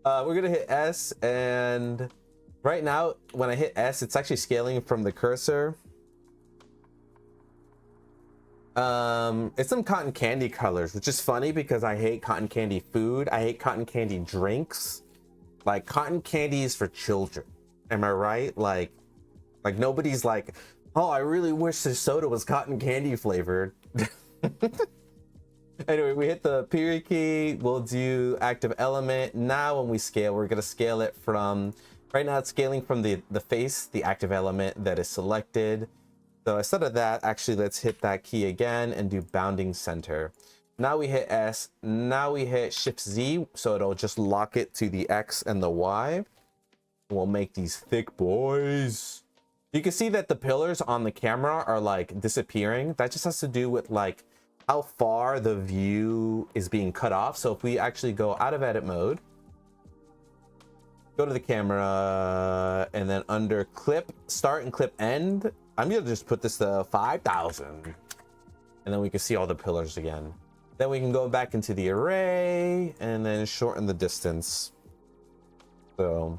we're gonna hit S, and right now when I hit S, it's actually scaling from the cursor. It's some cotton candy colors, which is funny because I hate cotton candy food. I hate cotton candy drinks. Like, cotton candy is for children. Am I right? Like nobody's like, oh, I really wish this soda was cotton candy flavored. Anyway, we hit the period key. We'll do active element. Now when we scale, we're gonna scale it from, right now it's scaling from the face, the active element that is selected. So instead of that, actually, let's hit that key again and do bounding center. Now we hit S. Now we hit Shift Z, so it'll just lock it to the X and the Y. We'll make these thick boys. You can see that the pillars on the camera are like disappearing. That just has to do with like how far the view is being cut off. So if we actually go out of edit mode, go to the camera, and then under clip start and clip end, I'm gonna just put this to 5,000, and then we can see all the pillars again. Then we can go back into the array and then shorten the distance. So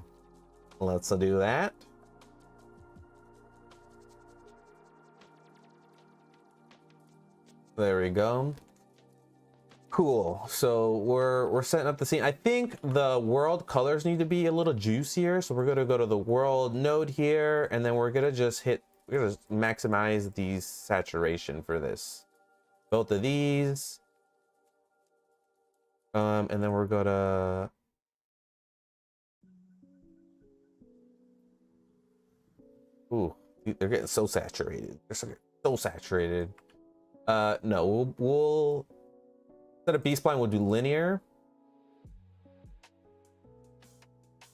let's do that. There we go. Cool. So we're setting up the scene. I think the world colors need to be a little juicier. So we're gonna go to the world node here, and then we're gonna maximize the saturation for this. Both of these. And then we're gonna they're getting so saturated. They're so saturated. No, we'll instead of B-spline, we'll do linear.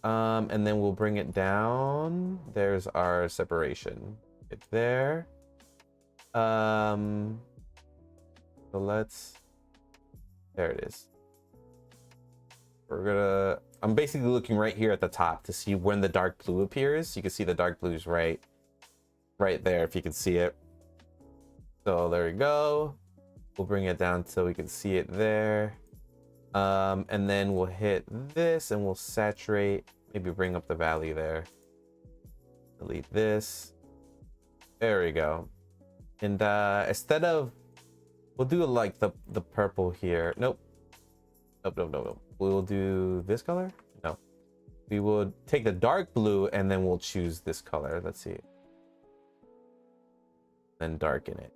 And then we'll bring it down. There's our separation. It's there. So there it is. I'm basically looking right here at the top to see when the dark blue appears. You can see the dark blue is right there, if you can see it. So there we go. We'll bring it down so we can see it there. And then we'll hit this and we'll saturate, maybe bring up the value there. Delete this. There we go. And instead of, we'll do like the purple here. Nope. We'll do this color? No. we will take the dark blue and then we'll choose this color. Let's see. Then darken it.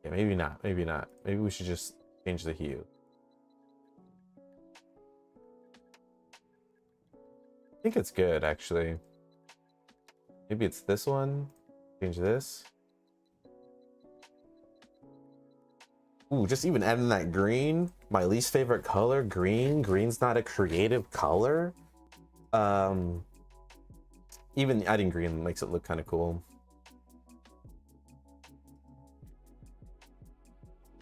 Yeah, maybe not. Maybe not. Maybe we should just change the hue. I think it's good, actually. Maybe it's this one. Change this. Ooh, just even adding that green. My least favorite color, green. Green's not a creative color. Even adding green makes it look kind of cool.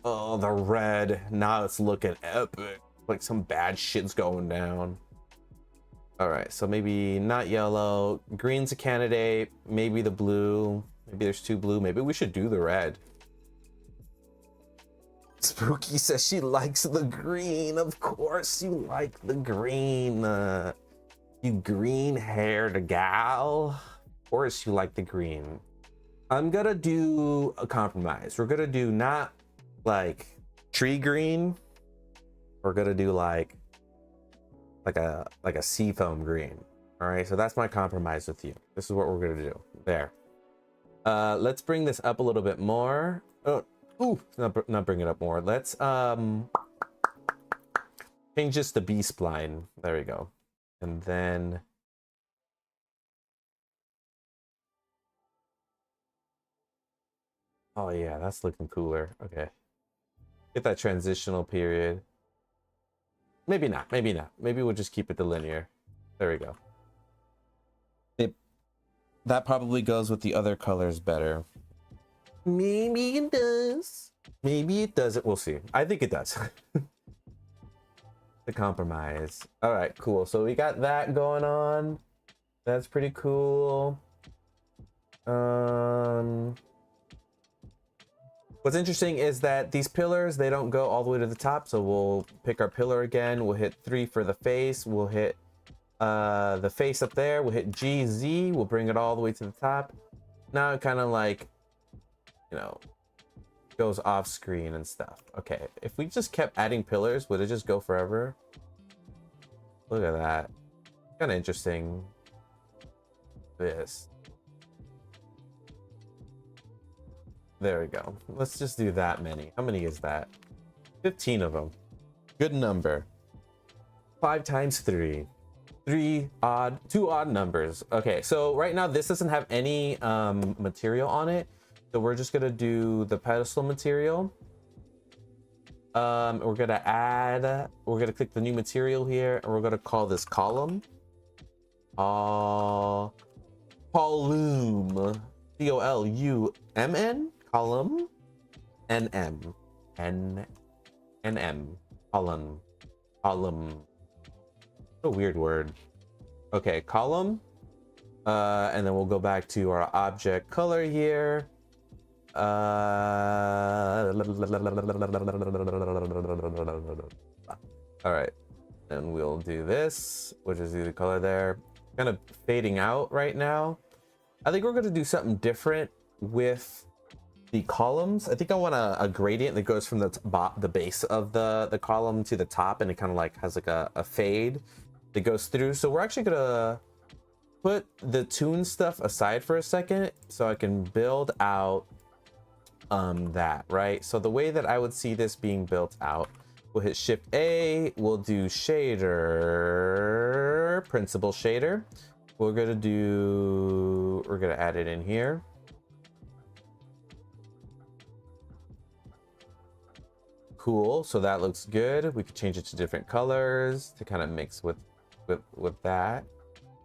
Oh, the red. Now it's looking epic. Like some bad shit's going down. All right, so maybe not yellow. Green's a candidate. Maybe the blue. Maybe there's two blue. Maybe we should do the red. Spooky says she likes the green. Of course you like the green. You green-haired gal. Of course you like the green. I'm gonna do a compromise. We're gonna do not like tree green. We're gonna do like a seafoam green. All right, so that's my compromise with you. This is what we're gonna do. There. Let's bring this up a little bit more. Oh, ooh, not bring it up more. Let's change this to B spline. There we go. And then oh yeah, that's looking cooler. Okay. Get that transitional period. Maybe not, maybe not. Maybe we'll just keep it to linear. There we go. That probably goes with the other colors better. Maybe it does. Maybe it doesn't. We'll see. I think it does. The compromise. All right, cool. So we got that going on. That's pretty cool. What's interesting is that these pillars, they don't go all the way to the top. So we'll pick our pillar again. We'll hit 3 for the face. We'll hit the face up there. We'll hit GZ. We'll bring it all the way to the top. Now it kind of like, you know, goes off screen and stuff. Okay, if we just kept adding pillars, would it just go forever? Look at that. Kind of interesting. This. There we go. Let's just do that many. How many is that? 15 of them. Good number. 5 times 3. 2 odd numbers. Okay, so right now this doesn't have any material on it. So we're just gonna do the pedestal material. We're gonna click the new material here and we're gonna call this column. Column. C-O-L-U-M-N. Column. N-M. N-M. Column. Column. What a weird word. Okay, column. And then we'll go back to our object color here. All right, and we'll do this. We'll just do the color there. Kind of fading out right now. I think we're going to do something different with the columns. I think I want a gradient that goes from the base of the column to the top, and it kind of like has like a fade that goes through. So we're actually gonna put the tune stuff aside for a second so I can build out that, right? So the way that I would see this being built out, we'll hit Shift A, we'll do shader, principal shader. We're gonna add it in here. Cool, so that looks good. We could change it to different colors to kind of mix with that.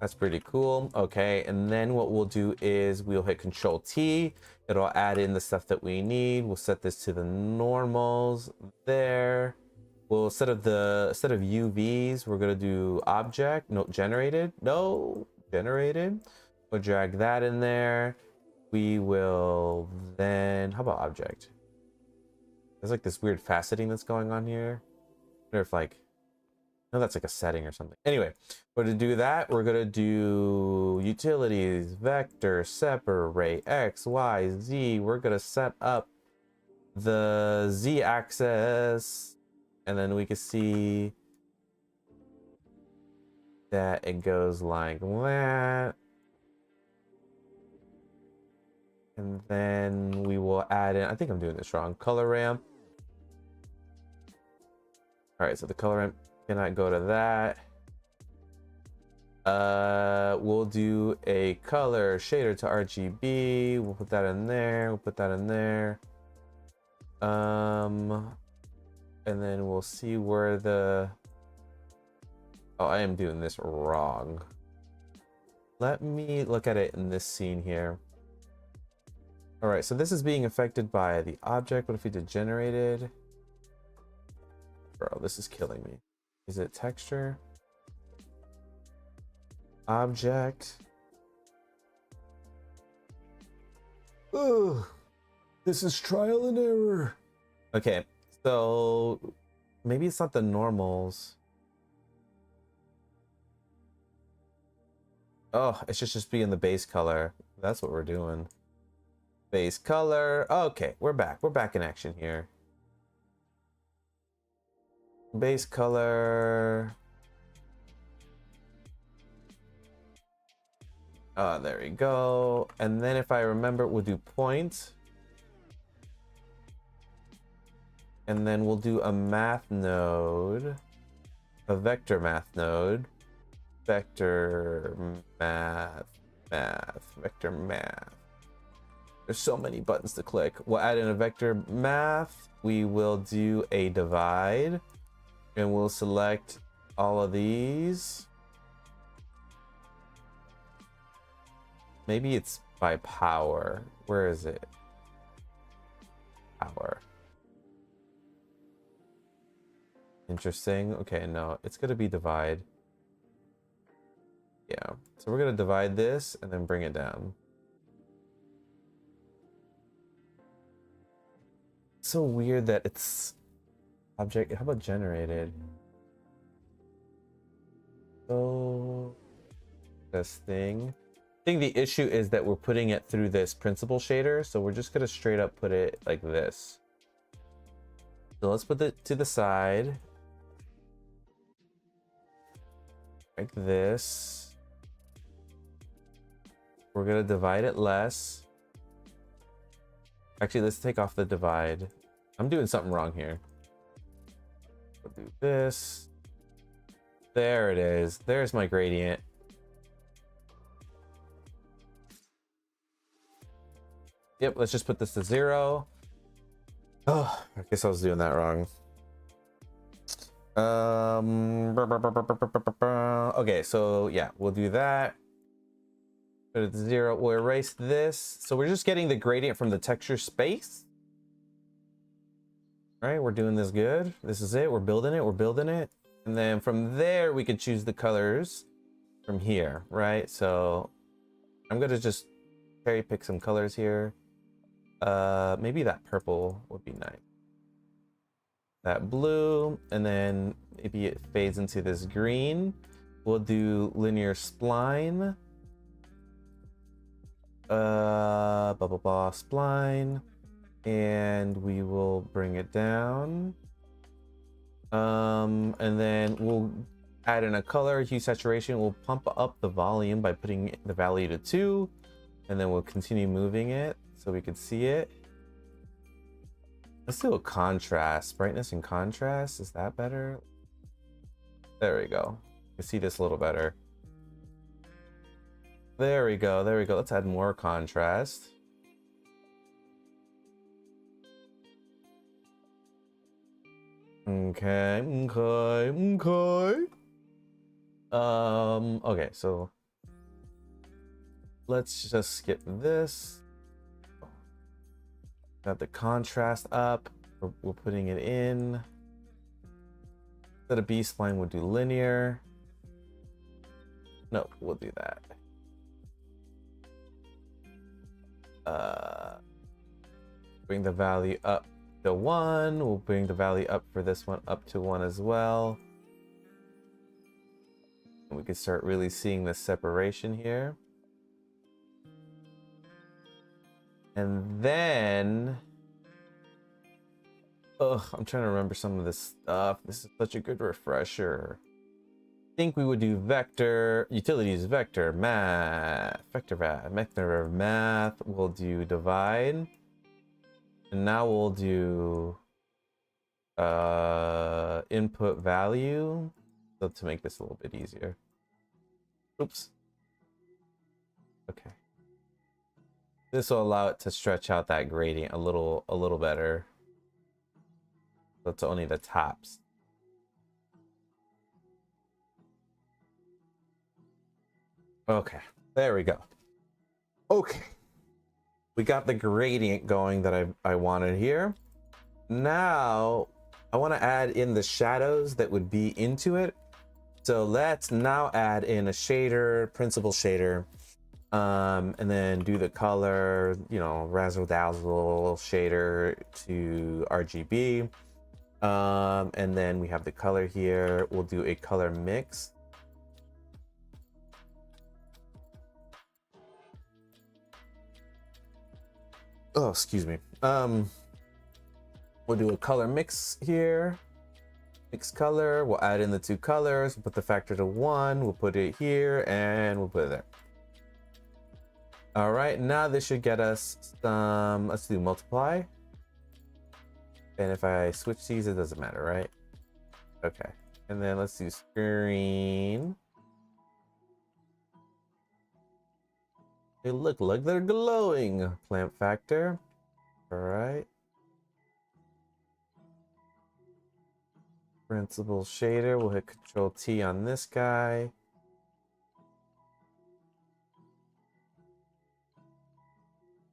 That's pretty cool. Okay, and then what we'll do is we'll hit Control T. It'll add in the stuff that we need. We'll set this to the normals there. Well, instead of UVs, we're gonna do object. No, generated. No, generated. We'll drag that in there. We will then, how about object? There's like this weird faceting that's going on here. I wonder if like, no, that's like a setting or something. Anyway, we're to do that, we're gonna do utilities, vector, separate, X, Y, Z. We're gonna set up the Z axis And then we can see that it goes like that. And then we will add in, I think I'm doing this wrong, color ramp. All right, so the color ramp cannot go to that. We'll do a color shader to RGB. We'll put that in there. We'll put that in there. And then we'll see where the... Oh, I am doing this wrong. Let me look at it in this scene here. All right, so this is being affected by the object. What if we did generated? Bro, this is killing me. Is it texture? Object. Ugh, this is trial and error. Okay, so maybe it's not the normals. Oh, it's just being the base color. That's what we're doing. Base color. Okay, we're back. We're back in action here. Base color. There we go. And then if I remember, we'll do point. And then we'll do a math node, a vector math node, vector math, vector math. There's so many buttons to click. We'll add in a vector math. We will do a divide and we'll select all of these. Maybe it's by power. Where is it? Power. Interesting. Okay, no, it's gonna be divide. Yeah, so we're gonna divide this and then bring it down. So weird that it's object. How about generated? So this thing. I think the issue is that we're putting it through this principal shader, so we're just gonna straight up put it like this. So let's put it to the side. Like this. We're gonna divide it less. Actually, let's take off the divide. I'm doing something wrong here. We'll do this. There it is. There's my gradient. Yep, let's just put this to 0. Oh, I guess I was doing that wrong. Okay, so yeah, we'll do that. Put it to 0. We'll erase this. So we're just getting the gradient from the texture space. All right, we're doing this good. This is it. We're building it. We're building it. And then from there, we could choose the colors from here, right? So I'm going to just cherry pick some colors here. Maybe that purple would be nice. That blue, and then maybe it fades into this green. We'll do linear spline. Spline. And we will bring it down. And then we'll add in a color, hue saturation. We'll pump up the volume by putting the value to 2. And then we'll continue moving it so we can see it. Let's do a contrast, brightness and contrast. Is that better? There we go. You can see this a little better. There we go. There we go. Let's add more contrast. Okay. Okay, so let's just skip this. Got the contrast up. We're putting it in. Instead of B-spline, we'll do linear. No, we'll do that. Bring the value up to 1. We'll bring the value up for this one up to 1 as well. And we can start really seeing the separation here. And then Ugh, I'm trying to remember some of this stuff. This is such a good refresher. I think we would do vector utilities, vector math, vector math. We'll do divide, and now we'll do input value. So to make this a little bit easier. Oops. Okay. This will allow it to stretch out that gradient a little better. So it's only the tops. Okay, there we go. Okay, we got the gradient going that I wanted here. Now I want to add in the shadows that would be into it. So let's now add in a shader, principal shader, and then do the color, you know, razzle dazzle shader to RGB. And then we have the color here. We'll do a color mix. Oh, excuse me. We'll do a color mix here. Mix color. We'll add in the two colors. We'll put the factor to 1. We'll put it here and we'll put it there. All right, now this should get us some, let's do multiply. And if I switch these, it doesn't matter, right? Okay. And then let's do screen. They look like they're glowing. Plant factor. All right. Principal shader. We'll hit Control T on this guy.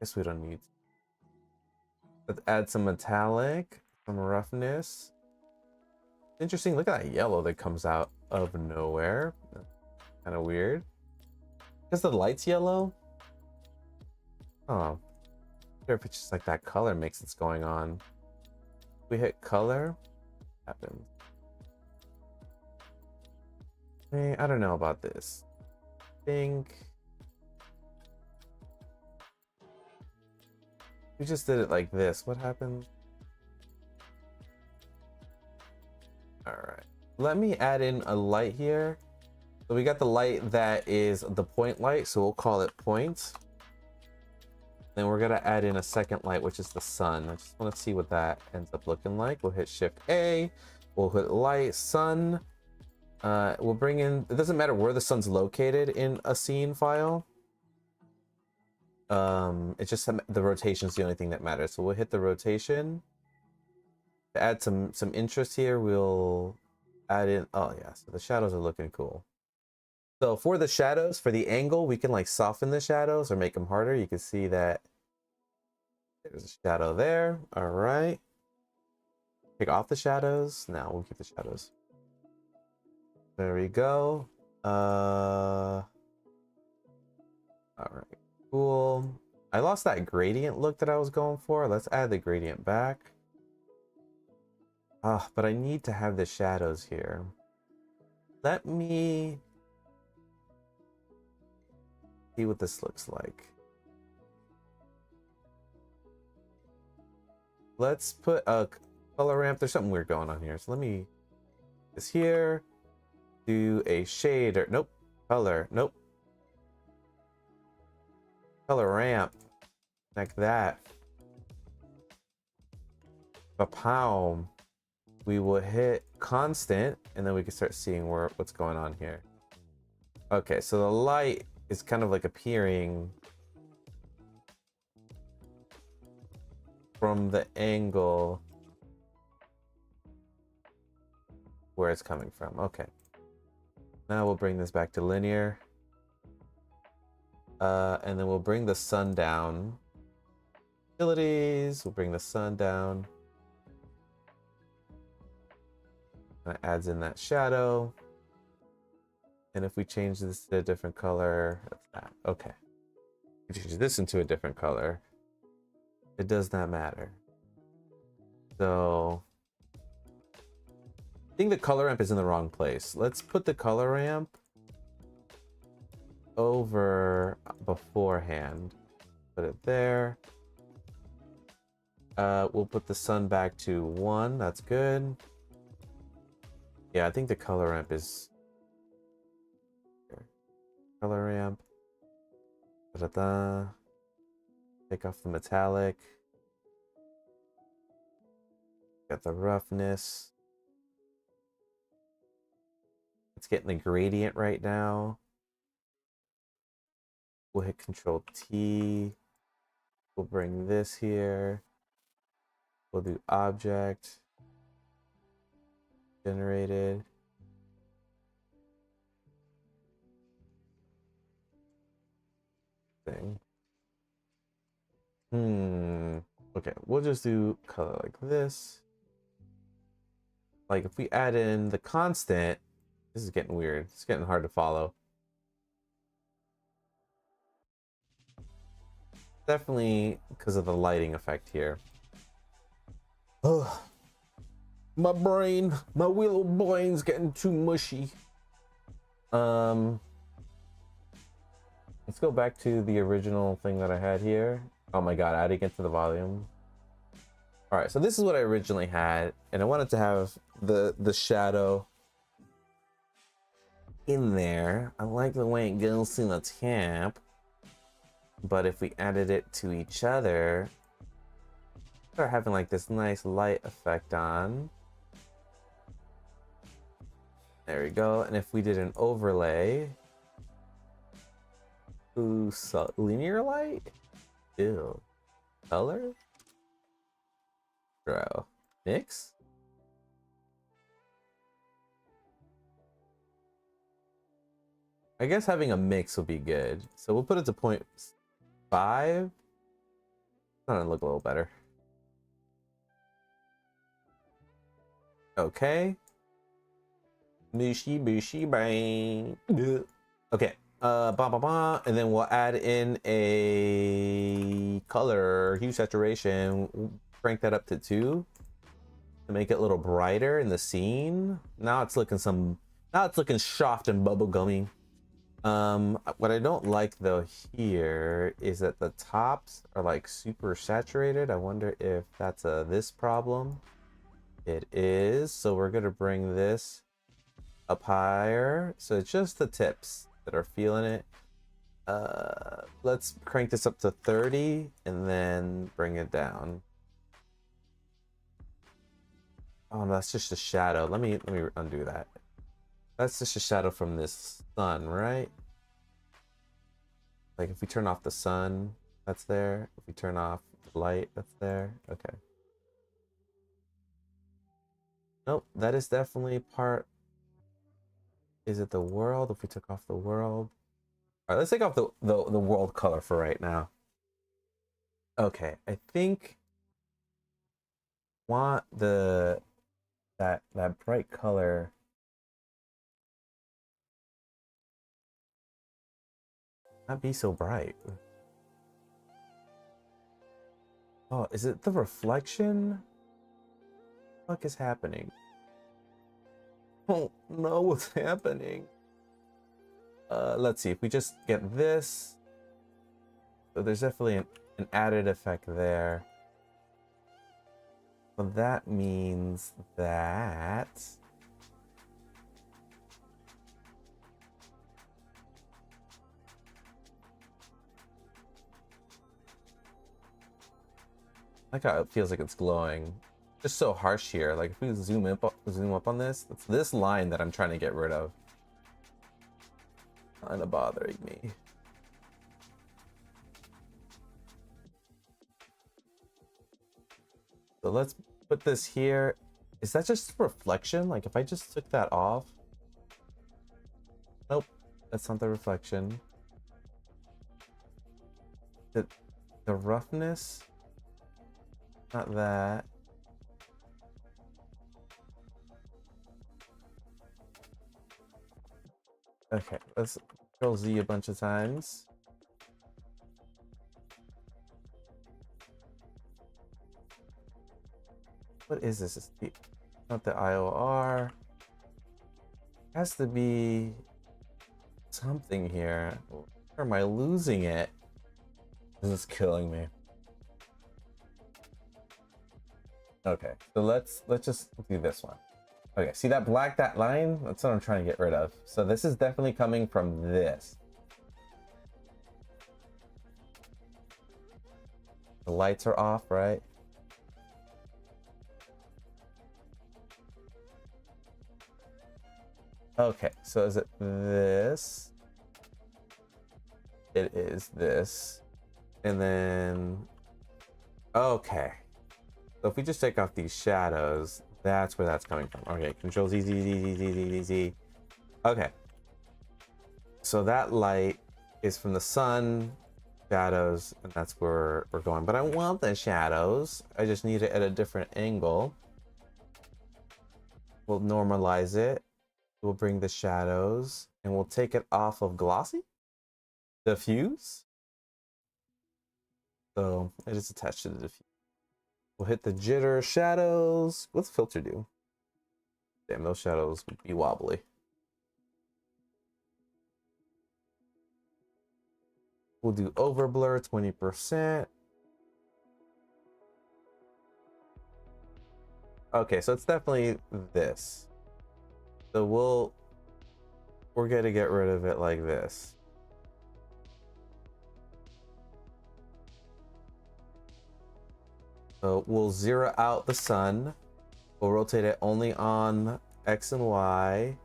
Guess we don't need. Let's add some metallic, some roughness. Interesting. Look at that yellow that comes out of nowhere. Kind of weird. Because the light's yellow. Oh, I wonder if it's just like that color mix that's going on. We hit color. Happens. Hey, I don't know about this. I think we just did it like this. What happened? All right. Let me add in a light here. So we got the light that is the point light. So we'll call it point. Then we're gonna add in a second light, which is the sun. I just want to see what that ends up looking like. We'll hit Shift A. We'll hit light, sun. We'll bring in, it doesn't matter where the sun's located in a scene file. It's just the rotation is the only thing that matters. So we'll hit the rotation. To add some interest here, we'll add in, oh yeah, so the shadows are looking cool. So for the shadows, for the angle, we can like soften the shadows or make them harder. You can see that there's a shadow there. All right. Take off the shadows. Now we'll keep the shadows. There we go. All right, cool. I lost that gradient look that I was going for. Let's add the gradient back. But I need to have the shadows here. Let me see what this looks like. Let's put a color ramp. There's something weird going on here. So let me this here. Do a shader. Nope. Color. Nope. Color ramp. Like that. Ba-pow. We will hit constant and then we can start seeing what's going on here. Okay, so the light is kind of like appearing from the angle where it's coming from. Okay. Now we'll bring this back to linear. And then we'll bring the sun down. Utilities, we'll bring the sun down. That adds in that shadow. And if we change this to a different color, that's that. Okay. We change this into a different color. It does not matter. So I think the color ramp is in the wrong place. Let's put the color ramp over beforehand. Put it there. We'll put the sun back to 1. That's good. Yeah, I think the color ramp is here. Color ramp. Da-da-da. Take off the metallic. Got the roughness. It's getting the gradient right now. We'll hit Control T. We'll bring this here. We'll do object. Generated. Thing. Okay, we'll just do color like this. Like if we add in the constant, this is getting weird. It's getting hard to follow. Definitely because of the lighting effect here. Ugh. My brain, my little brain's getting too mushy. Let's go back to the original thing that I had here. Oh my god, adding it to the volume. All right, so this is what I originally had, and I wanted to have the shadow in there. I like the way it goes to the top, but if we added it to each other, start having like this nice light effect on. There we go. And if we did an overlay, ooh, so linear light, ew, color, bro, mix. I guess having a mix will be good. So we'll put it to 0.5. It's gonna look a little better. Okay. Mushy, bushy, bang. Okay. And then we'll add in a color hue saturation. We'll crank that up to 2 to make it a little brighter in the scene. Now it's looking soft and bubblegummy. What I don't like though here is that the tops are like super saturated. I wonder if that's this problem. It is. So we're gonna bring this up higher. So it's just the tips that are feeling it. Let's crank this up to 30 and then bring it down. Oh, no, that's just a shadow. Let me undo that. That's just a shadow from this sun, right? Like if we turn off the sun, that's there. If we turn off the light, that's there. Okay. Nope, that is definitely part. Is it the world? If we took off the world. All right, let's take off the world color for right now. Okay, I think want that bright color. Not be so bright. Oh, is it the reflection? What the fuck is happening? Oh no, what's happening? Let's see if we just get this. So there's definitely an added effect there. So that means that like how it feels like it's glowing. Just so harsh here. Like if we zoom up on this, it's this line that I'm trying to get rid of. Kind of bothering me. So let's put this here. Is that just reflection? Like if I just took that off? Nope, that's not the reflection. The roughness? Not that. Okay, let's Control Z a bunch of times. What is this? It's not the IOR. It has to be something here. Or am I losing it? This is killing me. Okay, so let's just do this one. Okay, see that black, that line? That's what I'm trying to get rid of. So this is definitely coming from this. The lights are off, right? Okay, so is it this? It is this. And then, okay. So if we just take off these shadows, that's where that's coming from. Okay, Control Z, Z, Z, Z, Z, Z, Z, Z. Okay. So that light is from the sun, shadows, and that's where we're going. But I want the shadows. I just need it at a different angle. We'll normalize it. We'll bring the shadows, and we'll take it off of glossy, diffuse. So it is attached to the diffuse. We'll hit the jitter shadows. What's filter do? Damn, those shadows would be wobbly. We'll do over blur 20%. Okay, so it's definitely this. So we're gonna get rid of it like this. So we'll zero out the sun. We'll rotate it only on X and Y.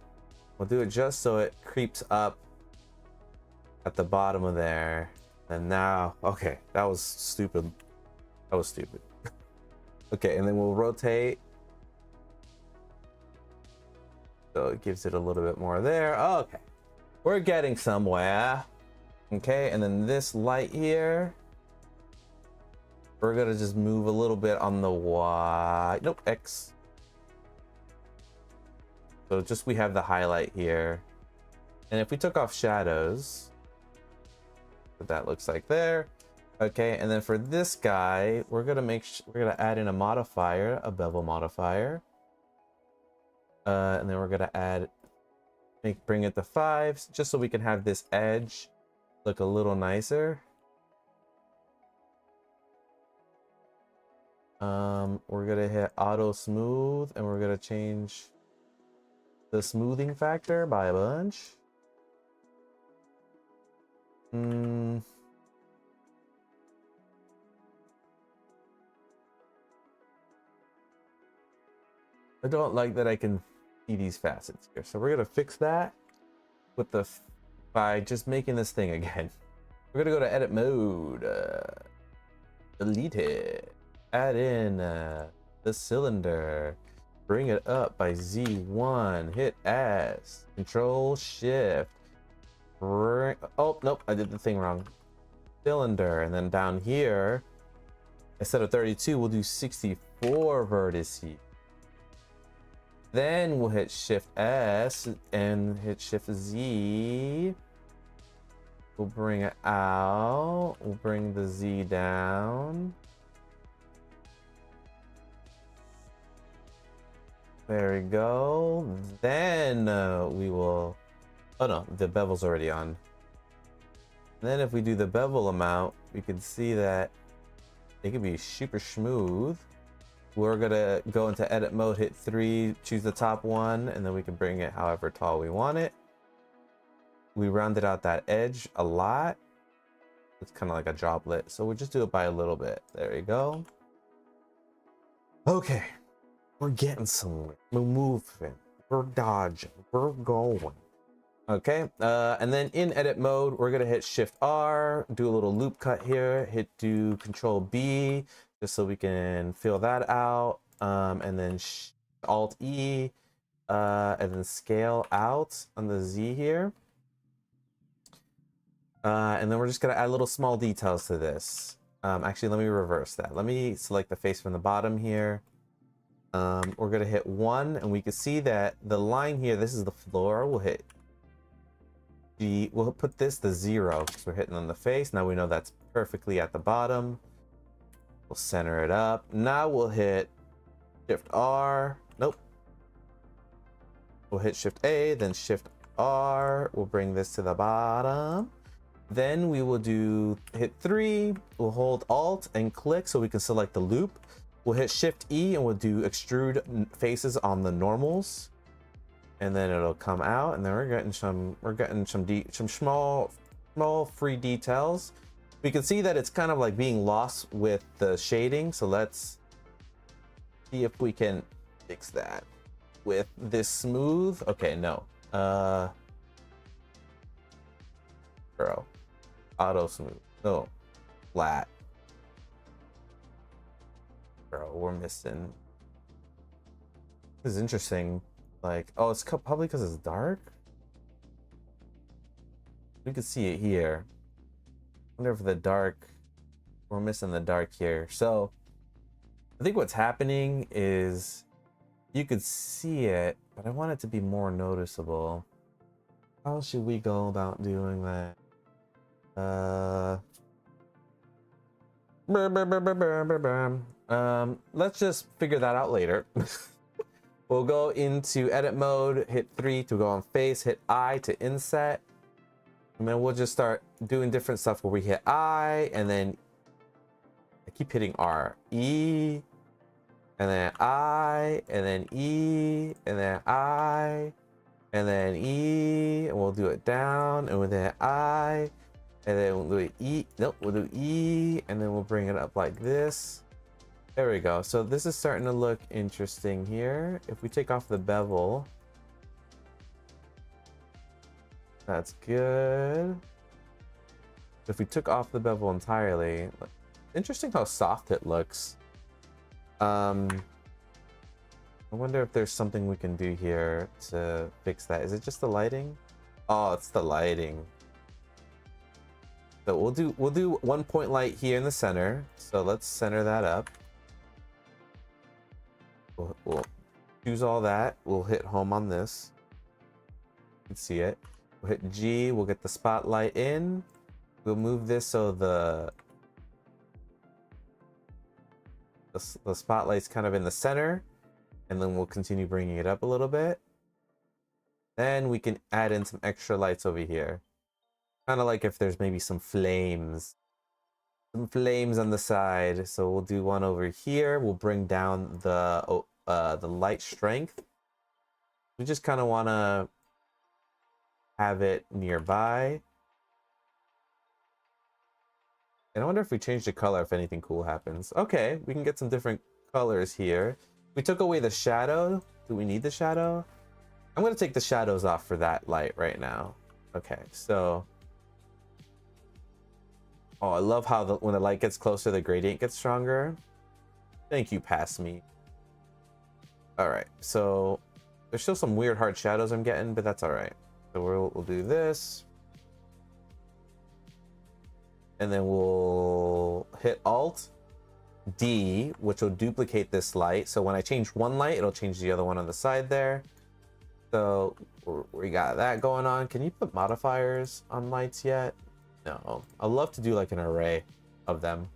We'll do it just so it creeps up at the bottom of there. And now, okay, that was stupid. That was stupid. Okay, and then we'll rotate. So it gives it a little bit more there. Okay, we're getting somewhere. Okay, and then this light here, we're gonna just move a little bit on the Y. Nope, X. So just we have the highlight here. And if we took off shadows, what that looks like there. Okay, and then for this guy, we're gonna add in a modifier, a bevel modifier. And then we're gonna bring it to 5, just so we can have this edge look a little nicer. We're gonna hit auto smooth, and we're gonna change the smoothing factor by a bunch. I don't like that I can see these facets here, so we're gonna fix that with by just making this thing again. We're gonna go to edit mode, delete it, add in the cylinder, bring it up by Z1, hit S, Control Shift, oh nope, I did the thing wrong. Cylinder, and then down here, instead of 32, we'll do 64 vertices. Then we'll hit Shift S and hit Shift Z. We'll bring it out. We'll bring the Z down. There we go. Then we will... Oh no, the bevel's already on. Then if we do the bevel amount, we can see that it can be super smooth. We're gonna go into edit mode, hit 3, choose the top one, and then we can bring it however tall we want it. We rounded out that edge a lot. It's kind of like a droplet, so we'll just do it by a little bit. There you go. Okay, we're getting somewhere. We're moving, we're dodging, we're going. Okay, and then in edit mode, we're gonna hit Shift R, do a little loop cut here, do Control B, just so we can fill that out, and then Alt E, and then scale out on the Z here. And then we're just gonna add little small details to this. Actually, let me reverse that. Let me select the face from the bottom here. We're gonna hit 1, and we can see that the line here, this is the floor. We'll hit G, we'll put this to 0 because we're hitting on the face. Now we know that's perfectly at the bottom. We'll center it up. Now we'll hit Shift R. Nope. We'll hit Shift A, then Shift R. We'll bring this to the bottom. Then we will hit 3. We'll hold Alt and click so we can select the loop. We'll hit Shift E and we'll do extrude faces on the normals, and then it'll come out, and then we're getting some small free details. We can see that it's kind of like being lost with the shading, so let's see if we can fix that with this smooth. Okay, no, bro, auto smooth, no, flat. Bro, we're missing. This is interesting. Like, oh, it's probably because it's dark. We can see it here. I wonder if the dark, we're missing the dark here. So I think what's happening is you could see it, but I want it to be more noticeable. How should we go about doing that? Let's just figure that out later. We'll go into edit mode, hit 3 to go on face, hit I to inset, and then we'll just start doing different stuff where we hit I, and then I keep hitting R, E, and then I, and then E, and then I, and then E, and we'll do it down, and then I, and then we'll do it E, nope, we'll do E, and then we'll bring it up like this. There we go. So this is starting to look interesting here. If we take off the bevel, that's good. If we took off the bevel entirely, interesting how soft it looks. I wonder if there's something we can do here to fix that. Is it just the lighting? Oh, it's the lighting. So we'll do 1 point light here in the center. So let's center that up. We'll choose all that. We'll hit home on this. You can see it. We'll hit G. We'll get the spotlight in. We'll move this so the spotlight's kind of in the center, and then we'll continue bringing it up a little bit. Then we can add in some extra lights over here, kind of like if there's maybe some flames on the side. So we'll do one over here. We'll bring down the light strength. We just kind of want to have it nearby. And I wonder if we change the color, if anything cool happens. Okay, we can get some different colors here. We took away the shadow. Do we need the shadow? I'm going to take the shadows off for that light right now. Okay, so oh, I love how when the light gets closer, the gradient gets stronger. Thank you, pass me. All right, so there's still some weird hard shadows I'm getting, but that's all right. So we'll do this. And then we'll hit Alt D, which will duplicate this light. So when I change one light, it'll change the other one on the side there. So we got that going on. Can you put modifiers on lights yet? No, I'd love to do like an array of them.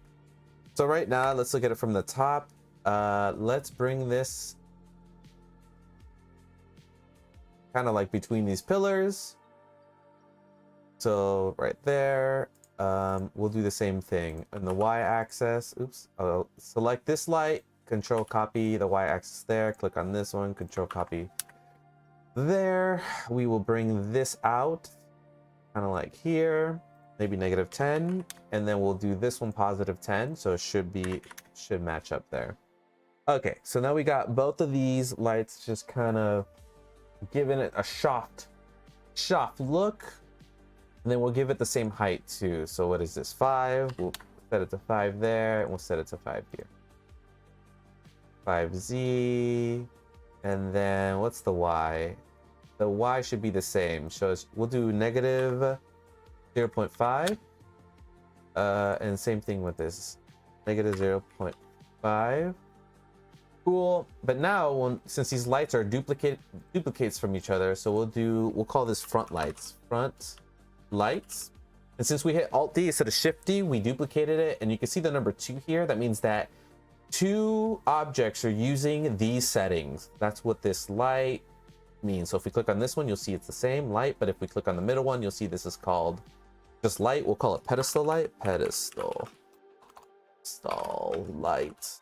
So right now, let's look at it from the top. Let's bring this kind of like between these pillars. So right there, we'll do the same thing on the y-axis. Oops, I'll select this light, control copy the y-axis there, click on this one, control copy there. We will bring this out kind of like here, maybe -10, and then we'll do this one +10, so it should match up there. Okay, so now we got both of these lights just kind of giving it a soft look, and then we'll give it the same height too. So what is this, 5? We'll set it to 5 there, and we'll set it to 5 here. 5Z, and then what's the Y? The Y should be the same, so we'll do -0.5, and same thing with this, -0.5. Cool. But now, since these lights are duplicates from each other, so we'll call this front lights. And since we hit Alt D instead of Shift D, we duplicated it, and you can see the number 2 here. That means that 2 objects are using these settings. That's what this light means. So if we click on this one, you'll see it's the same light, but if we click on the middle one, you'll see this is called just light. We'll call it pedestal light. Pedestal light.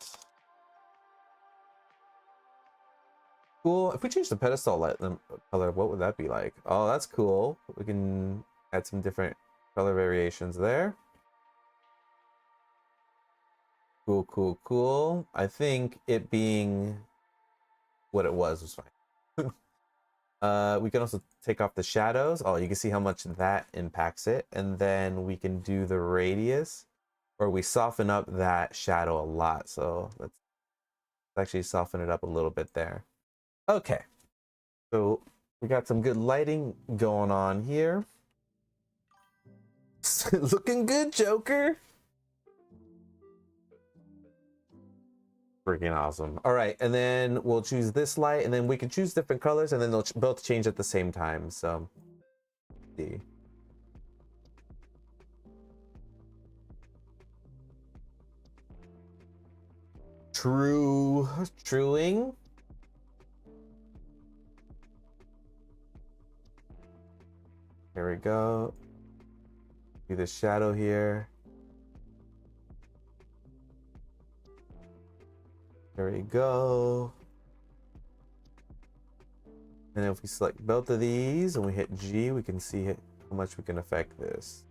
Cool. If we change the pedestal light color, what would that be like? Oh, that's cool. We can add some different color variations there. Cool, cool, cool. I think it being what it was fine. We can also take off the shadows. Oh, you can see how much that impacts it. And then we can do the radius, where we soften up that shadow a lot. So let's actually soften it up a little bit there. Okay. So we got some good lighting going on here. Looking good, Joker. Freaking awesome. All right, and then we'll choose this light, and then we can choose different colors, and then they'll both change at the same time. So, let's see. Truing. Here we go. Do the shadow here. There we go. And if we select both of these and we hit G, we can see how much we can affect this.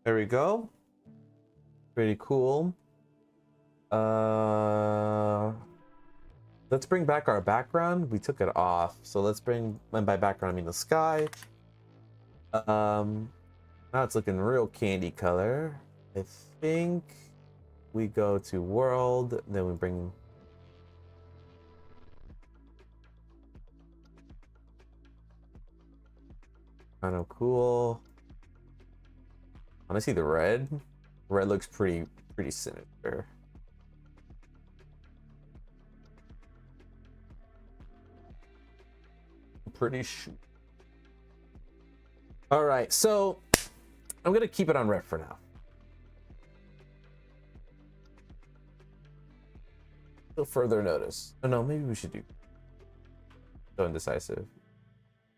There we go. Pretty cool. Let's bring back our background. We took it off, so let's bring, and by background I mean the sky. Now it's looking real candy color. I think we go to world, then we bring kind of cool. I want to see the red. Red looks pretty sinister. Pretty sure. All right, so I'm gonna keep it on red for now. Till further notice. Oh no, maybe we should do so indecisive.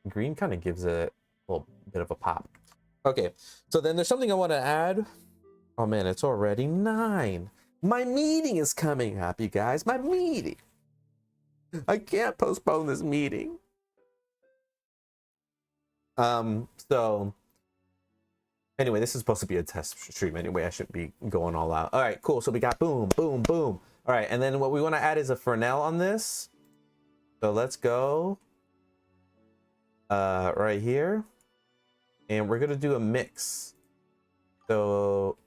Green kind of gives it a little bit of a pop. Okay, so then there's something I want to add. Oh man, it's already 9. My meeting is coming up, you guys. My meeting. I can't postpone this meeting. So anyway, this is supposed to be a test stream anyway. I shouldn't be going all out. All right, cool. So we got boom, boom, boom. All right, and then what we want to add is a Fresnel on this. So let's go right here. And we're gonna do a mix. So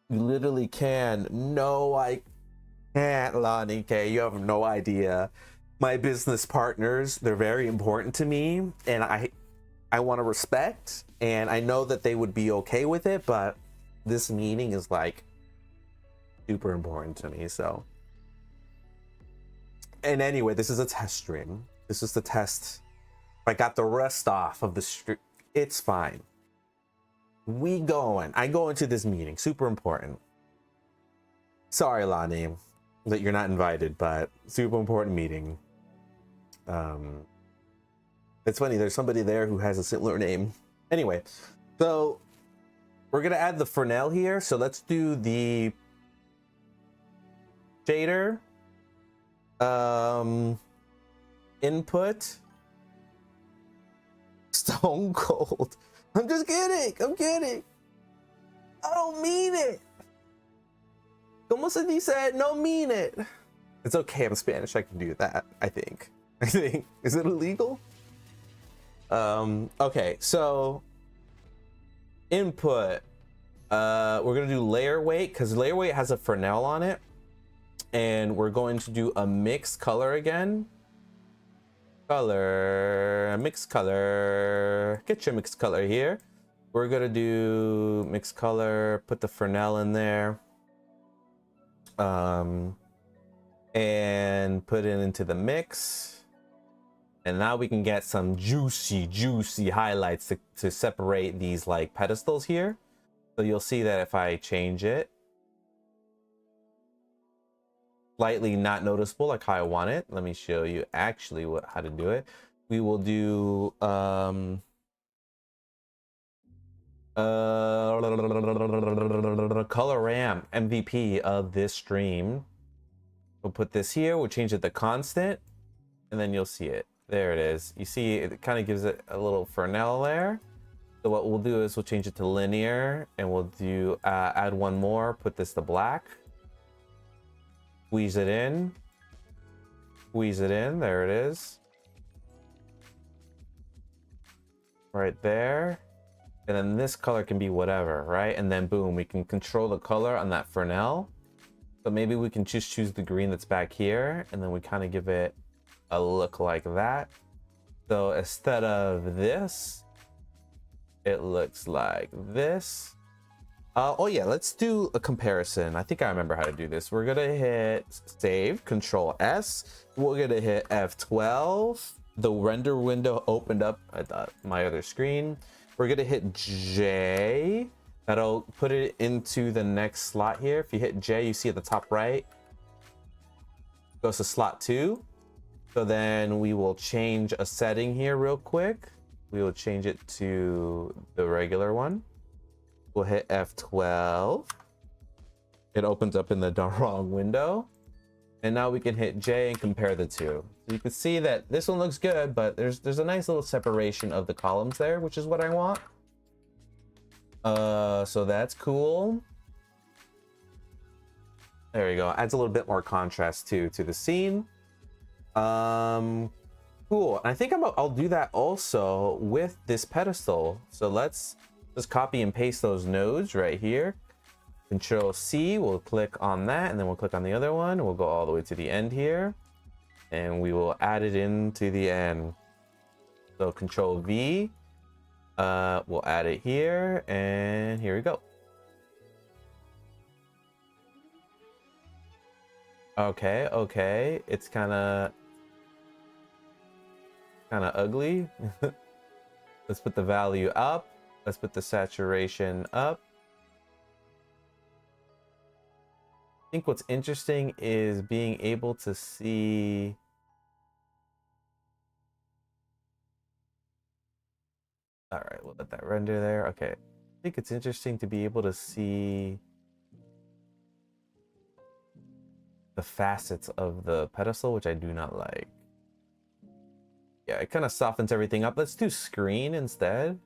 you literally can. No, I can't, Lonnie K. You have no idea. My business partners, they're very important to me, and I want to respect, and I know that they would be okay with it, but this meeting is like super important to me. So, and anyway, this is a test stream. This is the test. I got the rest off of the stream. It's fine. I go into this meeting. Super important. Sorry, Lonnie, that you're not invited, but super important meeting. It's funny, there's somebody there who has a similar name. Anyway, so we're gonna add the Fresnel here. So let's do the shader, input, stone cold. I'm just kidding. I'm kidding. I don't mean it. Como se dice? No mean it. It's okay. I'm Spanish. I can do that. I think. Is it illegal? Okay, so input, we're gonna do layer weight because layer weight has a Fresnel on it, and we're going to do a mix color again. Mix color, get your mix color here. We're gonna do mix color, put the Fresnel in there, and put it into the mix. And now we can get some juicy highlights to separate these like pedestals here. So you'll see that if I change it, slightly not noticeable like how I want it. Let me show you actually how to do it. We will do Color ramp MVP of this stream. We'll put this here. We'll change it to constant, and then you'll see it. There it is. You see, it kind of gives it a little Fresnel there. So what we'll do is we'll change it to linear, and we'll do add one more. Put this to black. Squeeze it in. Squeeze it in. There it is. Right there. And then this color can be whatever, right? And then boom, we can control the color on that Fresnel. So maybe we can just choose the green that's back here, and then we kind of give it a look like that. So instead of this, it looks like this. Oh yeah, let's do a comparison. I think I remember how to do this. We're gonna hit save, Control S. We're gonna hit F12. The render window opened up at my other screen. We're gonna hit J. That'll put it into the next slot here. If you hit J, you see at the top right, goes to slot 2. So then we will change a setting here real quick. We will change it to the regular one. We'll hit F12. It opens up in the wrong window. And now we can hit J and compare the two. So you can see that this one looks good, but there's a nice little separation of the columns there, which is what I want. So that's cool. There we go. Adds a little bit more contrast to the scene. Cool. I think I'll do that also with this pedestal. So let's just copy and paste those nodes right here. Control C, we'll click on that, and then we'll click on the other one. We'll go all the way to the end here, and we will add it into the end. So Control V, we'll add it here, and here we go. Okay, it's kind of ugly. Let's put the value up. Let's put the saturation up. I think what's interesting is being able to see all right, we'll let that render there. Okay, I think it's interesting to be able to see the facets of the pedestal, which I do not like. Yeah, it kind of softens everything up. Let's do screen instead.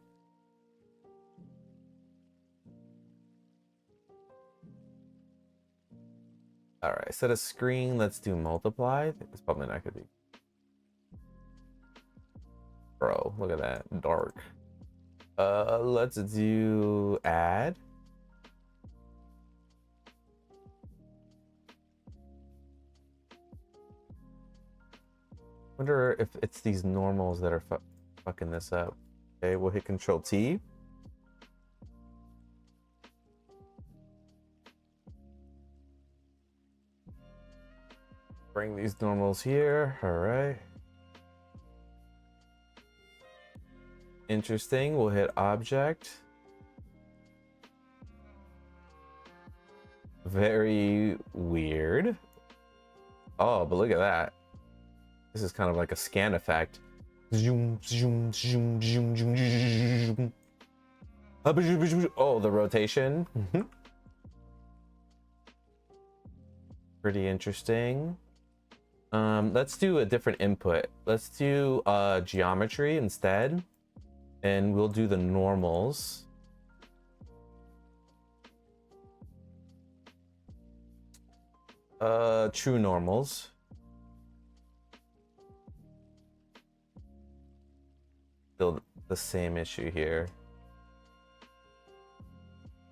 All right, instead of screen, let's do multiply. I think it's probably not gonna be. Bro, look at that, dark. Let's do add. Wonder if it's these normals that are fucking this up. Okay, we'll hit Control T. Bring these normals here. All right. Interesting. We'll hit object. Very weird. Oh, but look at that. This is kind of like a scan effect. Zoom, zoom, zoom, zoom, zoom, zoom. Oh, the rotation. Pretty interesting. Let's do a different input. Let's do geometry instead, and we'll do the normals. True normals. Still the same issue here.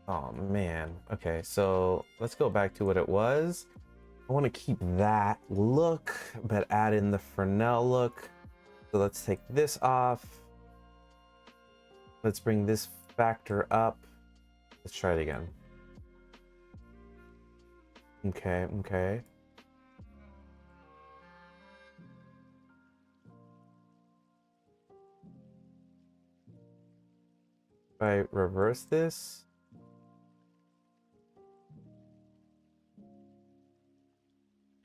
Oh man. Okay, so let's go back to what it was. I want to keep that look, but add in the Fresnel look. So let's take this off. Let's bring this factor up. Let's try it again. Okay. If I reverse this.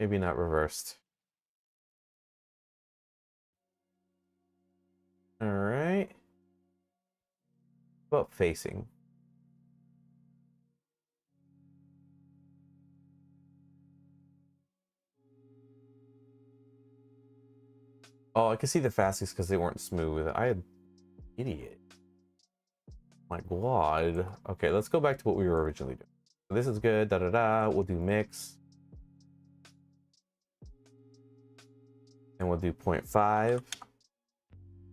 Maybe not reversed. All right. About facing. Oh, I can see the fastest because they weren't smooth. I had idiot. My god. Okay, let's go back to what we were originally doing. So this is good. Da da da. We'll do mix. And we'll do 0.5.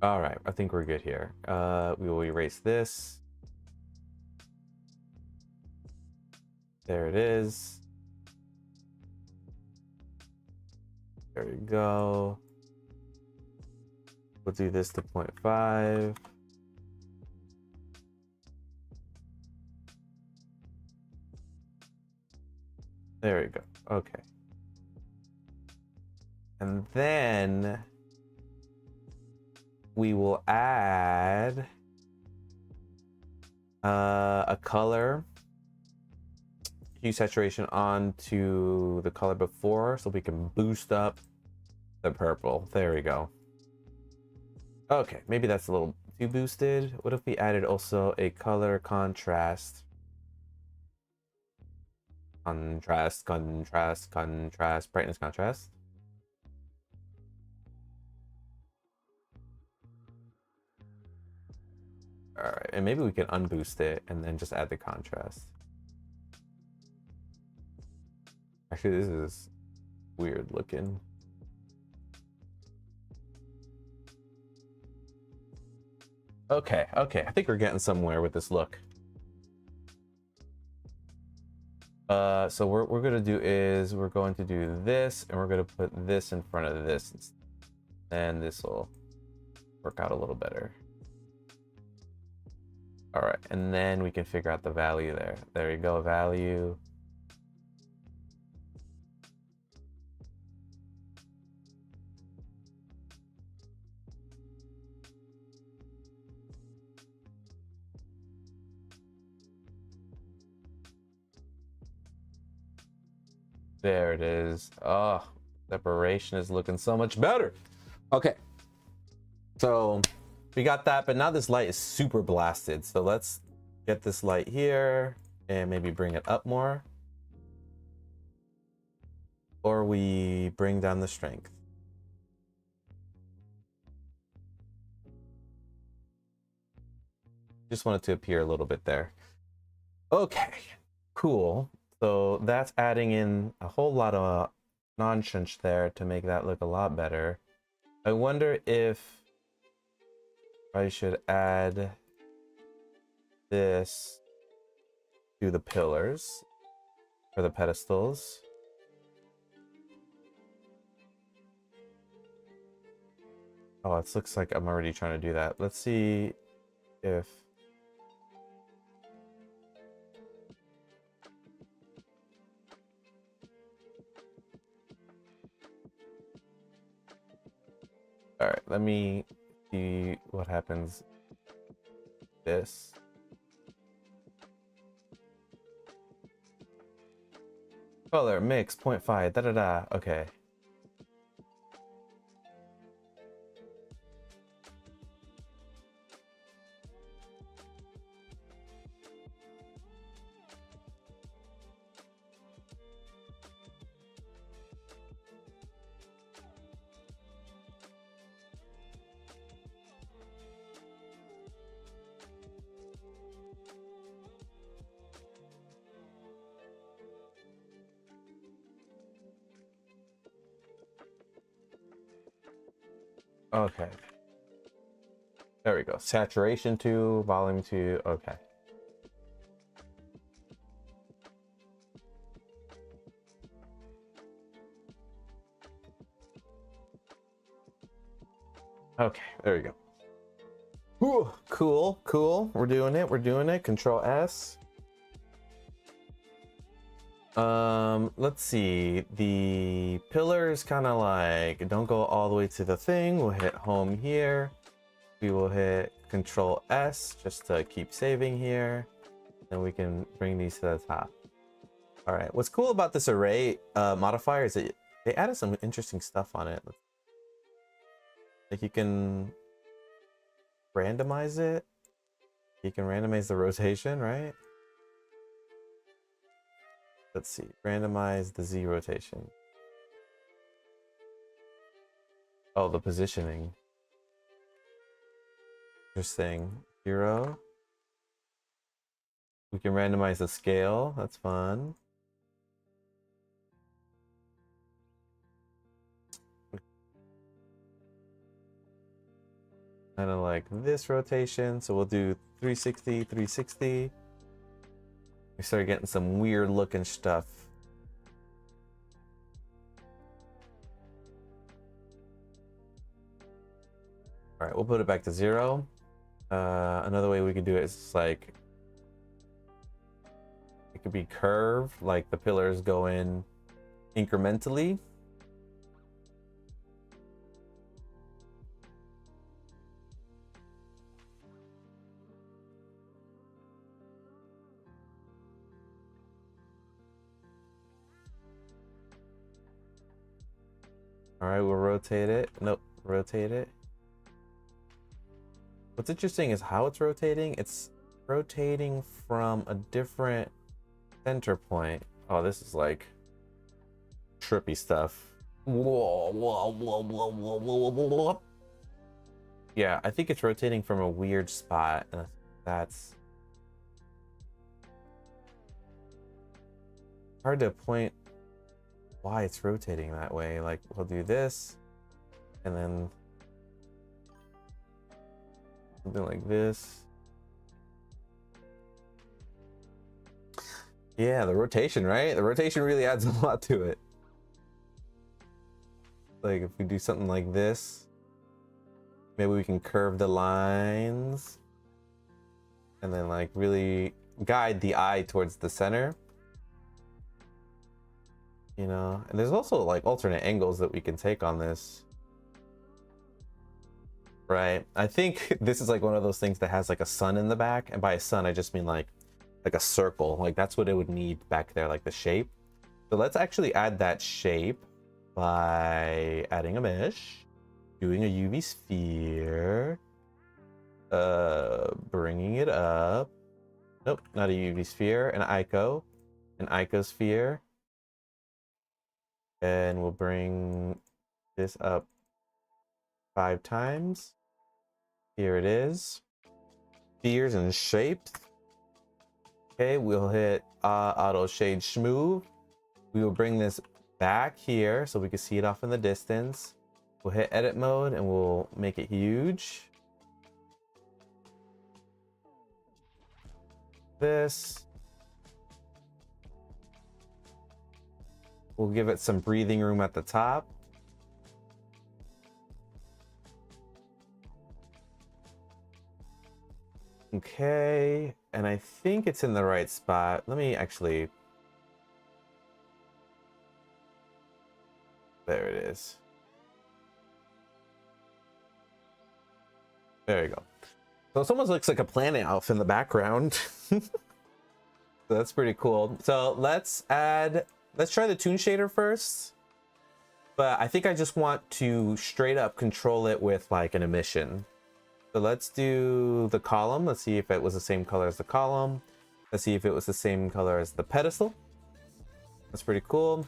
All right, I think we're good here. We will erase this. There it is. There we go. We'll do this to 0.5. There we go. Okay. And then we will add a color hue saturation onto the color before so we can boost up the purple. There we go. Okay, maybe that's a little too boosted. What if we added also a color contrast? Contrast, brightness contrast. All right, and maybe we can unboost it and then just add the contrast. Actually, this is weird looking. Okay, okay, I think we're getting somewhere with this look. So what we're gonna do is we're going to do this, and we're gonna put this in front of this, and this will work out a little better. All right, and then we can figure out the value there. There you go, value. There it is. Oh, separation is looking so much better. Okay, so we got that, but now this light is super blasted. So let's get this light here and maybe bring it up more. Or we bring down the strength. Just want it to appear a little bit there. Okay, cool. So that's adding in a whole lot of nonsense there to make that look a lot better. I wonder if I should add this to the pillars for the pedestals. Oh, it looks like I'm already trying to do that. Let's see if... All right, let me see what happens. This. Color, mix, 0.5, da-da-da, okay. Okay. There we go. Saturation 2, volume 2. Okay. Okay, there we go. Ooh, cool, cool. We're doing it. We're doing it. Control S. Let's see. The pillars kind of like don't go all the way to the thing. We'll hit home here. We will hit Control S just to keep saving here. Then we can bring these to the top. All right. What's cool about this array modifier is that they added some interesting stuff on it. Like you can randomize it. You can randomize the rotation, right? Let's see. Randomize the Z rotation. Oh, the positioning. Interesting. 0. We can randomize the scale. That's fun. Kind of like this rotation. So we'll do 360, 360. We start getting some weird looking stuff. All right, we'll put it back to 0. Another way we could do it is like, it could be curved, like the pillars go in incrementally. All right, we'll rotate it. Nope, rotate it. What's interesting is how it's rotating. It's rotating from a different center point. Oh, this is like trippy stuff. Whoa, whoa, whoa, whoa, whoa, whoa, whoa, whoa. Yeah, I think it's rotating from a weird spot. That's hard to point why it's rotating that way. Like, we'll do this and then something like this. Yeah, the rotation, right? The rotation really adds a lot to it. Like, if we do something like this, maybe we can curve the lines and then like really guide the eye towards the center. You know, and there's also like alternate angles that we can take on this. Right. I think this is like one of those things that has like a sun in the back. And by a sun, I just mean like a circle. Like that's what it would need back there, like the shape. So let's actually add that shape by adding a mesh, doing a UV sphere, bringing it up. Nope, not a UV sphere, an icosphere. And we'll bring this up 5 times. Here it is. Spheres and shapes. Okay, we'll hit auto shade smooth. We will bring this back here so we can see it off in the distance. We'll hit edit mode and we'll make it huge. This. We'll give it some breathing room at the top. Okay, and I think it's in the right spot. Let me actually... There it is. There you go. So it almost looks like a planet off in the background. So that's pretty cool. So let's try the toon shader first. But I think I just want to straight up control it with like an emission. So let's do the column. Let's see if it was the same color as the column. Let's see if it was the same color as the pedestal. That's pretty cool.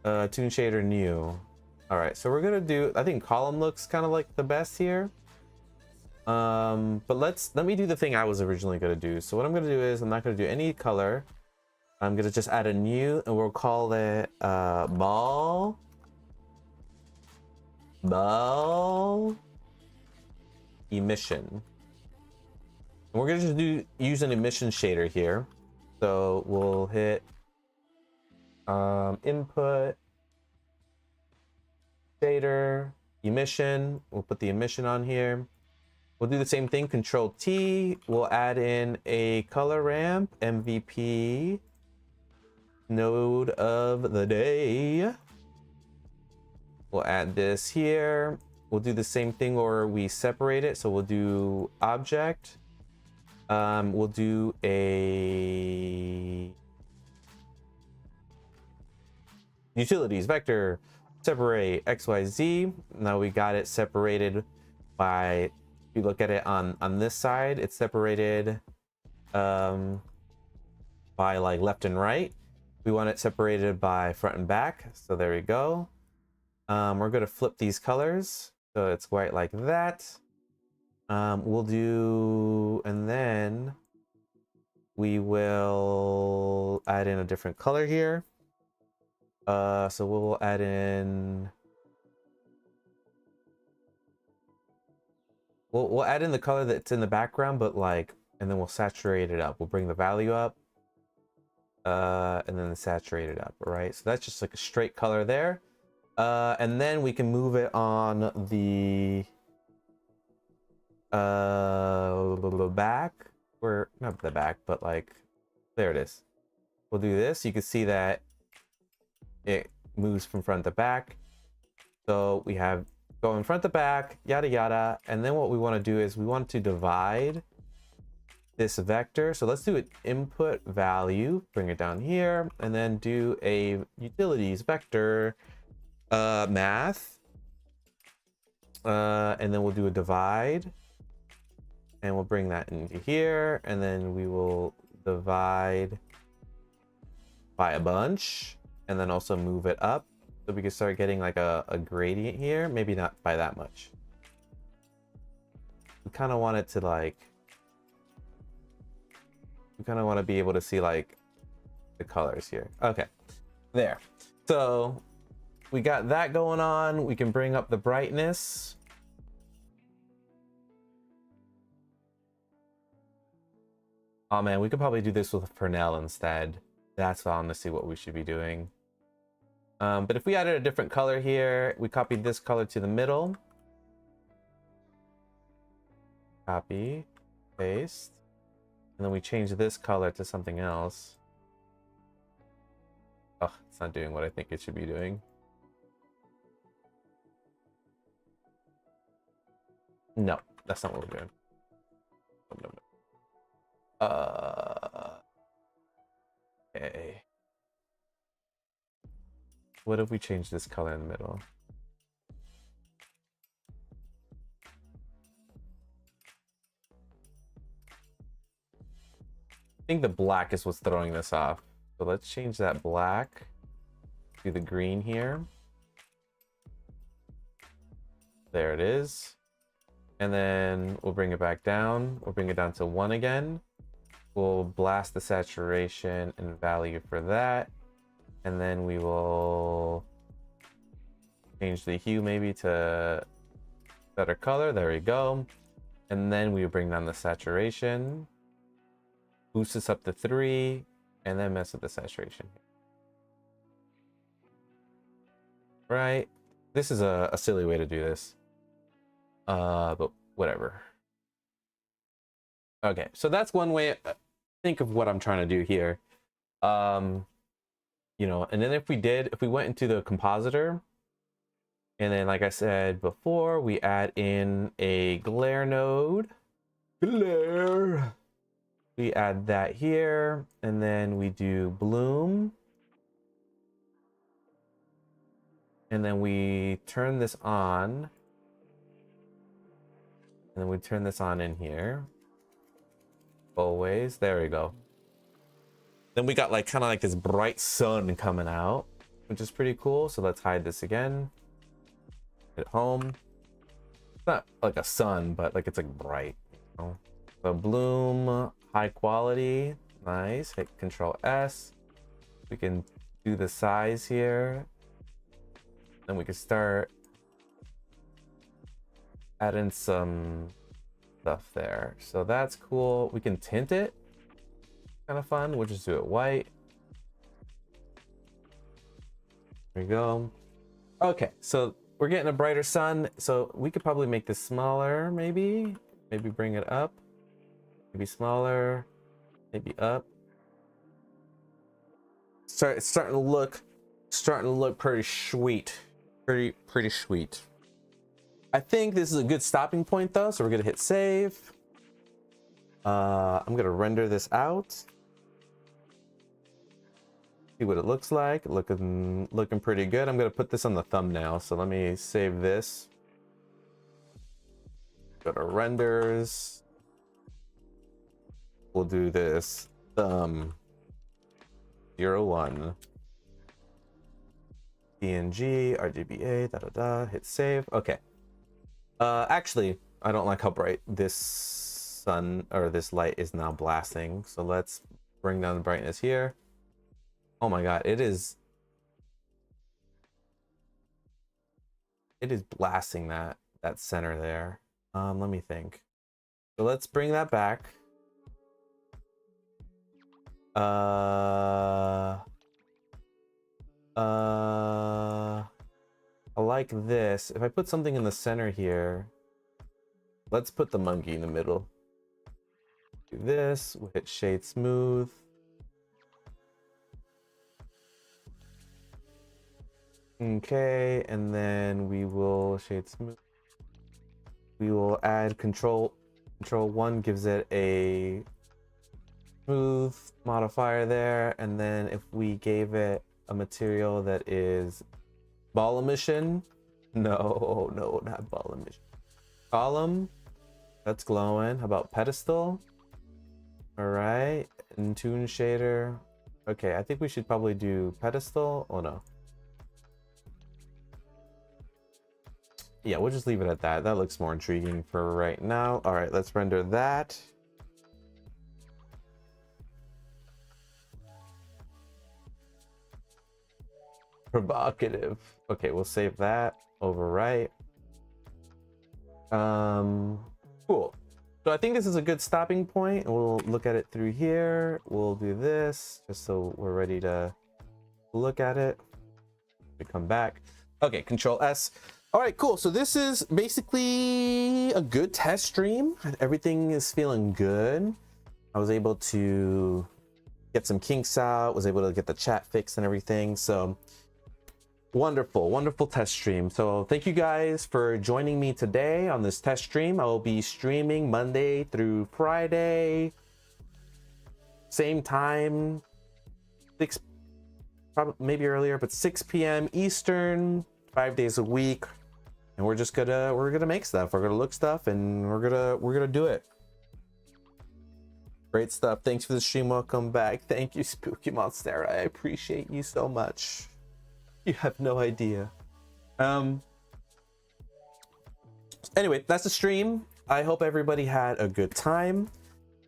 Toon shader new. All right, so we're gonna do, I think column looks kind of like the best here. But let me do the thing I was originally gonna do. So what I'm gonna do is I'm not gonna do any color. I'm gonna just add a new and we'll call it ball emission. And we're gonna just use an emission shader here. So we'll hit input shader emission. We'll put the emission on here. We'll do the same thing, Control T. We'll add in a color ramp, MVP, node of the day. We'll add this here. We'll do the same thing where we separate it. So we'll do object. We'll do a utilities vector, separate XYZ. Now we got it separated by, if you look at it on this side, it's separated by like left and right. We want it separated by front and back. So there we go. We're going to flip these colors so it's white like that. We'll do, and then we will add in a different color here. So we'll add in, we'll add in the color that's in the background, but like, and then we'll saturate it up. We'll bring the value up, and then saturate it up, right? So that's just like a straight color there. And then we can move it on the back, or not the back, but like, there it is. We'll do this. You can see that it moves from front to back. So we have go in front to back, yada yada. And then what we want to do is we want to divide this vector. So let's do an input value, bring it down here, and then do a utilities vector math. And then we'll do a divide, and we'll bring that into here, and then we will divide by a bunch, and then also move it up so we can start getting like a gradient here. Maybe not by that much. We kind of want it to like, we kind of want to be able to see like the colors here. Okay, there. So we got that going on. We can bring up the brightness. Oh man, we could probably do this with Purnell instead. That's honestly what we should be doing. But if we added a different color here, we copied this color to the middle. Copy, paste. And then we change this color to something else. Oh, it's not doing what I think it should be doing. No, that's not what we're doing. No, no. Okay. What if we change this color in the middle? I think the black is what's throwing this off. So let's change that black to the green here. There it is. And then we'll bring it back down. We'll bring it down to 1 again. We'll blast the saturation and value for that. And then we will change the hue maybe to better color. There we go. And then we bring down the saturation. Boost this up to 3. And then mess with the saturation. Right? This is a silly way to do this. But whatever. Okay, so that's one way. Think of what I'm trying to do here. You know, and then if we went into the compositor, and then like I said before, we add in a glare node. Glare. We add that here, and then we do bloom. And then we turn this on. And then we turn this on in here. Always. There we go. Then we got like kind of like this bright sun coming out, which is pretty cool. So let's hide this again. Hit home. It's not like a sun, but like it's like bright. You know? So bloom, high quality. Nice. Hit Control S. We can do the size here. Then we can start adding some stuff there. So that's cool. We can tint it. Kind of fun. We'll just do it white. There we go. Okay, so we're getting a brighter sun. So we could probably make this smaller, maybe bring it up. Maybe smaller, maybe up. It's starting to look pretty sweet. Pretty sweet. I think this is a good stopping point though, so we're gonna hit save. I'm gonna render this out. See what it looks like. Looking pretty good. I'm gonna put this on the thumbnail, so let me save this. Go to renders. We'll do this thumb 01. PNG, RGBA, hit save. Okay. Actually, I don't like how bright this sun or this light is now blasting. So let's bring down the brightness here. Oh my God, it is blasting that center there. Let me think. So let's bring that back. I like this. If I put something in the center here, let's put the monkey in the middle. Do this, we'll hit shade smooth. Okay, and then we will shade smooth. We will add control 1 gives it a smooth modifier there, and then if we gave it a material that is ball emission, no, not ball emission, column, that's glowing. How about pedestal? All right, and tune shader. Okay, I think we should probably do pedestal. Oh no, yeah, we'll just leave it at that. That looks more intriguing for right now. All right, let's render that. Provocative. Okay, we'll save that. Overwrite. Cool. So I think this is a good stopping point. We'll look at it through here. We'll do this just so we're ready to look at it. We come back. Okay, Control S. All right, cool. So this is basically a good test stream. Everything is feeling good. I was able to get some kinks out, was able to get the chat fixed and everything. So wonderful test stream. So thank you guys for joining me today on this test stream. I will be streaming Monday through Friday, same time, probably maybe earlier, but 6 p.m. Eastern, 5 days a week. And we're gonna make stuff. We're gonna look stuff, and we're gonna do it. Great stuff. Thanks for the stream. Welcome back. Thank you, Spooky Monster. I appreciate you so much. You have no idea. Anyway, that's the stream. I hope everybody had a good time.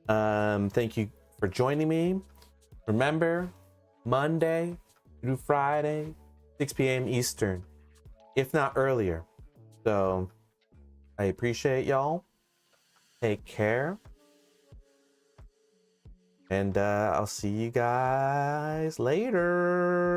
Thank you for joining me. Remember, Monday through Friday, 6 p.m. Eastern, if not earlier. So I appreciate y'all. Take care. And I'll see you guys later.